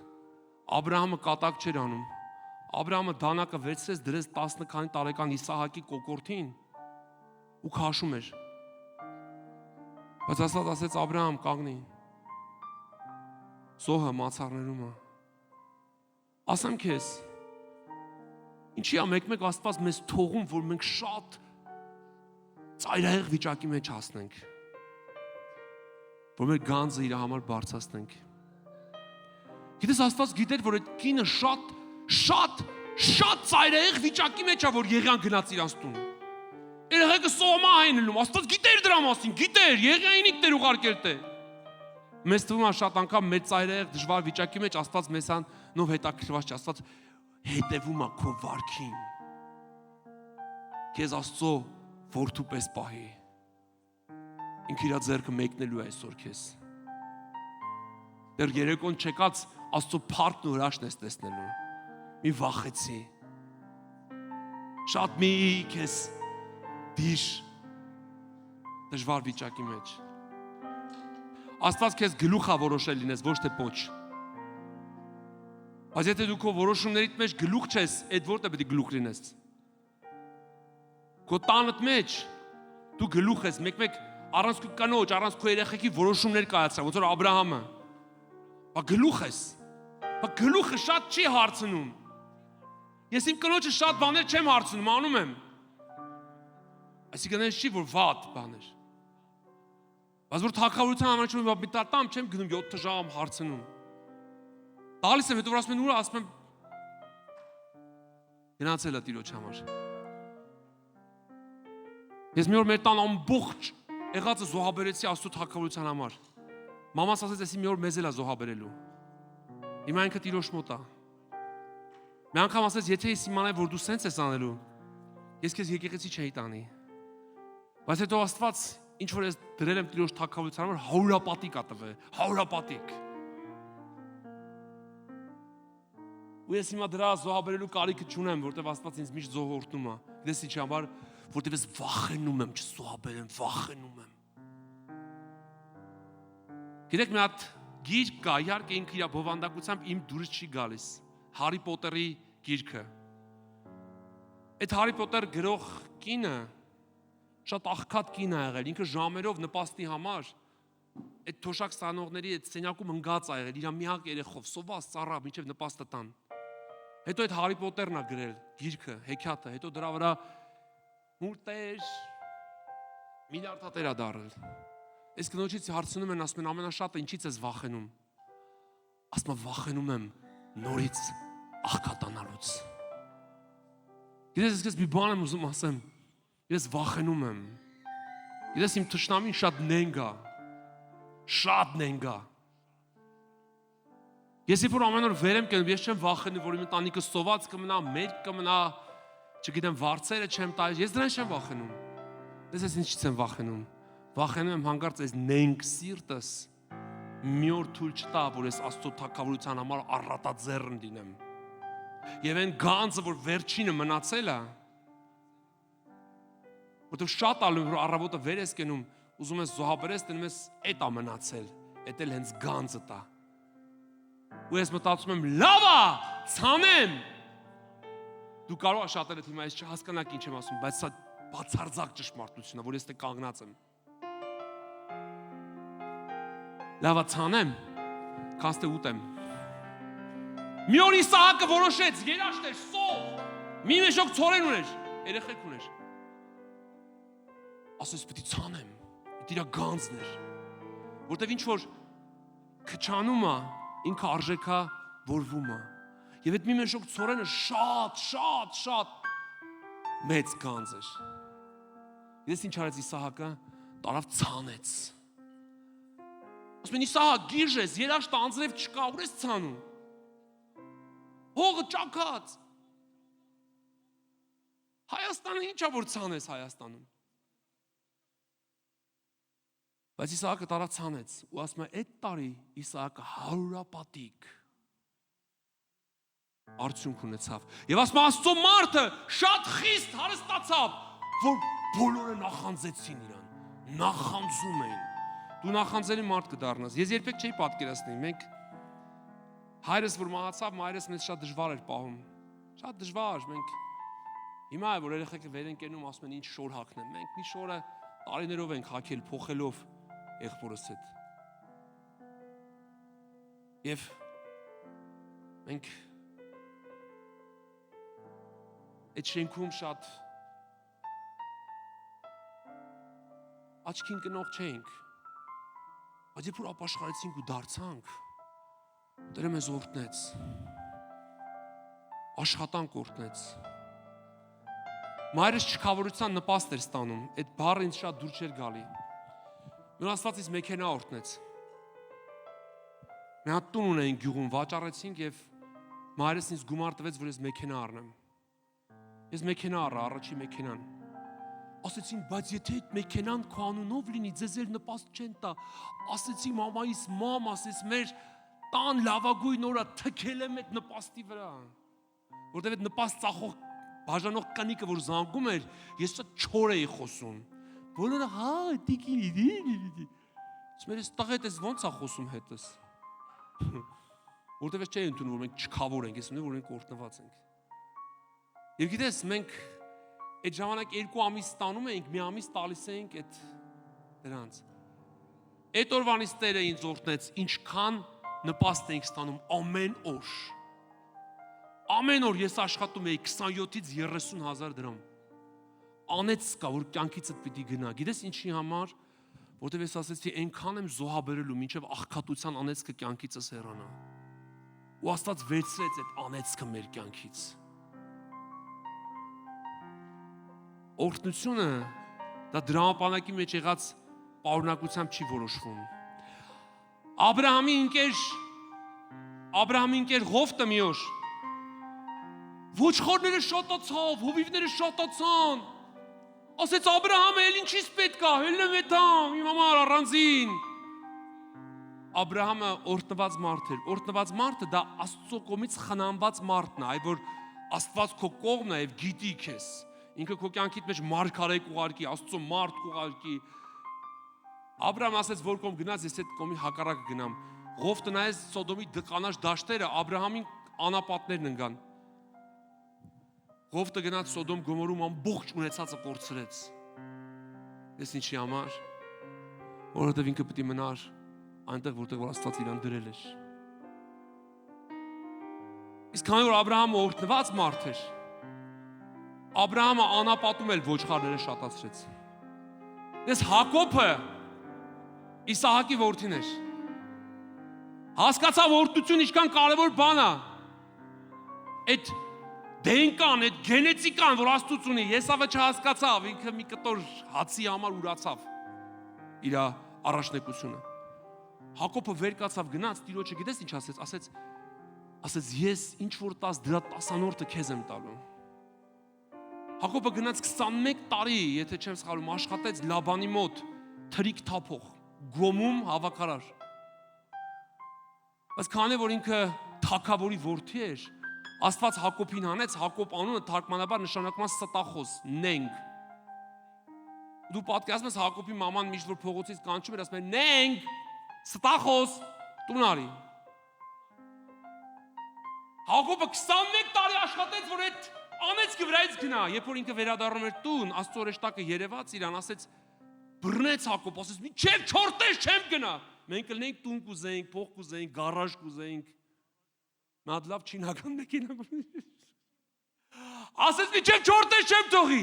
Աբրահամը կատակ չէր անում։ Աբրահամը դանակը վերցրեց, դրեց 10 քանի տարեկան Իսահակի կոկորտին ու քաշում էր։ Բայց Աստված ասեց Աբրահամ կանգնի։ Զոհը մացառներում է։ Ասեմ քեզ, ինչի է մեկ-մեկ Աստված մեզ թողում, որ մենք շատ ծայրահեղ վիճակի մեջ հասնենք, որ մեր գանձը իր համար բարձրացնենք։ Գիտես Աստված գիտեր, որ այդ կինը շատ ծայրահեղ վիճակի մեջ է, որ Եղիան գնաց իրանց տուն։ Երեխեքը սոմա են լում, Աստված գիտեր դրա մասին, գիտեր, Եղիայինիդ դեր ուղարկել թե։ Մեզ թվում է շատ անգամ մեր ծայրահեղ դժվար վիճակի մեջ Աստված մեզանով հետաքրքրված չէ, Աստված հետևում է քո վարքին։ Քեզ Աստծո որդու պես պահի։ Ինքը իր ձեռքը մեկնելու է այսօր քեզ։ Դեռ երեկոն չեկած Աստծո փառքն ու հրաշքն ես տեսնելու։ Մի վախեցի։ Շատ մի քեզ դիշ դժվար վիճակի մեջ։ Աստված քեզ գլուխ է որոշել լինես, ոչ թե պոչ։ Բայց եթե դու քո որոշումներիդ մեջ գլուխ չես, այդ որտե պետք է գլուխ լինես։ Քո տանդ մեջ դու գլուխ ես, մեկ-մեկ առանց քո կնոջ, առանց քո երեխեքի որոշումներ կայացրել, ոնց որ Աբրահամը։ Բա գլուխ ես։ Բա գլուխը շատ չի հարցնում։ Ես իմ կնոջը շատ բաներ չեմ հարցնում, անում եմ։ Այսինքն չի որ վատ բաներ։ Բայց որ թագավորության համար չեմ մի տամ չեմ գնում 7 ժամ հարցնում։ Տալիս եմ, հետո որ ասում են ուր, ասում եմ գնացել է Տիրոջ համար։ Ես մի օր մեր տան ամբողջ եղածը զոհաբերեցի Աստծո թագավորության համար։ Մամաս ասեց, էսի մի օր մեզ էլ է զոհաբերելու։ Հիմա ինքը Տիրոջ մոտ է։ Մի անգամ ասեց, եթե ես իմանայի, որ դու սենց ես անելու, ես քեզ եկեղեցի չէի տանի։ Բայց հետո Աստված ինչ որ ես դրել եմ Տիրոջ թագավորության համար, հարյուրապատիկ է տվել, հարյուրապատիկ։ Ու ես հիմա դրա զոհաբերելու կարիքը չունեմ, որտեվ Աստված ինձ միշտ զոհորդնում է։ Գիտես ինչի համար, որտեվ ես վախենում եմ չզոհաբերեմ, վախենում եմ։ Գիտեք մի հատ գիրք կա, իհարկե ինքը իր բովանդակությամբ իմ դուրս չի գալիս։ Հարի Պոտերի գիրքը։ Այդ Հարի Պոտեր գրող կինը շատ աղքատ կին է եղել, ինքը ժամերով նպաստի համար այդ թոշակ սանողների այդ սենյակում ընկած է եղել, իր միակ երեխով, սոված ծառա, մինչև նպաստը տան։ Հետո այդ Հարի Պոտերն է գրել, գիրքը, հեքիաթը, հետո դրա վրա մուրտեր, միլիարդատեր է դարել։ Այս կնոջից հարցնում են, ասում են ամենաշատը ինչից ես վախենում։ Ասում եմ վախենում եմ նորից աղքատանալուց։ Գիտես, ես մի բան եմ ուզում ասեմ։ Ես վախենում եմ։ Գիտես, իմ թշնամին շատ նենգա։ Շատ նենգա։ Ես երբ որ ամեն օր վեր եմ կենում, ես չեմ վախենում, որ իմ ընտանիքը սոված կմնա, մերկ կմնա, չգիտեմ, վարձերը չեմ տալիս, ես դրան չեմ վախենում։ Ես ինչից եմ վախենում։ Վախենում եմ հանկարծ այս նենգ սիրտս մի օր թույլ չտա, որ ես Աստծո թագավորության համար առատաձեռն լինեմ։ Եվ այն գանձը, որ վերջինը մնացել է, որտեղ շատ ալում որ առավոտը վեր ես կենում, ուզում ես զոհաբերես, տենում ես էդ է մնացել, էդ էլ հենց գանձը տա։ Ու ես մտածում եմ, լավ է, ցանեմ։ Դու կարող ես շատերը հիմա ես չհասկանաք ինչ եմ ասում, բայց սա բացարձակ ճշմարտությունն է, որ ես դե կանգնած եմ։ Լավ է, ցանեմ, քանց թե ուտեմ։ Մի օր Իսահակը որոշեց, երաշտ էր, սով, մի մեշոք ցորեն ուներ, երեխեք ուներ։ Ասես պետք է ցանեմ, դա իր գանձն էր, որտեվ ինչ որ քչանում է, ինքը արժեքա որվում է։ Եվ այդ մի մեշոք ցորենը շատ մեծ գանձ էր։ Գիտես ինչ արեց Իսահակը, տարավ ցանեց։ Ասում են Իսահակ, գիժ ես, երաշտ անձրև չկա, ուր ես ցանում։ Հողը ճաքած։ Հայաստանը ինչա որ ցանես Հայաստանում։ Բայց Իսահակը տարավ ցանեց ու ասում է այդ տարի Իսահակը 100-ապատիկ արդյունք ունեցավ։ Եվ ասում է Աստծո մարդը շատ խիստ հարստացավ, որ բոլորը նախանձեցին իրան, նախանձում էին։ Դու նախանձելի մարդ կդառնաս։ Ես երբեք չէի պատկերացնի, մենք հայրս որ մահացավ, մայրս մեզ շատ դժվար էր պահում։ Շատ դժվար, մենք հիմա է որ երեխեքը վեր են կենում, ասում են ինչ շոր հագնեմ։ Մենք մի շորը տարիներով ենք հագել, փոխելով եղբորս հետ։ Եվ մենք այդ շենքում շատ աչքին կնող չէինք, բայց երբ որ ապաշխարեցինք ու դարձանք, Տերը մեզ օրհնեց, աշխատանք օրհնեց։ Մայրս չքավորության նպաստ էր ստանում, այդ բառը ինձ շատ դուր չէր գալի։ Նոր Աստված ինձ մեքենա օրհնեց։ Մի հատ տուն ունեինք գյուղում, վաճառեցինք եւ մայրս ինձ գումար տվեց, որ ես մեքենա առնեմ։ Ես մեքենա առա, առաջի մեքենան։ Ասեցին, բայց եթե այդ մեքենան քո անունով լինի, ձեզ էլ նպաստ չեն տա։ Ասեցի մամայիս, մամ, ասես մեր տան լավագույն օրը թքել եմ այդ նպաստի վրա։ Որտեւ այդ նպաստ ծախող բաժանող կնիկը որ զանգում էր, ես շատ չոր էի խոսում։ Բոլորը հա, տիկի։ Ես տղետ ես ոնց է խոսում հետս։ Որտեւ ես չէի ընդունում որ մենք չքավոր ենք, ես ունում որ մենք օրհնված ենք։ Եվ գիտես, մենք այդ ժամանակ 2 ամիս ստանում էինք, մի ամիս տալիս էինք այդ դրանց։ Այդ օրվանից Տերը ինձ օրհնեց, ինչքան նպաստ էինք ստանում ամեն օր։ Ամեն օր ես աշխատում էի 27-ից 30,000 դրամ։ Անեց կա, որ կյանքիցդ պիտի գնա։ Գիտես ինչի համար, որտեվ ես ասեցի, այնքան եմ զոհաբերելու, մինչև աղքատության անեցքը կյանքիցս հեռանա։ Ու Աստված վերցրեց այդ անեցքը մեր կյանքից։ Օրհնությունը դա դրամապանակի մեջ եղած պարունակությամբ չի որոշվում։ Աբրահամի ընկեր Ղովտը մի օր ոչխորները շատացավ, հովիվները շատացան։ Ասեց Աբրահամը, էլ ինչից պետք է, հելը մետամ, իմ համար առանձին։ Աբրահամը օրհնված մարդ էր։ Օրհնված մարդը դա Աստծո կողմից խնամված մարդն է, այ որ Աստված քո կողմն է եւ գիտի քեզ։ Ինքը քո կյանքիդ մեջ մարգարե կուղարկի, Աստծո մարդ կուղարկի։ Աբրահամը ասեց, որ կողմ գնաց, ես այդ կողմի հակառակը գնամ։ Ղովտը նայեց Սոդոմի կանաչ դաշտերը, Աբրահամին անապատներն ընկան։ Ղովտը գնաց Սոդոմ Գոմորում ամբողջ ունեցածը կորցրեց։ Ես ինչի համար, որովհետև ինքը պետք է մնար այնտեղ, որտեղ որ Աստված իրան դրել էր։ Իսկ քանի որ Աբրահամը օրհնված մարդ էր, Աբրահամը անապատում էլ ոչխարները շատացրեց։ Ես Հակոբը Իսահակի որդին էր։ Հասկացա, որ օրհնություն ինչքան կարևոր բան է։ Այդ դենկան, այդ գենետիկան, որ Աստծուց ունի, Եսավը չհասկացավ, ինքը մի կտոր հացի համար ուրացավ իր առաջնեկությունը։ Հակոբը վեր կացավ, գնաց Տիրոջը, գիտես ինչ ասեց, ասեց ես ինչ որ տաս դրա 10-րդը քեզ եմ տալու։ Հակոբը գնաց 21 տարի, եթե չեմ սխալվում, աշխատեց Լաբանի մոտ, թրիկ թափող, գոմում հավաքարար։ Բայց քանի որ ինքը թագավորի որդի էր, Աստված Հակոբին հանեց, Հակոբ անունը թարգմանաբար նշանակում է ստախոս, նենք։ Դու պատկերացնում ես Հակոբի մաման միշտ որ փողոցից կանչում էր, ասում էր նենք, ստախոս, տուն արի։ Հակոբը 21 տարի աշխատեց, որ այդ անեծքի վրայից գնա, երբ որ ինքը վերադառնում էր տուն, Աստծո օրեշտակը երևաց իրան, ասեց բռնեց Հակոբ, ասեց մինչև 4 տես չեմ գնա։ Մենք կլինենք տուն կուզեինք, փող կուզեինք, գարաժ կուզեինք։ Նա լավ չինական մեքենա ունի։ Ասեց մինչև 4 տես չեմ թողի։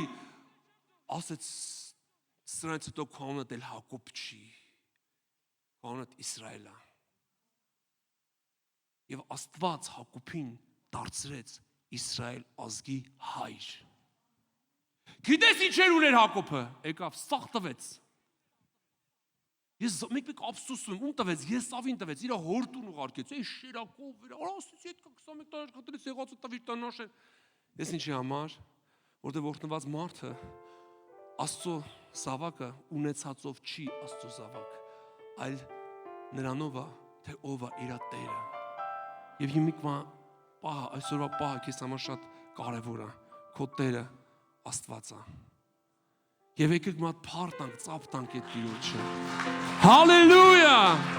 Ասեց սրանից հետո քոնդ էլ Հակոբ չի։ Քոնդ Իսրայել է։ Եվ Աստված Հակոբին դարձրեց Իսրայել ազգի հայր։ Գիտես ինչեր ուներ Հակոբը։ Եկավ սաղ տվեց։ Ես մեկ ափսոսում ում տվեց, Եսավին տվեց, իր հորտուն ուղարկեց, այ շերակով վրա, ասեցի այդ 21 տարի աշխատելիս եղածը տվի տնաշեն։ Ես ինչի համար, որտեղ օրտնված մարդը Աստծո զավակը ունեցածով չի Աստծո զավակ, այլ նրանով է, թե ով է իր Տերը։ Եվ հիմիկվա պահը, այսօրվա պահը քեզ համար շատ կարևոր է, քո Տերը Աստված է։ Եվ եկեք մի հատ փառ տանք, ծափ տանք այդ Տիրոջը։ Հալելույա։